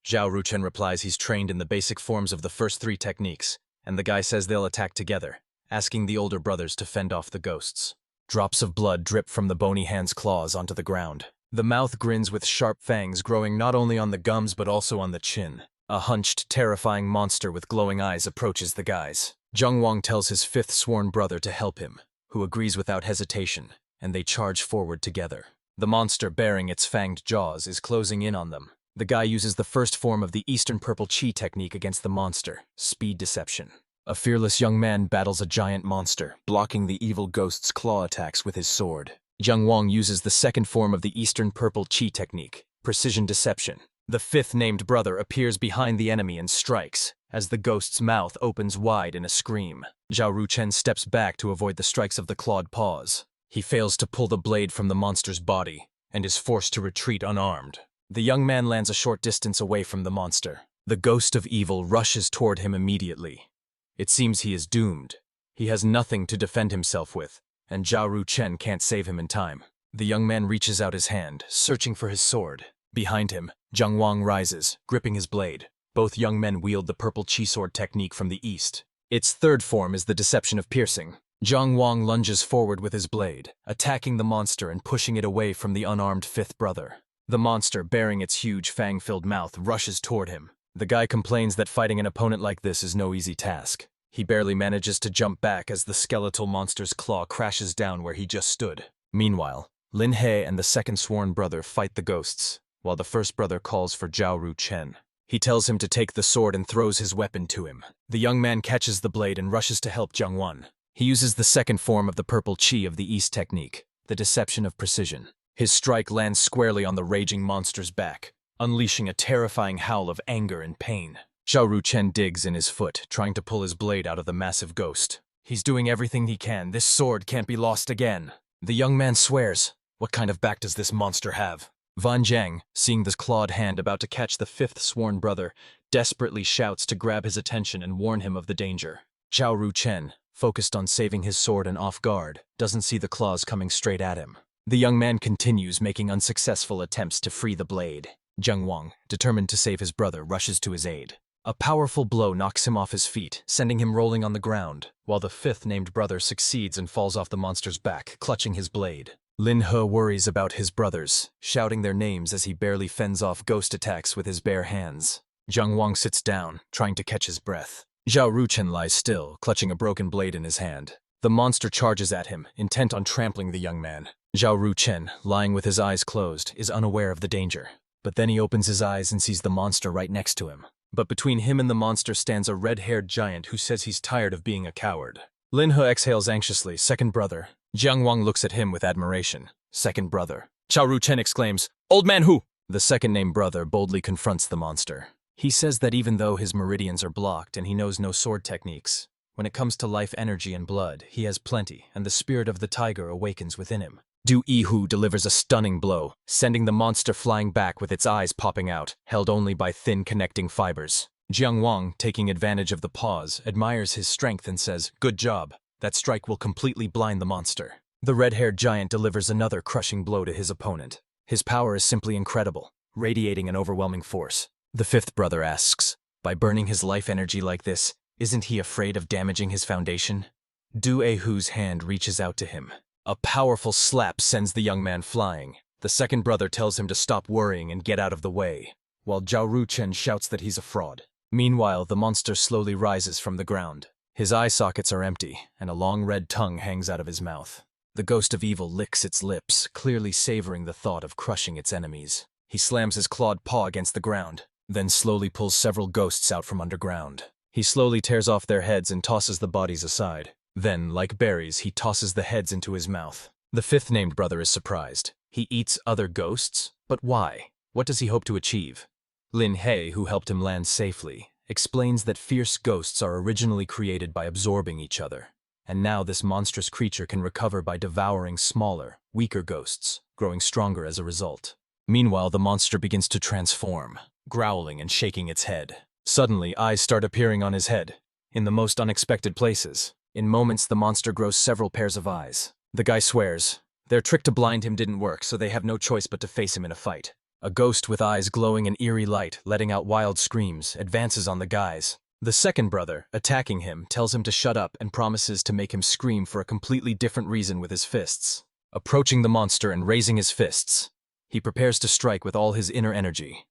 Zhao Ruchen replies he's trained in the basic forms of the first 3 techniques, and the guy says they'll attack together, asking the older brothers to fend off the ghosts. Drops of blood drip from the bony hand's claws onto the ground. The mouth grins with sharp fangs growing not only on the gums but also on the chin. A hunched, terrifying monster with glowing eyes approaches the guys. Jiang Wang tells his 5th sworn brother to help him, who agrees without hesitation, and they charge forward together. The monster, baring its fanged jaws, is closing in on them. The guy uses the first form of the Eastern Purple Chi technique against the monster, speed deception. A fearless young man battles a giant monster, blocking the evil ghost's claw attacks with his sword. Jiang Wang uses the second form of the Eastern Purple Chi technique, precision deception. The 5th named brother appears behind the enemy and strikes, as the ghost's mouth opens wide in a scream. Zhao Ruchen steps back to avoid the strikes of the clawed paws. He fails to pull the blade from the monster's body and is forced to retreat unarmed. The young man lands a short distance away from the monster. The ghost of evil rushes toward him immediately. It seems he is doomed. He has nothing to defend himself with, and Zhao Ruchen can't save him in time. The young man reaches out his hand, searching for his sword. Behind him, Zhang Wang rises, gripping his blade. Both young men wield the purple chi sword technique from the east. Its third form is the deception of piercing. Zhang Wang lunges forward with his blade, attacking the monster and pushing it away from the unarmed fifth brother. The monster, bearing its huge fang-filled mouth, rushes toward him. The guy complains that fighting an opponent like this is no easy task. He barely manages to jump back as the skeletal monster's claw crashes down where he just stood. Meanwhile, Lin He and the second sworn brother fight the ghosts, while the first brother calls for Zhao Ruchen. He tells him to take the sword and throws his weapon to him. The young man catches the blade and rushes to help Zhang Wan. He uses the second form of the purple chi of the East technique, the deception of precision. His strike lands squarely on the raging monster's back, unleashing a terrifying howl of anger and pain. Zhao Ruchen digs in his foot, trying to pull his blade out of the massive ghost. He's doing everything he can. This sword can't be lost again. The young man swears. What kind of back does this monster have? Van Jiang, seeing this clawed hand about to catch the fifth sworn brother, desperately shouts to grab his attention and warn him of the danger. Zhao Ruchen, focused on saving his sword and off guard, doesn't see the claws coming straight at him. The young man continues making unsuccessful attempts to free the blade. Zhang Wang, determined to save his brother, rushes to his aid. A powerful blow knocks him off his feet, sending him rolling on the ground, while the fifth named brother succeeds and falls off the monster's back, clutching his blade. Lin He worries about his brothers, shouting their names as he barely fends off ghost attacks with his bare hands. Zhang Wang sits down, trying to catch his breath. Zhao Ruchen lies still, clutching a broken blade in his hand. The monster charges at him, intent on trampling the young man. Zhao Ruchen, lying with his eyes closed, is unaware of the danger. But then he opens his eyes and sees the monster right next to him. But between him and the monster stands a red-haired giant who says he's tired of being a coward. Lin He exhales anxiously. Second brother. Jiang Wang looks at him with admiration. Second brother. Zhao Ruchen exclaims, "Old man who?" The second-named brother boldly confronts the monster. He says that even though his meridians are blocked and he knows no sword techniques, when it comes to life energy and blood, he has plenty, and the spirit of the tiger awakens within him. Taihu delivers a stunning blow, sending the monster flying back with its eyes popping out, held only by thin connecting fibers. Jiang Wang, taking advantage of the pause, admires his strength and says, "Good job. That strike will completely blind the monster." The red-haired giant delivers another crushing blow to his opponent. His power is simply incredible, radiating an overwhelming force. The fifth brother asks, by burning his life energy like this, isn't he afraid of damaging his foundation? Taihu's hand reaches out to him. A powerful slap sends the young man flying. The second brother tells him to stop worrying and get out of the way, while Zhao Ruchen shouts that he's a fraud. Meanwhile, the monster slowly rises from the ground. His eye sockets are empty, and a long red tongue hangs out of his mouth. The ghost of evil licks its lips, clearly savoring the thought of crushing its enemies. He slams his clawed paw against the ground, then slowly pulls several ghosts out from underground. He slowly tears off their heads and tosses the bodies aside. Then, like berries, he tosses the heads into his mouth. The fifth named brother is surprised. He eats other ghosts? But why? What does he hope to achieve? Lin He, who helped him land safely, explains that fierce ghosts are originally created by absorbing each other, and now this monstrous creature can recover by devouring smaller, weaker ghosts, growing stronger as a result. Meanwhile, the monster begins to transform, growling and shaking its head. Suddenly, eyes start appearing on his head, in the most unexpected places. In moments, the monster grows several pairs of eyes. The guy swears. Their trick to blind him didn't work, so they have no choice but to face him in a fight. A ghost with eyes glowing in eerie light, letting out wild screams, advances on the guys. The second brother, attacking him, tells him to shut up and promises to make him scream for a completely different reason with his fists. Approaching the monster and raising his fists, he prepares to strike with all his inner energy,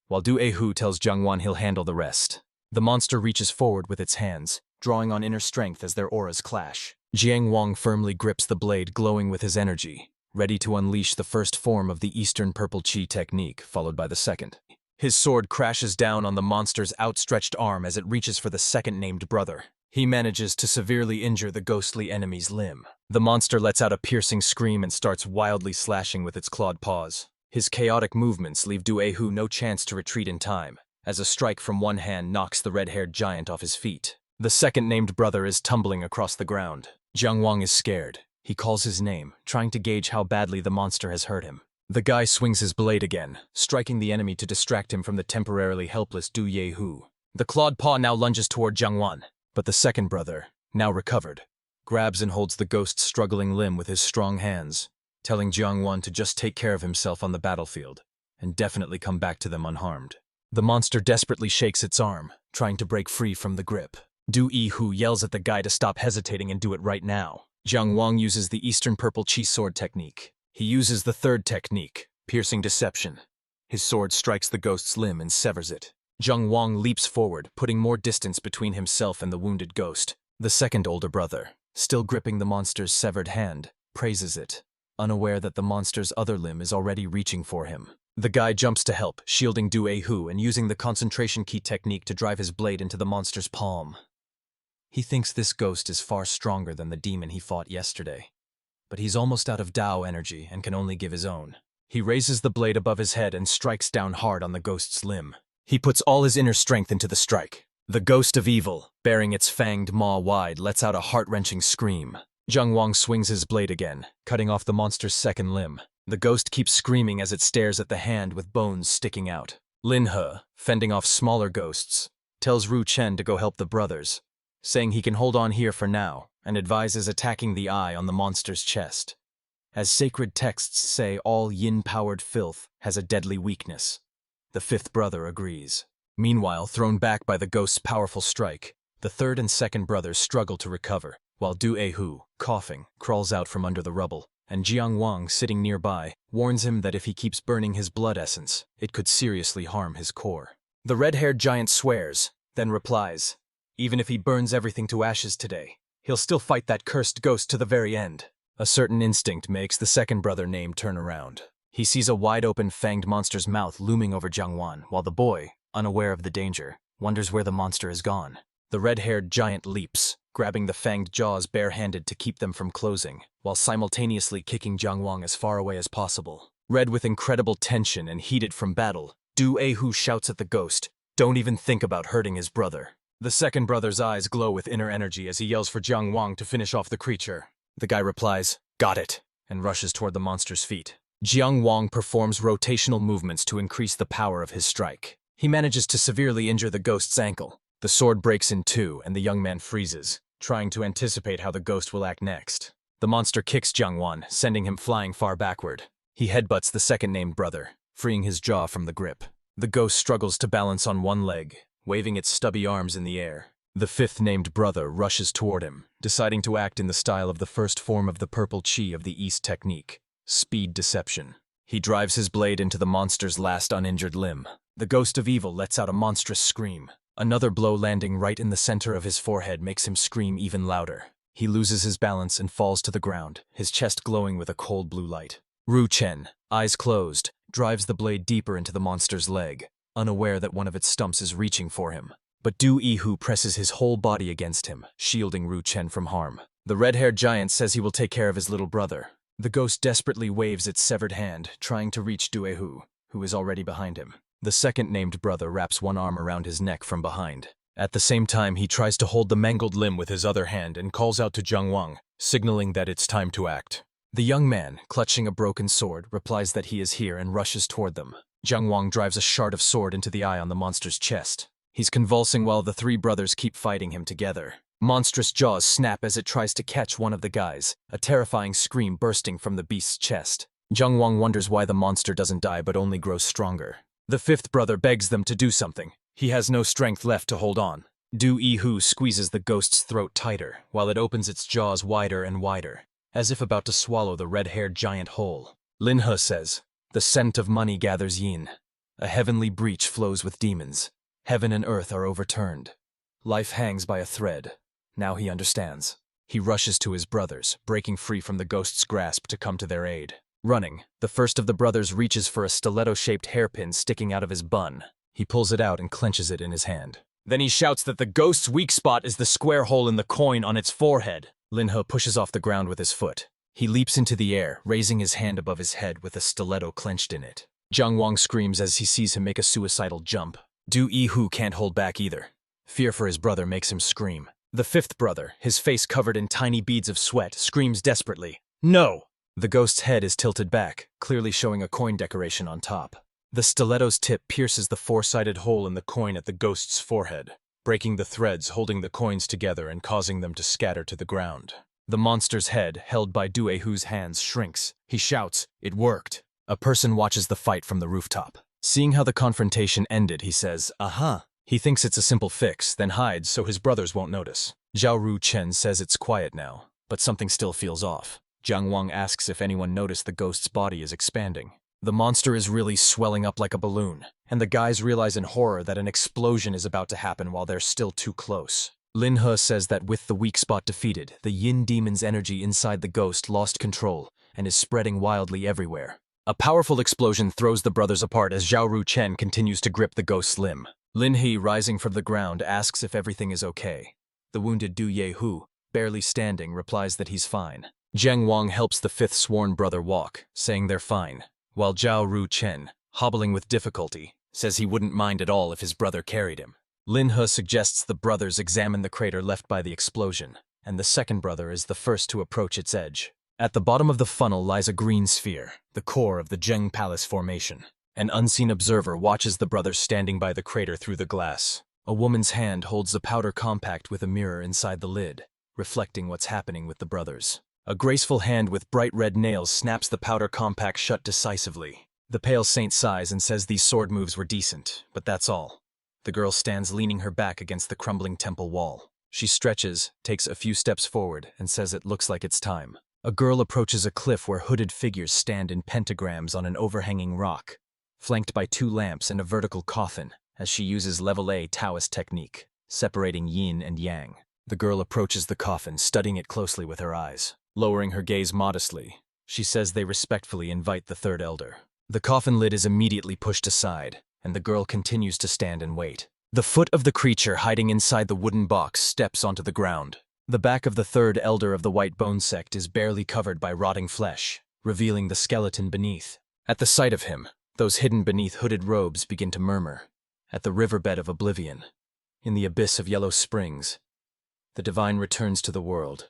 while Taihu tells Zhang Wan he'll handle the rest. The monster reaches forward with its hands, drawing on inner strength as their auras clash. Jiang Wang firmly grips the blade, glowing with his energy, ready to unleash the first form of the Eastern Purple Chi technique, followed by the second. His sword crashes down on the monster's outstretched arm as it reaches for the second-named brother. He manages to severely injure the ghostly enemy's limb. The monster lets out a piercing scream and starts wildly slashing with its clawed paws. His chaotic movements leave Taihu no chance to retreat in time, as a strike from one hand knocks the red-haired giant off his feet. The second-named brother is tumbling across the ground. Jiang Wang is scared. He calls his name, trying to gauge how badly the monster has hurt him. The guy swings his blade again, striking the enemy to distract him from the temporarily helpless Du Yehu. The clawed paw now lunges toward Jiangwan, but the second brother, now recovered, grabs and holds the ghost's struggling limb with his strong hands, telling Jiangwan to just take care of himself on the battlefield, and definitely come back to them unharmed. The monster desperately shakes its arm, trying to break free from the grip. Du Yehu yells at the guy to stop hesitating and do it right now. Jiangwan uses the Eastern Purple Chi sword technique. He uses the third technique, piercing deception. His sword strikes the ghost's limb and severs it. Jiangwan leaps forward, putting more distance between himself and the wounded ghost. The second older brother, still gripping the monster's severed hand, praises it, unaware that the monster's other limb is already reaching for him. The guy jumps to help, shielding Du Yehu and using the concentration key technique to drive his blade into the monster's palm. He thinks this ghost is far stronger than the demon he fought yesterday, but he's almost out of Dao energy and can only give his own. He raises the blade above his head and strikes down hard on the ghost's limb. He puts all his inner strength into the strike. The ghost of evil, bearing its fanged maw wide, lets out a heart-wrenching scream. Jiangwan swings his blade again, cutting off the monster's second limb. The ghost keeps screaming as it stares at the hand with bones sticking out. Linhe, fending off smaller ghosts, tells Ru Chen to go help the brothers, saying he can hold on here for now, and advises attacking the eye on the monster's chest. As sacred texts say, all yin-powered filth has a deadly weakness. The fifth brother agrees. Meanwhile, thrown back by the ghost's powerful strike, the third and second brothers struggle to recover, while Du Yehu, coughing, crawls out from under the rubble, and Jiangwan, sitting nearby, warns him that if he keeps burning his blood essence, it could seriously harm his core. The red-haired giant swears, then replies, even if he burns everything to ashes today, he'll still fight that cursed ghost to the very end. A certain instinct makes the second brother named turn around. He sees a wide-open fanged monster's mouth looming over Jiangwan, while the boy, unaware of the danger, wonders where the monster has gone. The red-haired giant leaps, grabbing the fanged jaws bare-handed to keep them from closing, while simultaneously kicking Jiangwan as far away as possible. Red with incredible tension and heated from battle, Du Yehu shouts at the ghost, "Don't even think about hurting his brother." The second brother's eyes glow with inner energy as he yells for Jiangwan to finish off the creature. The guy replies, "Got it," and rushes toward the monster's feet. Jiangwan performs rotational movements to increase the power of his strike. He manages to severely injure the ghost's ankle. The sword breaks in two, and the young man freezes, trying to anticipate how the ghost will act next. The monster kicks Jiangwan, sending him flying far backward. He headbutts the second-named brother, freeing his jaw from the grip. The ghost struggles to balance on one leg, waving its stubby arms in the air. The fifth-named brother rushes toward him, deciding to act in the style of the first form of the purple chi of the East technique, speed deception. He drives his blade into the monster's last uninjured limb. The ghost of evil lets out a monstrous scream. Another blow landing right in the center of his forehead makes him scream even louder. He loses his balance and falls to the ground, his chest glowing with a cold blue light. Ru Chen, eyes closed, drives the blade deeper into the monster's leg, unaware that one of its stumps is reaching for him. But Du Yehu presses his whole body against him, shielding Ru Chen from harm. The red-haired giant says he will take care of his little brother. The ghost desperately waves its severed hand, trying to reach Du Yehu, who is already behind him. The second-named brother wraps one arm around his neck from behind. At the same time, he tries to hold the mangled limb with his other hand and calls out to Jiangwan, signaling that it's time to act. The young man, clutching a broken sword, replies that he is here and rushes toward them. Jiangwan drives a shard of sword into the eye on the monster's chest. He's convulsing while the three brothers keep fighting him together. Monstrous jaws snap as it tries to catch one of the guys, a terrifying scream bursting from the beast's chest. Jiangwan wonders why the monster doesn't die but only grows stronger. The fifth brother begs them to do something. He has no strength left to hold on. Du Yehu squeezes the ghost's throat tighter, while it opens its jaws wider and wider, as if about to swallow the red-haired giant whole. Linhe says, "The scent of money gathers yin. A heavenly breach flows with demons. Heaven and earth are overturned. Life hangs by a thread." Now he understands. He rushes to his brothers, breaking free from the ghost's grasp to come to their aid. Running, the first of the brothers reaches for a stiletto-shaped hairpin sticking out of his bun. He pulls it out and clenches it in his hand. Then he shouts that the ghost's weak spot is the square hole in the coin on its forehead. Linhe pushes off the ground with his foot. He leaps into the air, raising his hand above his head with a stiletto clenched in it. Jiangwan screams as he sees him make a suicidal jump. Du Yehu can't hold back either. Fear for his brother makes him scream. The fifth brother, his face covered in tiny beads of sweat, screams desperately, "No!" The ghost's head is tilted back, clearly showing a coin decoration on top. The stiletto's tip pierces the four-sided hole in the coin at the ghost's forehead, breaking the threads holding the coins together and causing them to scatter to the ground. The monster's head, held by Duehu's hands, shrinks. He shouts, "It worked!" A person watches the fight from the rooftop. Seeing how the confrontation ended, he says, "Aha!" He thinks it's a simple fix, then hides so his brothers won't notice. Zhao Ru Chen says it's quiet now, but something still feels off. Jiang Wang asks if anyone noticed the ghost's body is expanding. The monster is really swelling up like a balloon, and the guys realize in horror that an explosion is about to happen while they're still too close. Lin He says that with the weak spot defeated, the yin demon's energy inside the ghost lost control and is spreading wildly everywhere. A powerful explosion throws the brothers apart as Zhao Ru Chen continues to grip the ghost's limb. Lin He, rising from the ground, asks if everything is okay. The wounded Du Yehu, barely standing, replies that he's fine. Jiang Wang helps the fifth sworn brother walk, saying they're fine, while Zhao Ru Chen, hobbling with difficulty, says he wouldn't mind at all if his brother carried him. Lin He suggests the brothers examine the crater left by the explosion, and the second brother is the first to approach its edge. At the bottom of the funnel lies a green sphere, the core of the Zheng Palace formation. An unseen observer watches the brothers standing by the crater through the glass. A woman's hand holds the powder compact with a mirror inside the lid, reflecting what's happening with the brothers. A graceful hand with bright red nails snaps the powder compact shut decisively. The pale saint sighs and says these sword moves were decent, but that's all. The girl stands leaning her back against the crumbling temple wall. She stretches, takes a few steps forward, and says it looks like it's time. A girl approaches a cliff where hooded figures stand in pentagrams on an overhanging rock, flanked by two lamps and a vertical coffin, as she uses level A Taoist technique, separating yin and yang. The girl approaches the coffin, studying it closely with her eyes. Lowering her gaze modestly, she says they respectfully invite the third elder. The coffin lid is immediately pushed aside, and the girl continues to stand and wait. The foot of the creature hiding inside the wooden box steps onto the ground. The back of the third elder of the White Bone sect is barely covered by rotting flesh, revealing the skeleton beneath. At the sight of him, those hidden beneath hooded robes begin to murmur. At the riverbed of oblivion, in the abyss of yellow springs, the divine returns to the world,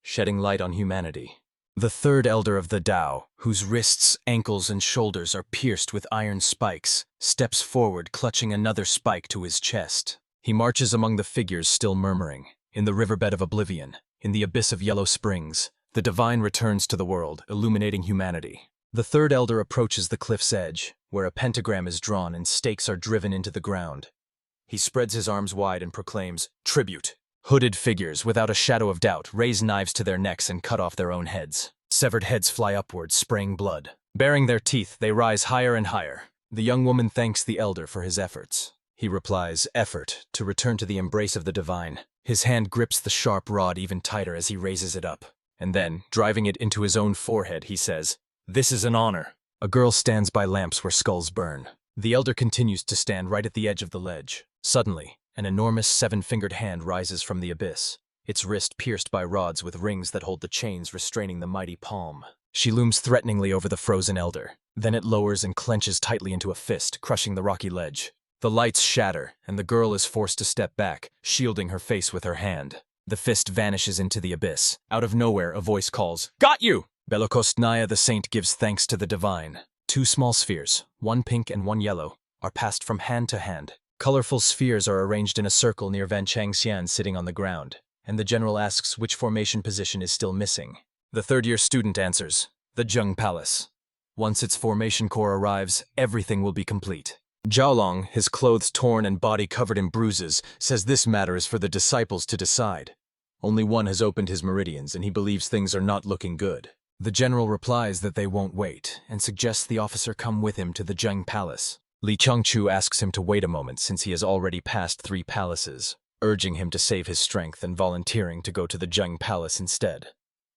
shedding light on humanity. The third elder of the Tao, whose wrists, ankles, and shoulders are pierced with iron spikes, steps forward, clutching another spike to his chest. He marches among the figures still murmuring. In the riverbed of oblivion, in the abyss of yellow springs, the divine returns to the world, illuminating humanity. The third elder approaches the cliff's edge, where a pentagram is drawn and stakes are driven into the ground. He spreads his arms wide and proclaims, "Tribute." Hooded figures, without a shadow of doubt, raise knives to their necks and cut off their own heads. Severed heads fly upwards, spraying blood. Baring their teeth, they rise higher and higher. The young woman thanks the elder for his efforts. He replies, "Effort," to return to the embrace of the divine. His hand grips the sharp rod even tighter as he raises it up. And then, driving it into his own forehead, he says, "This is an honor." A girl stands by lamps where skulls burn. The elder continues to stand right at the edge of the ledge. Suddenly, an enormous seven-fingered hand rises from the abyss, its wrist pierced by rods with rings that hold the chains restraining the mighty palm. She looms threateningly over the frozen elder. Then it lowers and clenches tightly into a fist, crushing the rocky ledge. The lights shatter, and the girl is forced to step back, shielding her face with her hand. The fist vanishes into the abyss. Out of nowhere, a voice calls, "Got you!" Belokostnaya the saint gives thanks to the divine. Two small spheres, one pink and one yellow, are passed from hand to hand. Colorful spheres are arranged in a circle near Van Changxian sitting on the ground, and the general asks which formation position is still missing. The third-year student answers, "The Zheng Palace." Once its formation core arrives, everything will be complete. Xiaolin, his clothes torn and body covered in bruises, says this matter is for the disciples to decide. Only one has opened his meridians, and he believes things are not looking good. The general replies that they won't wait, and suggests the officer come with him to the Zheng Palace. Li Chengchu asks him to wait a moment since he has already passed 3 palaces, urging him to save his strength and volunteering to go to the Zheng Palace instead.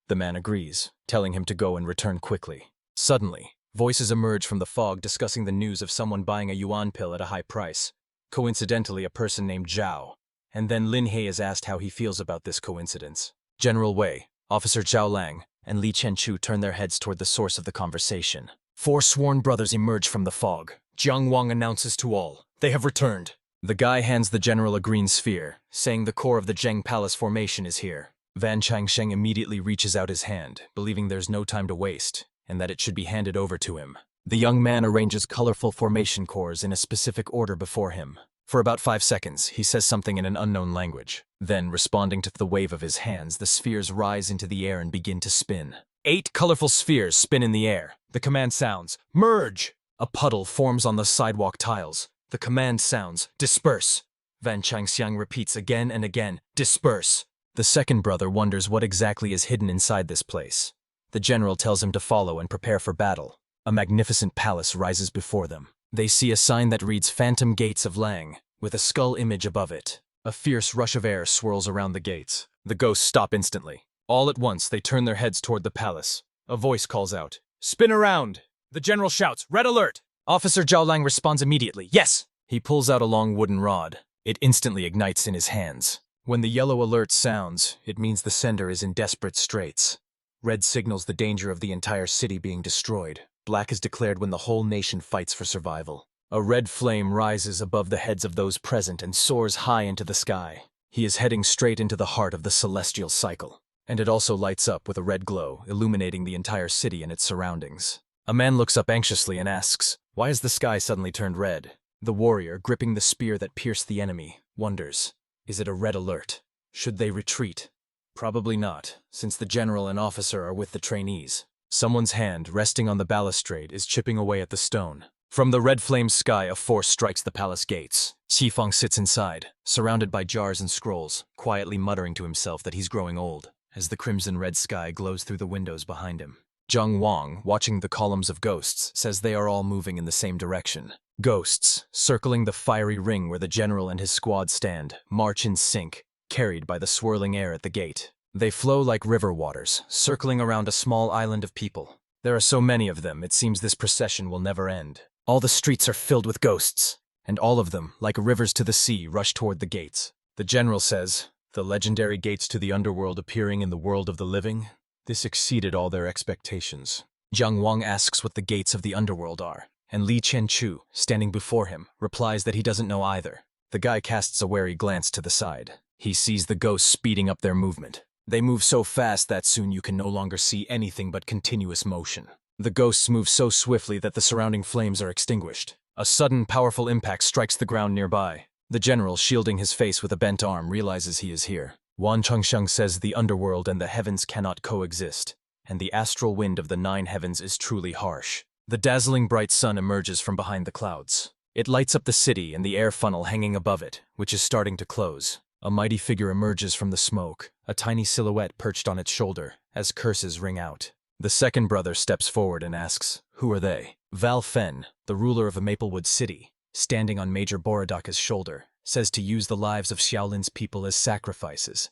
The man agrees, telling him to go and return quickly. Suddenly, voices emerge from the fog discussing the news of someone buying a yuan pill at a high price, coincidentally a person named Zhao, and then Lin He is asked how he feels about this coincidence. General Wei, Officer Zhao Lang, and Li Chenchu turn their heads toward the source of the conversation. 4 sworn brothers emerge from the fog. Jiang Wang announces to all, "They have returned." The guy hands the general a green sphere, saying the core of the Zheng Palace formation is here. Van Changsheng immediately reaches out his hand, believing there's no time to waste, and that it should be handed over to him. The young man arranges colorful formation cores in a specific order before him. For about 5 seconds, he says something in an unknown language. Then, responding to the wave of his hands, the spheres rise into the air and begin to spin. 8 colorful spheres spin in the air. The command sounds, "Merge!" A puddle forms on the sidewalk tiles. The command sounds, "Disperse!" Van Changxiang repeats again and again, "Disperse!" The second brother wonders what exactly is hidden inside this place. The general tells him to follow and prepare for battle. A magnificent palace rises before them. They see a sign that reads Phantom Gates of Lang, with a skull image above it. A fierce rush of air swirls around the gates. The ghosts stop instantly. All at once, they turn their heads toward the palace. A voice calls out, "Spin around!" The general shouts, "Red alert!" Officer Xiaolin responds immediately, "Yes!" He pulls out a long wooden rod. It instantly ignites in his hands. When the yellow alert sounds, it means the sender is in desperate straits. Red signals the danger of the entire city being destroyed. Black is declared when the whole nation fights for survival. A red flame rises above the heads of those present and soars high into the sky. He is heading straight into the heart of the celestial cycle. And it also lights up with a red glow, illuminating the entire city and its surroundings. A man looks up anxiously and asks, "Why has the sky suddenly turned red?" The warrior, gripping the spear that pierced the enemy, wonders, "Is it a red alert? Should they retreat?" Probably not, since the general and officer are with the trainees. Someone's hand, resting on the balustrade, is chipping away at the stone. From the red flame sky, a force strikes the palace gates. Qifeng sits inside, surrounded by jars and scrolls, quietly muttering to himself that he's growing old, as the crimson-red sky glows through the windows behind him. Zheng Wang, watching the columns of ghosts, says they are all moving in the same direction. Ghosts, circling the fiery ring where the general and his squad stand, march in sync, carried by the swirling air at the gate. They flow like river waters, circling around a small island of people. There are so many of them, it seems this procession will never end. All the streets are filled with ghosts, and all of them, like rivers to the sea, rush toward the gates. The general says, "The legendary gates to the underworld appearing in the world of the living? This exceeded all their expectations." Zhang Wang asks what the gates of the underworld are, and Li Qianchu, standing before him, replies that he doesn't know either. The guy casts a wary glance to the side. He sees the ghosts speeding up their movement. They move so fast that soon you can no longer see anything but continuous motion. The ghosts move so swiftly that the surrounding flames are extinguished. A sudden, powerful impact strikes the ground nearby. The general, shielding his face with a bent arm, realizes he is here. Wan Chengsheng says the underworld and the heavens cannot coexist, and the astral wind of the 9 heavens is truly harsh. The dazzling bright sun emerges from behind the clouds. It lights up the city and the air funnel hanging above it, which is starting to close. A mighty figure emerges from the smoke, a tiny silhouette perched on its shoulder, as curses ring out. The second brother steps forward and asks, "Who are they?" Val Fen, the ruler of a Maplewood city, standing on Major Borodaka's shoulder, says to use the lives of Xiaolin's people as sacrifices.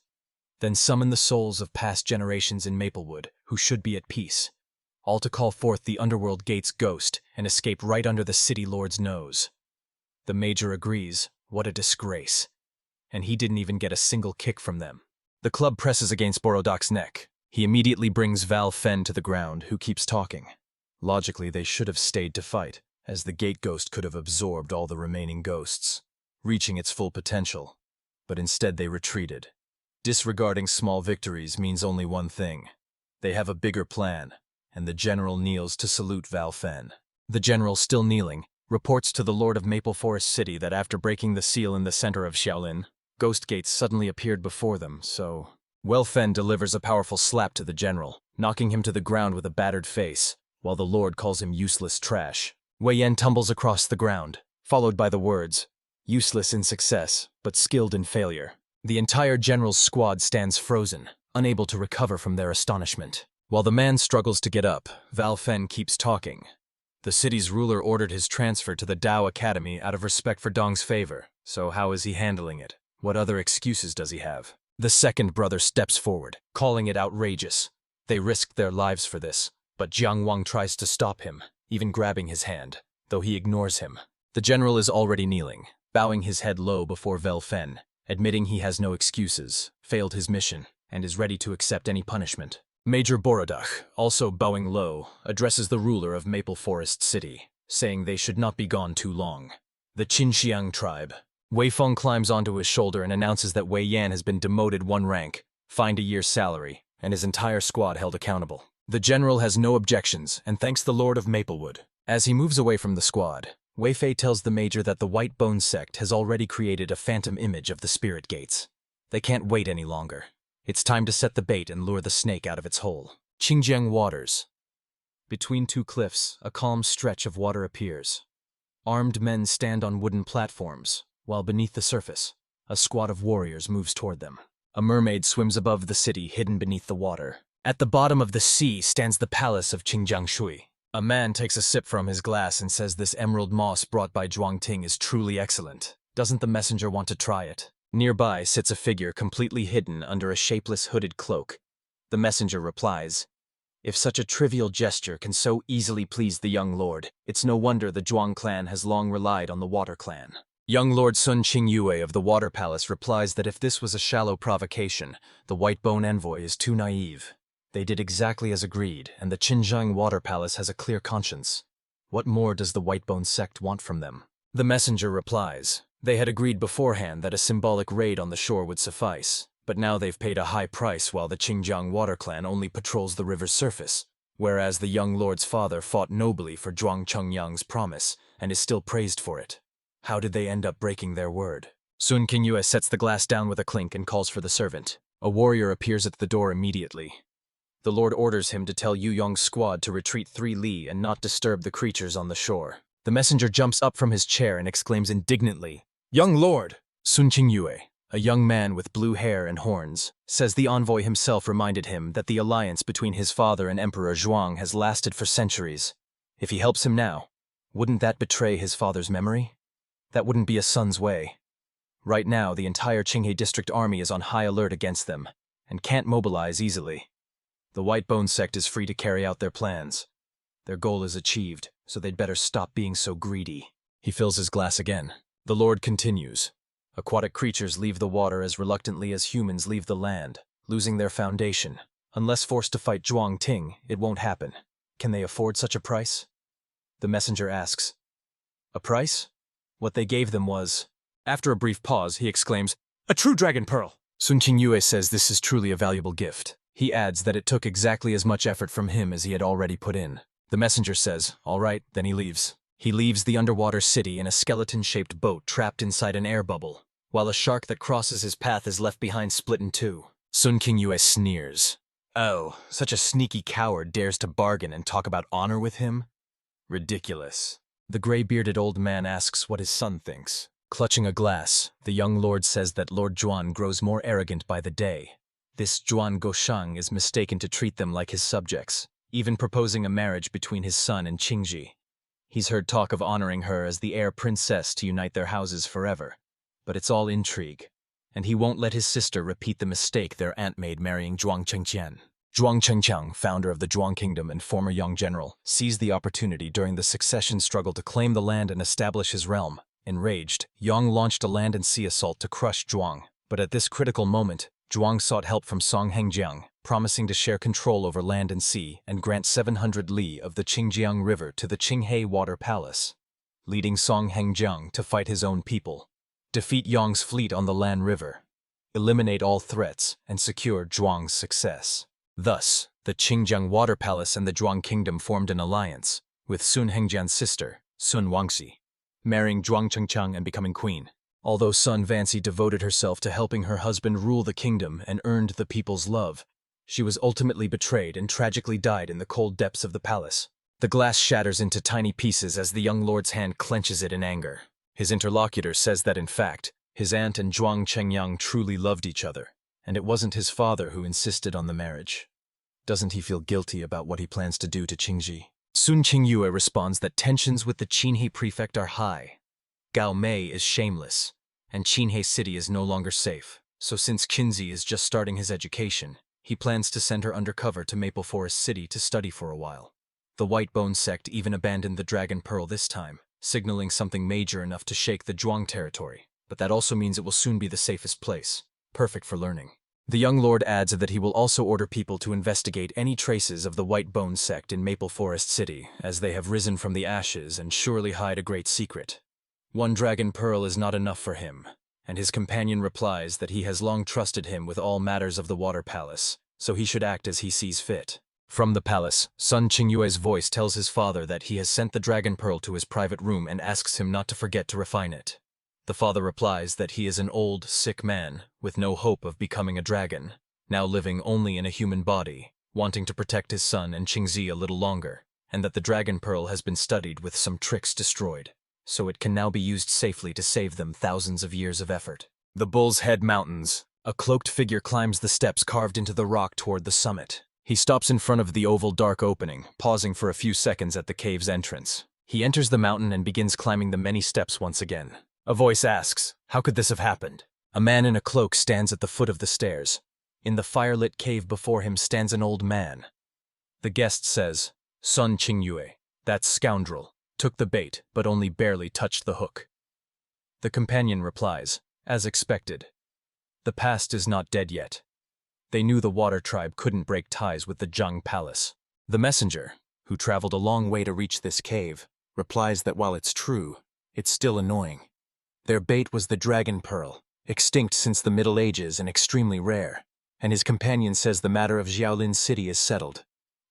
Then summon the souls of past generations in Maplewood, who should be at peace, all to call forth the underworld gate's ghost and escape right under the city lord's nose. The major agrees. What a disgrace. And he didn't even get a single kick from them. The club presses against Borodak's neck. He immediately brings Val Fen to the ground, who keeps talking. Logically, they should have stayed to fight, as the gate ghost could have absorbed all the remaining ghosts, reaching its full potential. But instead they retreated. Disregarding small victories means only one thing. They have a bigger plan, and the general kneels to salute Val Fen. The general, still kneeling, reports to the Lord of Maple Forest City that after breaking the seal in the center of Xiaolin, ghost gates suddenly appeared before them, so... Fen delivers a powerful slap to the general, knocking him to the ground with a battered face, while the Lord calls him useless trash. Wei Yan tumbles across the ground, followed by the words, "Useless in success, but skilled in failure." The entire general's squad stands frozen, unable to recover from their astonishment. While the man struggles to get up, Val Fen keeps talking. The city's ruler ordered his transfer to the Dao Academy out of respect for Dong's favor, so how is he handling it? What other excuses does he have? The second brother steps forward, calling it outrageous. They risked their lives for this, but Jiang Wang tries to stop him, even grabbing his hand, though he ignores him. The general is already kneeling, bowing his head low before Val Fen, admitting he has no excuses, failed his mission, and is ready to accept any punishment. Major Borodak, also bowing low, addresses the ruler of Maple Forest City, saying they should not be gone too long. The Qinxiang tribe, Wei Feng climbs onto his shoulder and announces that Wei Yan has been demoted 1 rank, fined a year's salary, and his entire squad held accountable. The general has no objections and thanks the Lord of Maplewood. As he moves away from the squad, Wei Fei tells the major that the White Bone sect has already created a phantom image of the spirit gates. They can't wait any longer. It's time to set the bait and lure the snake out of its hole. Qingjiang waters. Between 2 cliffs, a calm stretch of water appears. Armed men stand on wooden platforms, while beneath the surface, a squad of warriors moves toward them. A mermaid swims above the city, hidden beneath the water. At the bottom of the sea stands the palace of Qingjiang Shui. A man takes a sip from his glass and says this emerald moss brought by Zhuang Ting is truly excellent. Doesn't the messenger want to try it? Nearby sits a figure completely hidden under a shapeless hooded cloak. The messenger replies, "If such a trivial gesture can so easily please the young lord, it's no wonder the Zhuang clan has long relied on the Water clan." Young Lord Sun Qingyue of the Water Palace replies that if this was a shallow provocation, the White Bone envoy is too naive. They did exactly as agreed, and the Qinjiang Water Palace has a clear conscience. What more does the White Bone sect want from them? The messenger replies, they had agreed beforehand that a symbolic raid on the shore would suffice, but now they've paid a high price while the Qingjiang Water clan only patrols the river's surface, whereas the young lord's father fought nobly for Zhuang Chengyang's promise and is still praised for it. How did they end up breaking their word? Sun Qingyue sets the glass down with a clink and calls for the servant. A warrior appears at the door immediately. The Lord orders him to tell Yu Yong's squad to retreat 3 li and not disturb the creatures on the shore. The messenger jumps up from his chair and exclaims indignantly, "Young Lord!" Sun Qingyue, a young man with blue hair and horns, says the envoy himself reminded him that the alliance between his father and Emperor Zhuang has lasted for centuries. If he helps him now, wouldn't that betray his father's memory? That wouldn't be a son's way. Right now, the entire Qinghe district army is on high alert against them, and can't mobilize easily. The White Bone sect is free to carry out their plans. Their goal is achieved, so they'd better stop being so greedy. He fills his glass again. The Lord continues. Aquatic creatures leave the water as reluctantly as humans leave the land, losing their foundation. Unless forced to fight Zhuang Ting, it won't happen. Can they afford such a price? The messenger asks. A price? What they gave them was... After a brief pause, he exclaims, "A true dragon pearl!" Sun Qingyue says this is truly a valuable gift. He adds that it took exactly as much effort from him as he had already put in. The messenger says, all right, then he leaves. He leaves the underwater city in a skeleton-shaped boat trapped inside an air bubble, while a shark that crosses his path is left behind split in 2. Sun Qingyue sneers. Oh, such a sneaky coward dares to bargain and talk about honor with him? Ridiculous. The gray-bearded old man asks what his son thinks. Clutching a glass, the young lord says that Lord Zhuan grows more arrogant by the day. This Zhuan Goshang is mistaken to treat them like his subjects, even proposing a marriage between his son and Qingji. He's heard talk of honoring her as the heir princess to unite their houses forever. But it's all intrigue, and he won't let his sister repeat the mistake their aunt made marrying Zhuang Chengqian. Zhuang Chengqiang, founder of the Zhuang Kingdom and former young general, seized the opportunity during the succession struggle to claim the land and establish his realm. Enraged, Yang launched a land and sea assault to crush Zhuang. But at this critical moment, Zhuang sought help from Song Hengjiang, promising to share control over land and sea and grant 700 li of the Qingjiang River to the Qinghe Water Palace, leading Song Hengjiang to fight his own people, defeat Yang's fleet on the Lan River, eliminate all threats, and secure Zhuang's success. Thus, the Qingjiang Water Palace and the Zhuang Kingdom formed an alliance, with Sun Hengjian's sister, Sun Wangxi, marrying Zhuang Chengqiang and becoming queen. Although Sun Vanci devoted herself to helping her husband rule the kingdom and earned the people's love, she was ultimately betrayed and tragically died in the cold depths of the palace. The glass shatters into tiny pieces as the young lord's hand clenches it in anger. His interlocutor says that in fact, his aunt and Zhuang Chengyang truly loved each other, and it wasn't his father who insisted on the marriage. Doesn't he feel guilty about what he plans to do to Qingji? Sun Qingyue responds that tensions with the Qinhe prefect are high. Gao Mei is shameless, and Qinhe City is no longer safe. So since Qinzi is just starting his education, he plans to send her undercover to Maple Forest City to study for a while. The White Bone sect even abandoned the Dragon Pearl this time, signaling something major enough to shake the Zhuang territory. But that also means it will soon be the safest place, perfect for learning. The young lord adds that he will also order people to investigate any traces of the White Bone sect in Maple Forest City, as they have risen from the ashes and surely hide a great secret. One dragon pearl is not enough for him, and his companion replies that he has long trusted him with all matters of the water palace, so he should act as he sees fit. From the palace, Sun Qingyue's voice tells his father that he has sent the dragon pearl to his private room and asks him not to forget to refine it. The father replies that he is an old, sick man, with no hope of becoming a dragon, now living only in a human body, wanting to protect his son and Qingzi a little longer, and that the dragon pearl has been studied with some tricks destroyed, so it can now be used safely to save them thousands of years of effort. The Bull's Head Mountains. A cloaked figure climbs the steps carved into the rock toward the summit. He stops in front of the oval dark opening, pausing for a few seconds at the cave's entrance. He enters the mountain and begins climbing the many steps once again. A voice asks, "How could this have happened?" A man in a cloak stands at the foot of the stairs. In the firelit cave before him stands an old man. The guest says, "Sun Qingyue, that scoundrel, took the bait but only barely touched the hook." The companion replies, "As expected. The past is not dead yet." They knew the water tribe couldn't break ties with the Zhang Palace. The messenger, who traveled a long way to reach this cave, replies that while it's true, it's still annoying. Their bait was the dragon pearl, extinct since the Middle Ages and extremely rare, and his companion says the matter of Xiaolin city is settled.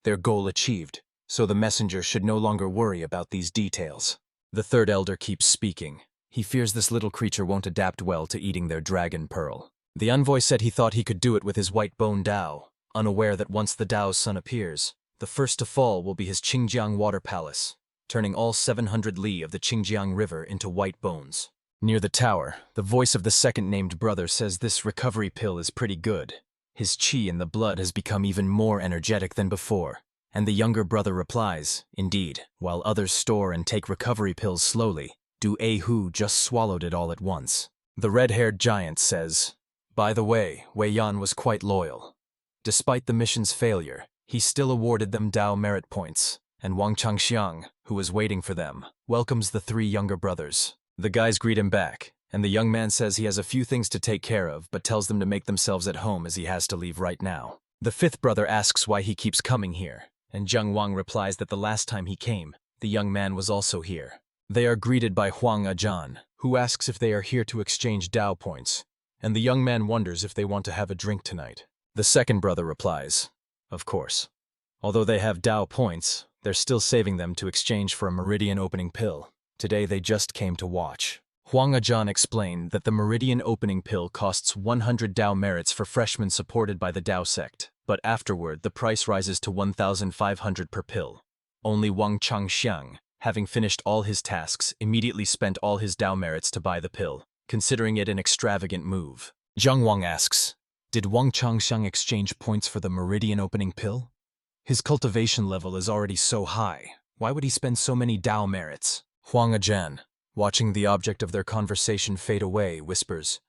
Their goal achieved, so the messenger should no longer worry about these details. The third elder keeps speaking. He fears this little creature won't adapt well to eating their dragon pearl. The envoy said he thought he could do it with his white bone Dao, unaware that once the Dao's sun appears, the first to fall will be his Qingjiang water palace, turning all 700 li of the Qingjiang River into white bones. Near the tower, the voice of the second-named brother says this recovery pill is pretty good. His qi in the blood has become even more energetic than before, and the younger brother replies, "Indeed, while others store and take recovery pills slowly, Taihu just swallowed it all at once." The red-haired giant says, "By the way, Wei Yan was quite loyal. Despite the mission's failure, he still awarded them Dao merit points, and Wang Changxiang, who was waiting for them, welcomes the three younger brothers." The guys greet him back, and the young man says he has a few things to take care of but tells them to make themselves at home as he has to leave right now. The fifth brother asks why he keeps coming here, and Zheng Wang replies that the last time he came, the young man was also here. They are greeted by Huang Ajan, who asks if they are here to exchange Dao points, and the young man wonders if they want to have a drink tonight. The second brother replies, "Of course. Although they have Dao points, they're still saving them to exchange for a meridian opening pill. Today they just came to watch." Huang Ajan explained that the meridian opening pill costs 100 Dao merits for freshmen supported by the Dao sect, but afterward the price rises to 1,500 per pill. Only Wang Changxiang, having finished all his tasks, immediately spent all his Dao merits to buy the pill, considering it an extravagant move. Zheng Wang asks, "Did Wang Changxiang exchange points for the meridian opening pill? His cultivation level is already so high. Why would he spend so many Dao merits?" Huang Ajan, watching the object of their conversation fade away, whispers,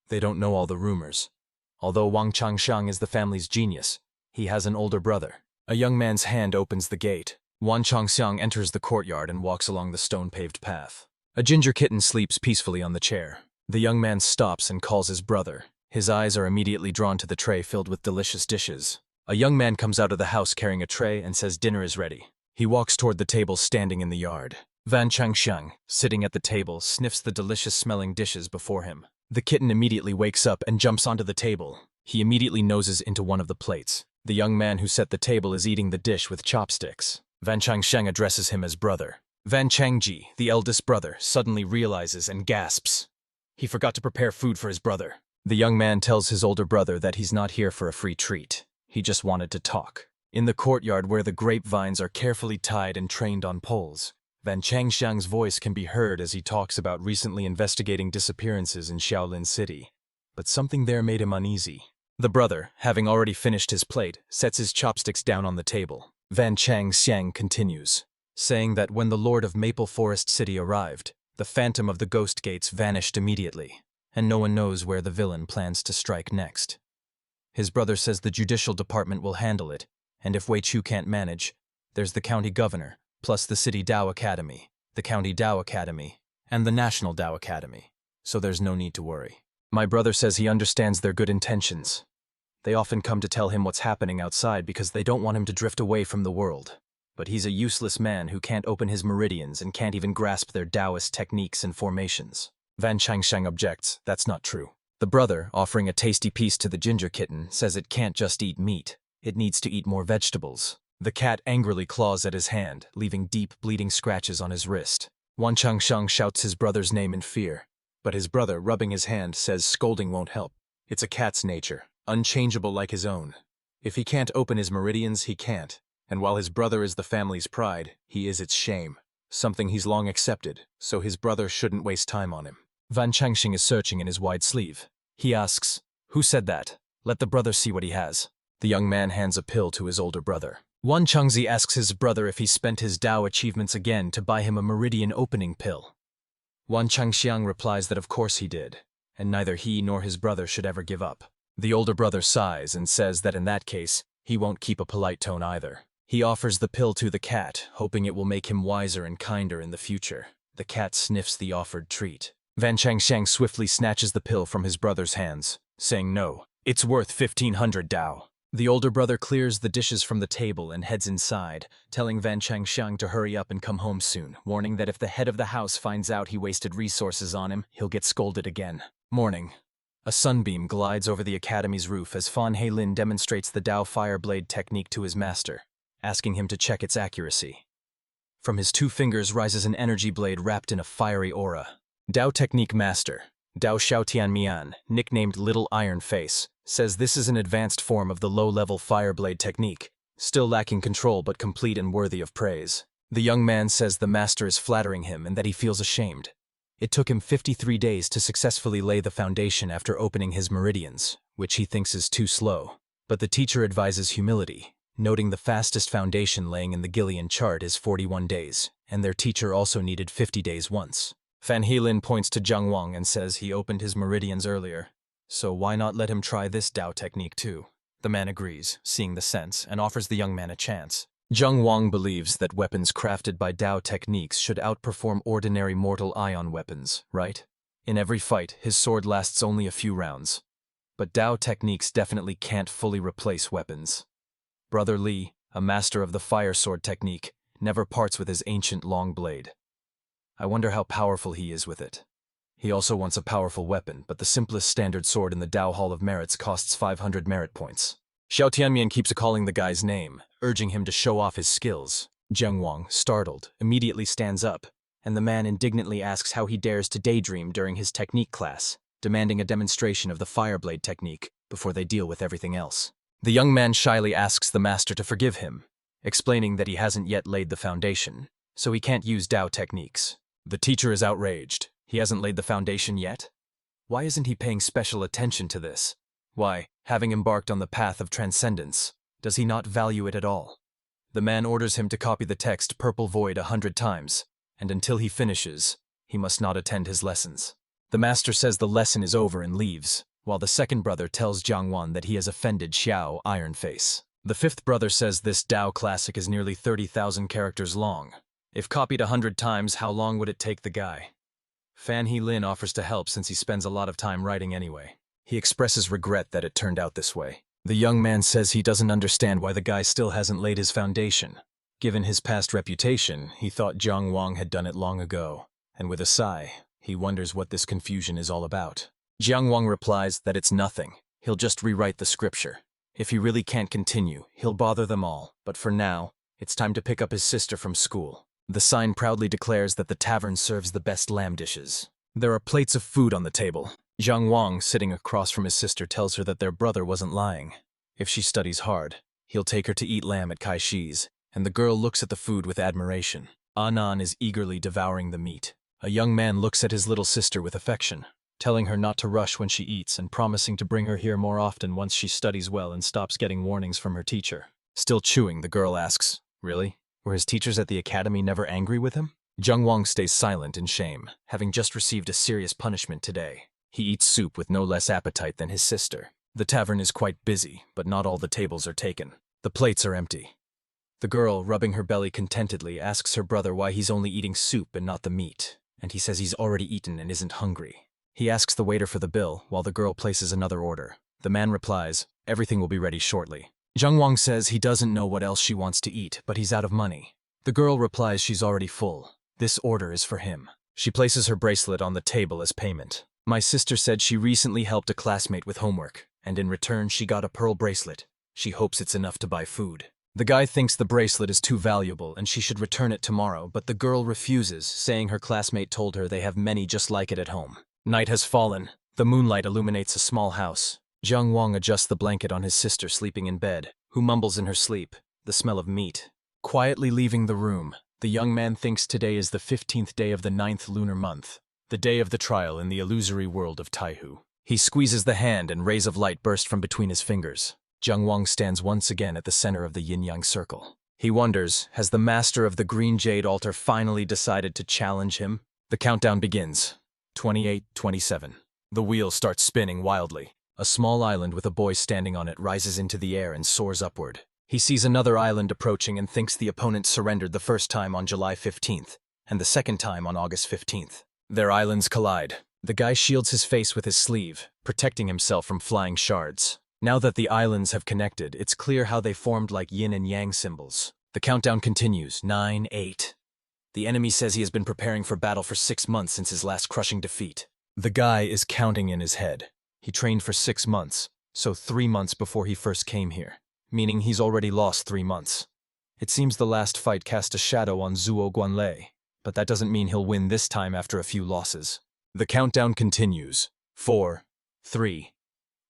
"They don't know all the rumors. Although Wang Changxiang is the family's genius, he has an older brother." A young man's hand opens the gate. Wang Changxiang enters the courtyard and walks along the stone-paved path. A ginger kitten sleeps peacefully on the chair. The young man stops and calls his brother. His eyes are immediately drawn to the tray filled with delicious dishes. A young man comes out of the house carrying a tray and says dinner is ready. He walks toward the table standing in the yard. Van Changxiang, sitting at the table, sniffs the delicious-smelling dishes before him. The kitten immediately wakes up and jumps onto the table. He immediately noses into one of the plates. The young man who set the table is eating the dish with chopsticks. Van Changxiang addresses him as brother. Van Changji, the eldest brother, suddenly realizes and gasps. He forgot to prepare food for his brother. The young man tells his older brother that he's not here for a free treat. He just wanted to talk. In the courtyard where the grapevines are carefully tied and trained on poles, Van Changxiang's voice can be heard as he talks about recently investigating disappearances in Xiaolin city. But something there made him uneasy. The brother, having already finished his plate, sets his chopsticks down on the table. Van Changxiang continues, saying that when the Lord of Maple Forest City arrived, the phantom of the Ghost Gates vanished immediately, and no one knows where the villain plans to strike next. His brother says the judicial department will handle it, and if Wei Chu can't manage, there's the county governor, plus the city Dao Academy, the county Dao Academy, and the national Dao Academy, so there's no need to worry. My brother says he understands their good intentions. They often come to tell him what's happening outside because they don't want him to drift away from the world. but he's a useless man who can't open his meridians and can't even grasp their Taoist techniques and formations. Van Changsheng objects, that's not true. The brother, offering a tasty piece to the ginger kitten, says it can't just eat meat. It needs to eat more vegetables. The cat angrily claws at his hand, leaving deep, bleeding scratches on his wrist. Wan Changsheng shouts his brother's name in fear, but his brother, rubbing his hand, says scolding won't help. It's a cat's nature, unchangeable like his own. If he can't open his meridians, he can't. And while his brother is the family's pride, he is its shame. Something he's long accepted, so his brother shouldn't waste time on him. Van Changxing is searching in his wide sleeve. He asks, "Who said that? Let the brother see what he has." The young man hands a pill to his older brother. Wan Changzi asks his brother if he spent his Dao achievements again to buy him a meridian opening pill. Wan Changxiang replies that of course he did, and neither he nor his brother should ever give up. The older brother sighs and says that in that case, he won't keep a polite tone either. He offers the pill to the cat, hoping it will make him wiser and kinder in the future. The cat sniffs the offered treat. Van Changxiang swiftly snatches the pill from his brother's hands, saying no, it's worth 1,500 Dao. The older brother clears the dishes from the table and heads inside, telling Van Changxiang to hurry up and come home soon, warning that if the head of the house finds out he wasted resources on him, he'll get scolded again. Morning. A sunbeam glides over the academy's roof as Fan Heilin demonstrates the Dao Fireblade technique to his master, asking him to check its accuracy. From his 2 fingers rises an energy blade wrapped in a fiery aura. Dao Technique Master, Dao Xiaotianmian, nicknamed Little Iron Face, says this is an advanced form of the low-level Fireblade technique, still lacking control but complete and worthy of praise. The young man says the master is flattering him and that he feels ashamed. It took him 53 days to successfully lay the foundation after opening his meridians, which he thinks is too slow. But the teacher advises humility, noting the fastest foundation laying in the Gillian chart is 41 days, and their teacher also needed 50 days once. Fan Heilin points to Zhang Wang and says he opened his meridians earlier, so why not let him try this Dao technique too? The man agrees, seeing the sense, and offers the young man a chance. Zhang Wang believes that weapons crafted by Dao techniques should outperform ordinary mortal ion weapons, right? In every fight, his sword lasts only a few rounds. But Dao techniques definitely can't fully replace weapons. Brother Li, a master of the fire sword technique, never parts with his ancient long blade. I wonder how powerful he is with it. He also wants a powerful weapon, but the simplest standard sword in the Dao Hall of Merits costs 500 merit points. Xiao Tianmian keeps calling the guy's name, urging him to show off his skills. Zheng Wang, startled, immediately stands up, and the man indignantly asks how he dares to daydream during his technique class, demanding a demonstration of the Fireblade technique before they deal with everything else. The young man shyly asks the master to forgive him, explaining that he hasn't yet laid the foundation, so he can't use Dao techniques. The teacher is outraged. He hasn't laid the foundation yet? Why isn't he paying special attention to this? Why, having embarked on the path of transcendence, does he not value it at all? The man orders him to copy the text Purple Void 100 times, and until he finishes, he must not attend his lessons. The master says the lesson is over and leaves, while the second brother tells Jiang Wan that he has offended Xiao Ironface. The 5th brother says this Dao classic is nearly 30,000 characters long. If copied 100 times, how long would it take the guy? Fan Heilin offers to help since he spends a lot of time writing anyway. He expresses regret that it turned out this way. The young man says he doesn't understand why the guy still hasn't laid his foundation. Given his past reputation, he thought Zhang Wang had done it long ago, and with a sigh, he wonders what this confusion is all about. Jiang Wang replies that it's nothing. He'll just rewrite the scripture. If he really can't continue, he'll bother them all, but for now, it's time to pick up his sister from school. The sign proudly declares that the tavern serves the best lamb dishes. There are plates of food on the table. Zhang Wang, sitting across from his sister, tells her that their brother wasn't lying. If she studies hard, he'll take her to eat lamb at Kai Shi's, and the girl looks at the food with admiration. Anan is eagerly devouring the meat. A young man looks at his little sister with affection, telling her not to rush when she eats and promising to bring her here more often once she studies well and stops getting warnings from her teacher. Still chewing, the girl asks, "Really? Were his teachers at the academy never angry with him?" Zheng Wang stays silent in shame, having just received a serious punishment today. He eats soup with no less appetite than his sister. The tavern is quite busy, but not all the tables are taken. The plates are empty. The girl, rubbing her belly contentedly, asks her brother why he's only eating soup and not the meat, and he says he's already eaten and isn't hungry. He asks the waiter for the bill, while the girl places another order. The man replies, "Everything will be ready shortly." Zhang Wang says he doesn't know what else she wants to eat, but he's out of money. The girl replies she's already full. This order is for him. She places her bracelet on the table as payment. My sister said she recently helped a classmate with homework, and in return she got a pearl bracelet. She hopes it's enough to buy food. The guy thinks the bracelet is too valuable and she should return it tomorrow, but the girl refuses, saying her classmate told her they have many just like it at home. Night has fallen. The moonlight illuminates a small house. Zhang Wang adjusts the blanket on his sister sleeping in bed, who mumbles in her sleep, the smell of meat. Quietly leaving the room, the young man thinks today is the 15th day of the 9th lunar month, the day of the trial in the illusory world of Taihu. He squeezes the hand and rays of light burst from between his fingers. Zhang Wang stands once again at the center of the yin-yang circle. He wonders, has the master of the green jade altar finally decided to challenge him? The countdown begins. 28, 27. The wheel starts spinning wildly. A small island with a boy standing on it rises into the air and soars upward. He sees another island approaching and thinks the opponent surrendered the first time on July 15th, and the second time on August 15th. Their islands collide. The guy shields his face with his sleeve, protecting himself from flying shards. Now that the islands have connected, it's clear how they formed like yin and yang symbols. The countdown continues. 9, 8. The enemy says he has been preparing for battle for 6 months since his last crushing defeat. The guy is counting in his head. He trained for 6 months, so 3 months before he first came here, meaning he's already lost 3 months. It seems the last fight cast a shadow on Zuo Guanlei, but that doesn't mean he'll win this time after a few losses. The countdown continues. 4, 3.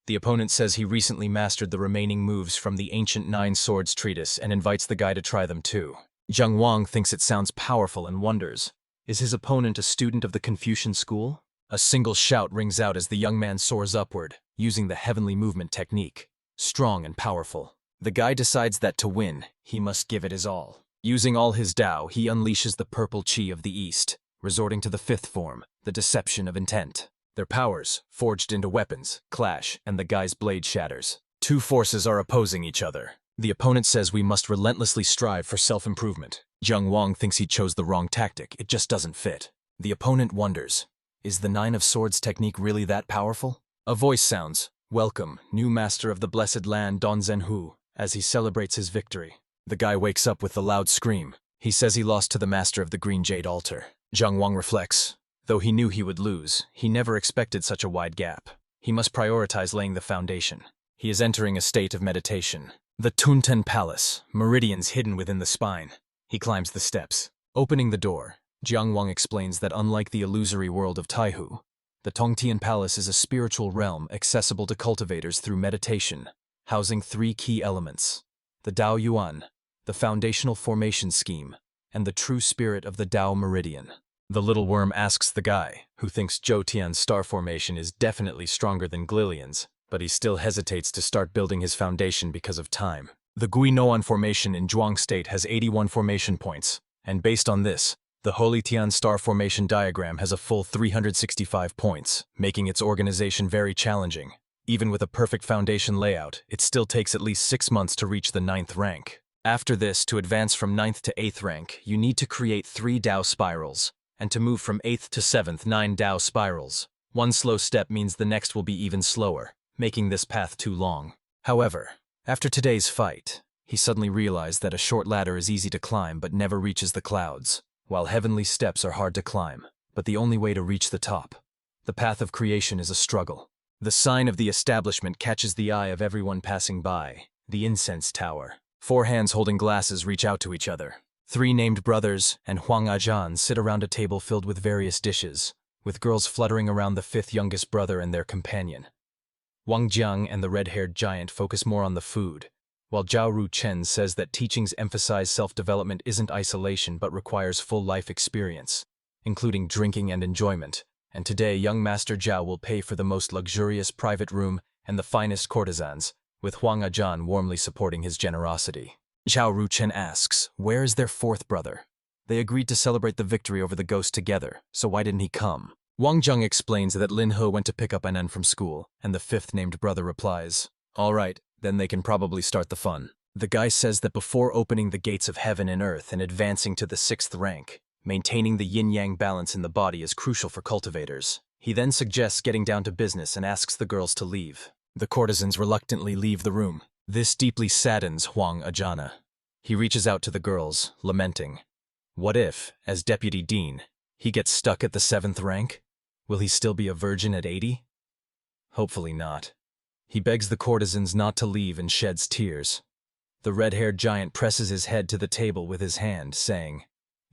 The opponent says he recently mastered the remaining moves from the ancient 9 Swords treatise and invites the guy to try them too. Zhang Wang thinks it sounds powerful and wonders, is his opponent a student of the Confucian school? A single shout rings out as the young man soars upward, using the heavenly movement technique. Strong and powerful. The guy decides that to win, he must give it his all. Using all his Tao, he unleashes the purple chi of the east, resorting to the 5th form, the deception of intent. Their powers, forged into weapons, clash, and the guy's blade shatters. 2 forces are opposing each other. The opponent says we must relentlessly strive for self-improvement. Zhang Wang thinks he chose the wrong tactic, it just doesn't fit. The opponent wonders, is the 9 of Swords technique really that powerful? A voice sounds, "Welcome, new master of the blessed land Dronzer," as he celebrates his victory. The guy wakes up with a loud scream. He says he lost to the master of the green jade altar. Zhang Wang reflects. Though he knew he would lose, he never expected such a wide gap. He must prioritize laying the foundation. He is entering a state of meditation. The Tunten Palace, meridians hidden within the spine. He climbs the steps. Opening the door, Zhang Wang explains that unlike the illusory world of Taihu, the Tongtian Palace is a spiritual realm accessible to cultivators through meditation, housing 3 key elements: the Dao Yuan, the foundational formation scheme, and the true spirit of the Dao Meridian. The little worm asks the guy, who thinks Zhou Tian's star formation is definitely stronger than Glilian's, but he still hesitates to start building his foundation because of time. The Gui Noan formation in Zhuang State has 81 formation points, and based on this, the Holy Tian star formation diagram has a full 365 points, making its organization very challenging. Even with a perfect foundation layout, it still takes at least 6 months to reach the 9th rank. After this, to advance from 9th to 8th rank, you need to create 3 Dao spirals, and to move from 8th to 7th, 9 Dao spirals. One slow step means the next will be even slower, making this path too long. However, after today's fight, he suddenly realized that a short ladder is easy to climb but never reaches the clouds, while heavenly steps are hard to climb, but the only way to reach the top. The path of creation is a struggle. The sign of the establishment catches the eye of everyone passing by, the incense tower. 4 hands holding glasses reach out to each other. 3 named brothers and Huang Ajan sit around a table filled with various dishes, with girls fluttering around the 5th youngest brother and their companion. Wang Jiang and the red-haired giant focus more on the food, while Zhao Ruchen says that teachings emphasize self-development isn't isolation but requires full life experience, including drinking and enjoyment, and today young Master Zhao will pay for the most luxurious private room and the finest courtesans, with Huang Ajan warmly supporting his generosity. Zhao Ruchen asks, where is their 4th brother? They agreed to celebrate the victory over the ghost together, so why didn't he come? Wang Zheng explains that Lin He went to pick up Anan from school, and the 5th named brother replies, all right, then they can probably start the fun. The guy says that before opening the gates of heaven and earth and advancing to the 6th rank, maintaining the yin-yang balance in the body is crucial for cultivators. He then suggests getting down to business and asks the girls to leave. The courtesans reluctantly leave the room. This deeply saddens Huang Ajana. He reaches out to the girls, lamenting. What if, as deputy dean, he gets stuck at the 7th rank? Will he still be a virgin at 80? Hopefully not. He begs the courtesans not to leave and sheds tears. The red-haired giant presses his head to the table with his hand, saying,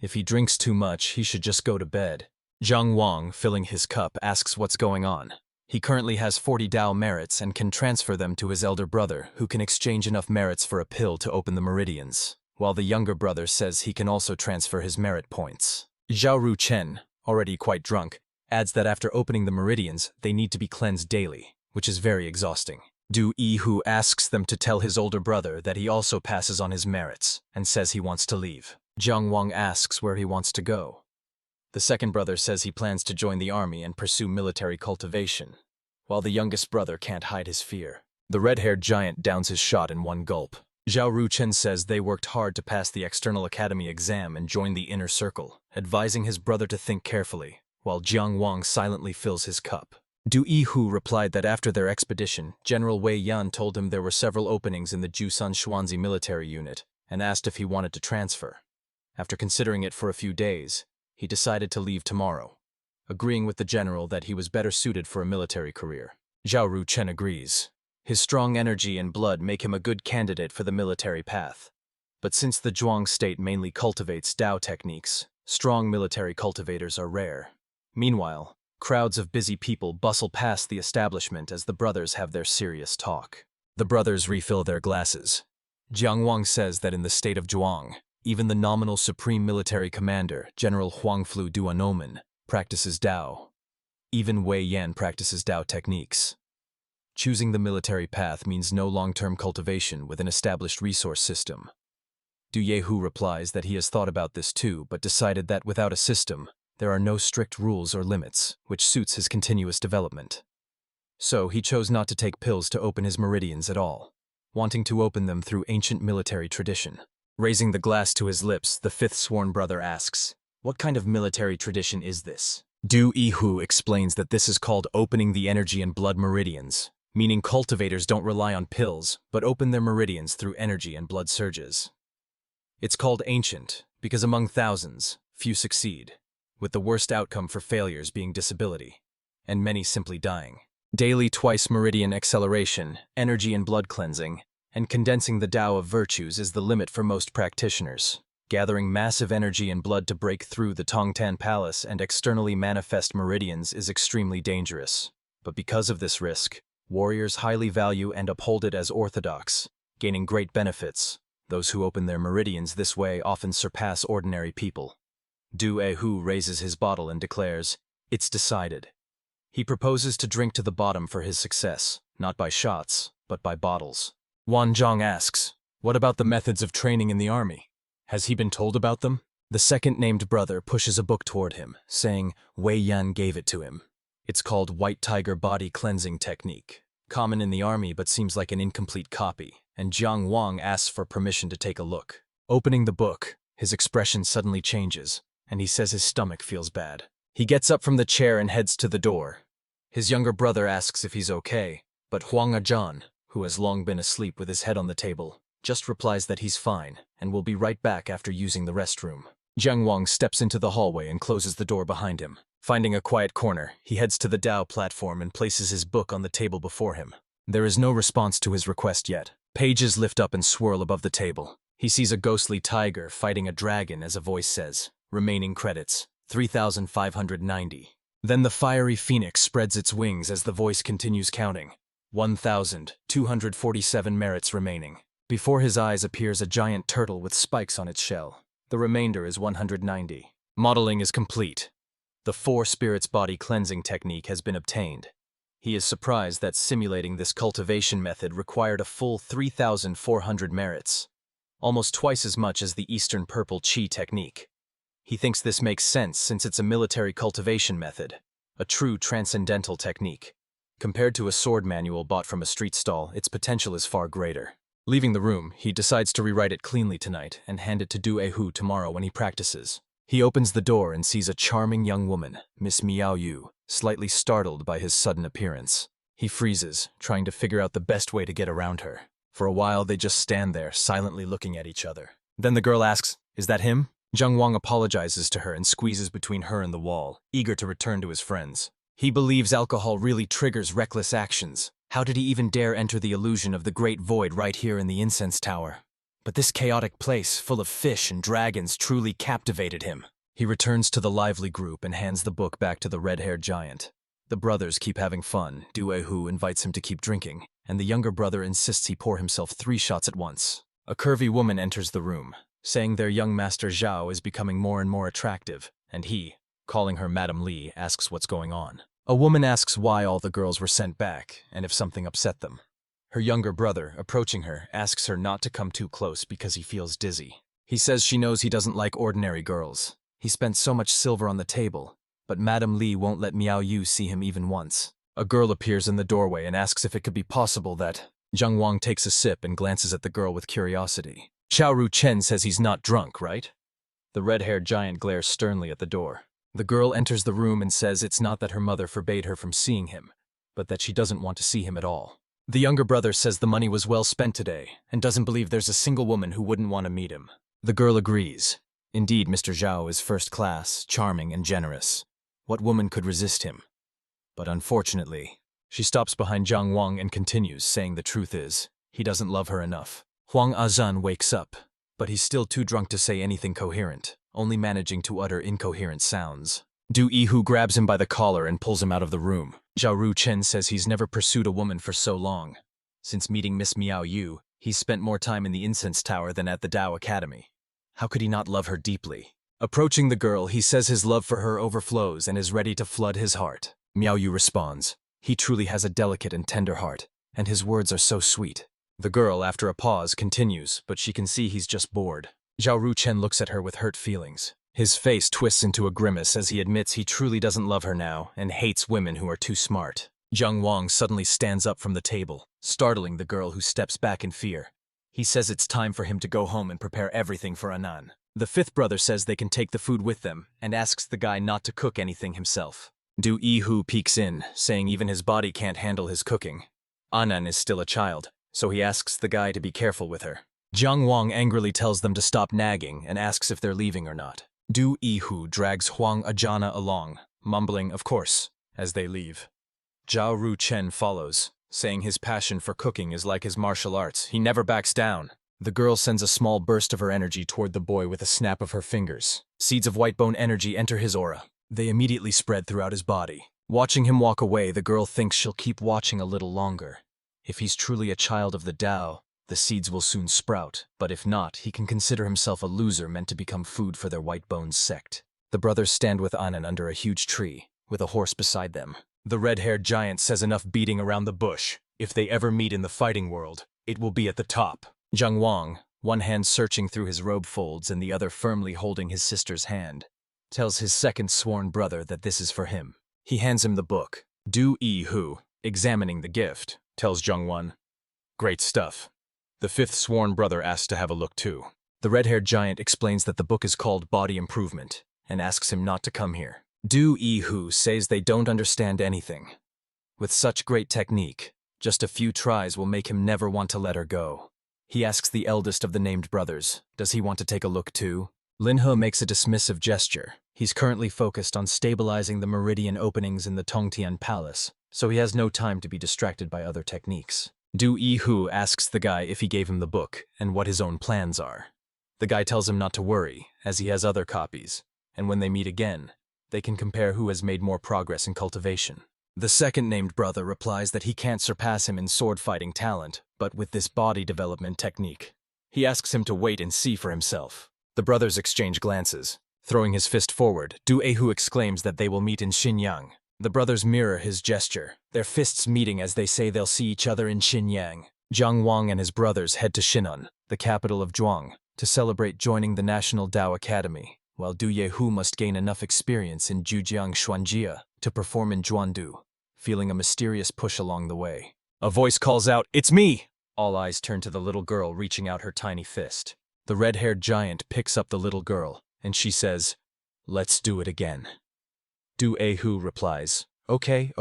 if he drinks too much, he should just go to bed. Zhang Wang, filling his cup, asks what's going on. He currently has 40 Dao merits and can transfer them to his elder brother, who can exchange enough merits for a pill to open the meridians, while the younger brother says he can also transfer his merit points. Zhao Ru Chen, already quite drunk, adds that after opening the meridians, they need to be cleansed daily, which is very exhausting. Du Yihu asks them to tell his older brother that he also passes on his merits, and says he wants to leave. Zhang Wang asks where he wants to go. The second brother says he plans to join the army and pursue military cultivation, while the youngest brother can't hide his fear. The red-haired giant downs his shot in one gulp. Zhao Ruchen says they worked hard to pass the external academy exam and join the inner circle, advising his brother to think carefully, while Jiang Wang silently fills his cup. Du Yihu replied that after their expedition, General Wei Yan told him there were several openings in the Jusan Xuanzi military unit, and asked if he wanted to transfer. After considering it for a few days, he decided to leave tomorrow, agreeing with the general that he was better suited for a military career. Zhao Ruchen agrees. His strong energy and blood make him a good candidate for the military path. But since the Zhuang state mainly cultivates Dao techniques, strong military cultivators are rare. Meanwhile, crowds of busy people bustle past the establishment as the brothers have their serious talk. The brothers refill their glasses. Jiang Wang says that in the state of Zhuang, even the nominal supreme military commander, General Huangflu Duanomen, practices Dao. Even Wei Yan practices Dao techniques. Choosing the military path means no long-term cultivation with an established resource system. Du Yehu replies that he has thought about this too, but decided that without a system, there are no strict rules or limits, which suits his continuous development. So he chose not to take pills to open his meridians at all, wanting to open them through ancient military tradition. Raising the glass to his lips, the fifth sworn brother asks, what kind of military tradition is this? Du Yihu explains that this is called opening the energy and blood meridians, meaning cultivators don't rely on pills, but open their meridians through energy and blood surges. It's called ancient, because among thousands, few succeed, with the worst outcome for failures being disability, and many simply dying. Daily twice meridian acceleration, energy and blood cleansing, and condensing the Tao of virtues is the limit for most practitioners. Gathering massive energy and blood to break through the Tongtan Palace and externally manifest meridians is extremely dangerous. But because of this risk, warriors highly value and uphold it as orthodox, gaining great benefits. Those who open their meridians this way often surpass ordinary people. Du Ehu raises his bottle and declares, it's decided. He proposes to drink to the bottom for his success, not by shots, but by bottles. Wan Zhang asks, what about the methods of training in the army? Has he been told about them? The second-named brother pushes a book toward him, saying Wei Yan gave it to him. It's called White Tiger Body Cleansing Technique, common in the army but seems like an incomplete copy, and Jiang Wang asks for permission to take a look. Opening the book, his expression suddenly changes, and he says his stomach feels bad. He gets up from the chair and heads to the door. His younger brother asks if he's okay, but Huang Ajan, who has long been asleep with his head on the table, just replies that he's fine and will be right back after using the restroom. Jiang Wang steps into the hallway and closes the door behind him. Finding a quiet corner, he heads to the Dao platform and places his book on the table before him. There is no response to his request yet. Pages lift up and swirl above the table. He sees a ghostly tiger fighting a dragon as a voice says, remaining credits, 3,590. Then the fiery phoenix spreads its wings as the voice continues counting. 1,247 merits remaining. Before his eyes appears a giant turtle with spikes on its shell. The remainder is 190. Modeling is complete. The 4 spirits body cleansing technique has been obtained. He is surprised that simulating this cultivation method required a full 3,400 merits, almost twice as much as the Eastern Purple Chi technique. He thinks this makes sense since it's a military cultivation method, a true transcendental technique. Compared to a sword manual bought from a street stall, its potential is far greater. Leaving the room, he decides to rewrite it cleanly tonight and hand it to Du Ehu tomorrow when he practices. He opens the door and sees a charming young woman, Miss Miao Yu, slightly startled by his sudden appearance. He freezes, trying to figure out the best way to get around her. For a while, they just stand there, silently looking at each other. Then the girl asks, "Is that him?" Zhang Wang apologizes to her and squeezes between her and the wall, eager to return to his friends. He believes alcohol really triggers reckless actions. How did he even dare enter the illusion of the Great Void right here in the incense tower? But this chaotic place, full of fish and dragons, truly captivated him. He returns to the lively group and hands the book back to the red-haired giant. The brothers keep having fun. Taihu invites him to keep drinking, and the younger brother insists he pour himself 3 shots at once. A curvy woman enters the room, saying their young master Zhao is becoming more and more attractive, and he, calling her Madam Li, asks what's going on. A woman asks why all the girls were sent back, and if something upset them. Her younger brother, approaching her, asks her not to come too close because he feels dizzy. He says she knows he doesn't like ordinary girls. He spent so much silver on the table, but Madam Li won't let Miao Yu see him even once. A girl appears in the doorway and asks if it could be possible that... Zhang Wang takes a sip and glances at the girl with curiosity. Xiao Ru Chen says he's not drunk, right? The red-haired giant glares sternly at the door. The girl enters the room and says it's not that her mother forbade her from seeing him, but that she doesn't want to see him at all. The younger brother says the money was well spent today and doesn't believe there's a single woman who wouldn't want to meet him. The girl agrees. Indeed, Mr. Zhao is first class, charming, and generous. What woman could resist him? But unfortunately, she stops behind Zhang Wang and continues, saying the truth is, he doesn't love her enough. Huang Azan wakes up, but he's still too drunk to say anything coherent, only managing to utter incoherent sounds. Du Yihu grabs him by the collar and pulls him out of the room. Xiao Ru Chen says he's never pursued a woman for so long. Since meeting Miss Miao Yu, he's spent more time in the incense tower than at the Dao Academy. How could he not love her deeply? Approaching the girl, he says his love for her overflows and is ready to flood his heart. Miao Yu responds. He truly has a delicate and tender heart, and his words are so sweet. The girl, after a pause, continues, but she can see he's just bored. Xiao Ru Chen looks at her with hurt feelings. His face twists into a grimace as he admits he truly doesn't love her now and hates women who are too smart. Zhang Wang suddenly stands up from the table, startling the girl who steps back in fear. He says it's time for him to go home and prepare everything for Anan. The fifth brother says they can take the food with them and asks the guy not to cook anything himself. Du Yihu peeks in, saying even his body can't handle his cooking. Anan is still a child, so he asks the guy to be careful with her. Zhang Wang angrily tells them to stop nagging and asks if they're leaving or not. Du Yihu drags Huang Ajana along, mumbling, of course, as they leave. Zhao Ru Chen follows, saying his passion for cooking is like his martial arts. He never backs down. The girl sends a small burst of her energy toward the boy with a snap of her fingers. Seeds of white bone energy enter his aura. They immediately spread throughout his body. Watching him walk away, the girl thinks she'll keep watching a little longer. If he's truly a child of the Tao, the seeds will soon sprout, but if not, he can consider himself a loser meant to become food for their white bones sect. The brothers stand with Anan under a huge tree, with a horse beside them. The red-haired giant says enough beating around the bush. If they ever meet in the fighting world, it will be at the top. Zhang Wang, one hand searching through his robe folds and the other firmly holding his sister's hand, tells his second sworn brother that this is for him. He hands him the book. Du Yihu, examining the gift, tells Zhang Wan, "Great stuff." The fifth sworn brother asks to have a look too. The red-haired giant explains that the book is called Body Improvement and asks him not to come here. Du Yihu says they don't understand anything. With such great technique, just a few tries will make him never want to let her go. He asks the eldest of the named brothers, does he want to take a look too? Linhe makes a dismissive gesture. He's currently focused on stabilizing the meridian openings in the Tongtian Palace, so he has no time to be distracted by other techniques. Du Yihu asks the guy if he gave him the book and what his own plans are. The guy tells him not to worry, as he has other copies, and when they meet again, they can compare who has made more progress in cultivation. The second named brother replies that he can't surpass him in sword-fighting talent, but with this body development technique. He asks him to wait and see for himself. The brothers exchange glances. Throwing his fist forward, Du Yihu exclaims that they will meet in Xinyang. The brothers mirror his gesture, their fists meeting as they say they'll see each other in Xinyang. Zhang Wang and his brothers head to Xinan, the capital of Zhuang, to celebrate joining the National Dao Academy, while Du Yihu must gain enough experience in Zhujiang Xuanjia to perform in Zhuandu, feeling a mysterious push along the way. A voice calls out, "It's me!" All eyes turn to the little girl reaching out her tiny fist. The red-haired giant picks up the little girl, and she says, "Let's do it again." Du Yihu replies, Okay.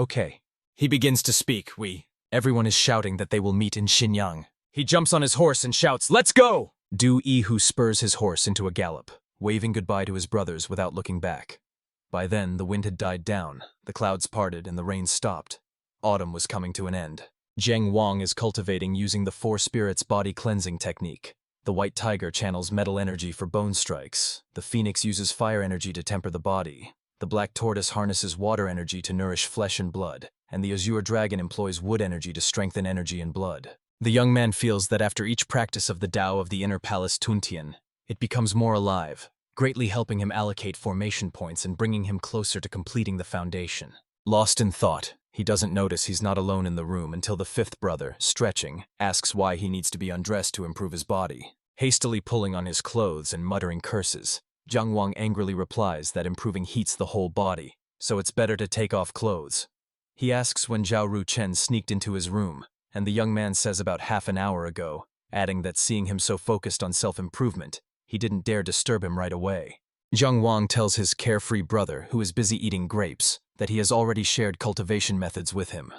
He begins to speak, Everyone is shouting that they will meet in Xinyang. He jumps on his horse and shouts, "Let's go!" Taihu spurs his horse into a gallop, waving goodbye to his brothers without looking back. By then, the wind had died down, the clouds parted, and the rain stopped. Autumn was coming to an end. Zheng Wang is cultivating using the Four Spirits body cleansing technique. The white tiger channels metal energy for bone strikes. The phoenix uses fire energy to temper the body. The black tortoise harnesses water energy to nourish flesh and blood, and the Asura dragon employs wood energy to strengthen energy and blood. The young man feels that after each practice of the Tao of the inner palace Tuntian, it becomes more alive, greatly helping him allocate formation points and bringing him closer to completing the foundation. Lost in thought, he doesn't notice he's not alone in the room until the fifth brother, stretching, asks why he needs to be undressed to improve his body. Hastily pulling on his clothes and muttering curses, Zheng Wang angrily replies that improving heats the whole body, so it's better to take off clothes. He asks when Zhao Ruchen sneaked into his room, and the young man says about half an hour ago, adding that seeing him so focused on self-improvement, he didn't dare disturb him right away. Zheng Wang tells his carefree brother, who is busy eating grapes, that he has already shared cultivation methods with him.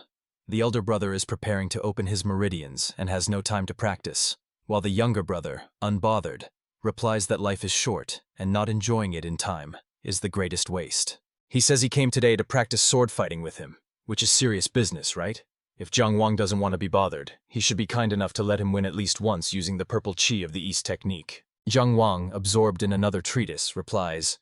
The elder brother is preparing to open his meridians and has no time to practice, while the younger brother, unbothered, replies that life is short and not enjoying it in time is the greatest waste. He says he came today to practice sword fighting with him, which is serious business, right? If Zheng Wang doesn't want to be bothered, he should be kind enough to let him win at least once using the purple chi of the East technique. Zheng Wang, absorbed in another treatise, replies,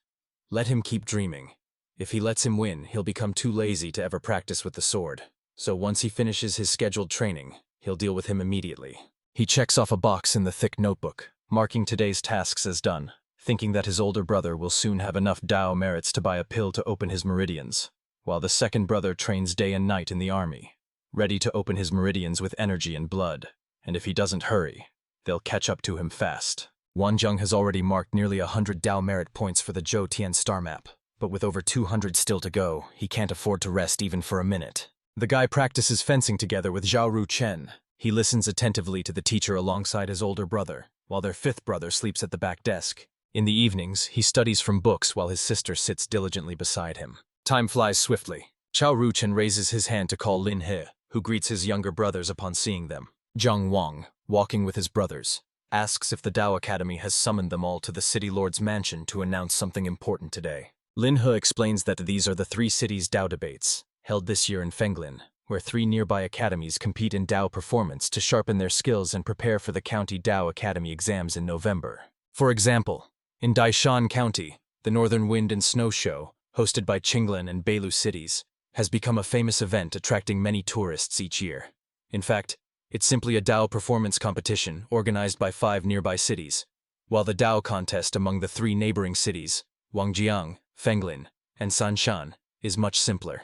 "Let him keep dreaming. If he lets him win, he'll become too lazy to ever practice with the sword. So once he finishes his scheduled training, he'll deal with him immediately." He checks off a box in the thick notebook, marking today's tasks as done, thinking that his older brother will soon have enough Dao merits to buy a pill to open his meridians, while the second brother trains day and night in the army, ready to open his meridians with energy and blood, and if he doesn't hurry, they'll catch up to him fast. Wanzheng has already marked nearly 100 Dao merit points for the Zhou Tian star map, but with over 200 still to go, he can't afford to rest even for a minute. The guy practices fencing together with Zhao Ruchen. He listens attentively to the teacher alongside his older brother, while their fifth brother sleeps at the back desk. In the evenings, he studies from books while his sister sits diligently beside him. Time flies swiftly. Zhao Ruchen raises his hand to call Lin He, who greets his younger brothers upon seeing them. Zheng Wang, walking with his brothers, asks if the Dao Academy has summoned them all to the city lord's mansion to announce something important today. Lin He explains that these are the 3 cities' Dao debates, held this year in Fenglin, where 3 nearby academies compete in Dao performance to sharpen their skills and prepare for the county Dao Academy exams in November. For example, in Daishan County, the Northern Wind and Snow Show, hosted by Qinglin and Beilu cities, has become a famous event attracting many tourists each year. In fact, it's simply a Dao performance competition organized by 5 nearby cities, while the Dao contest among the 3 neighboring cities, Wangjiang, Fenglin, and Sanshan, is much simpler.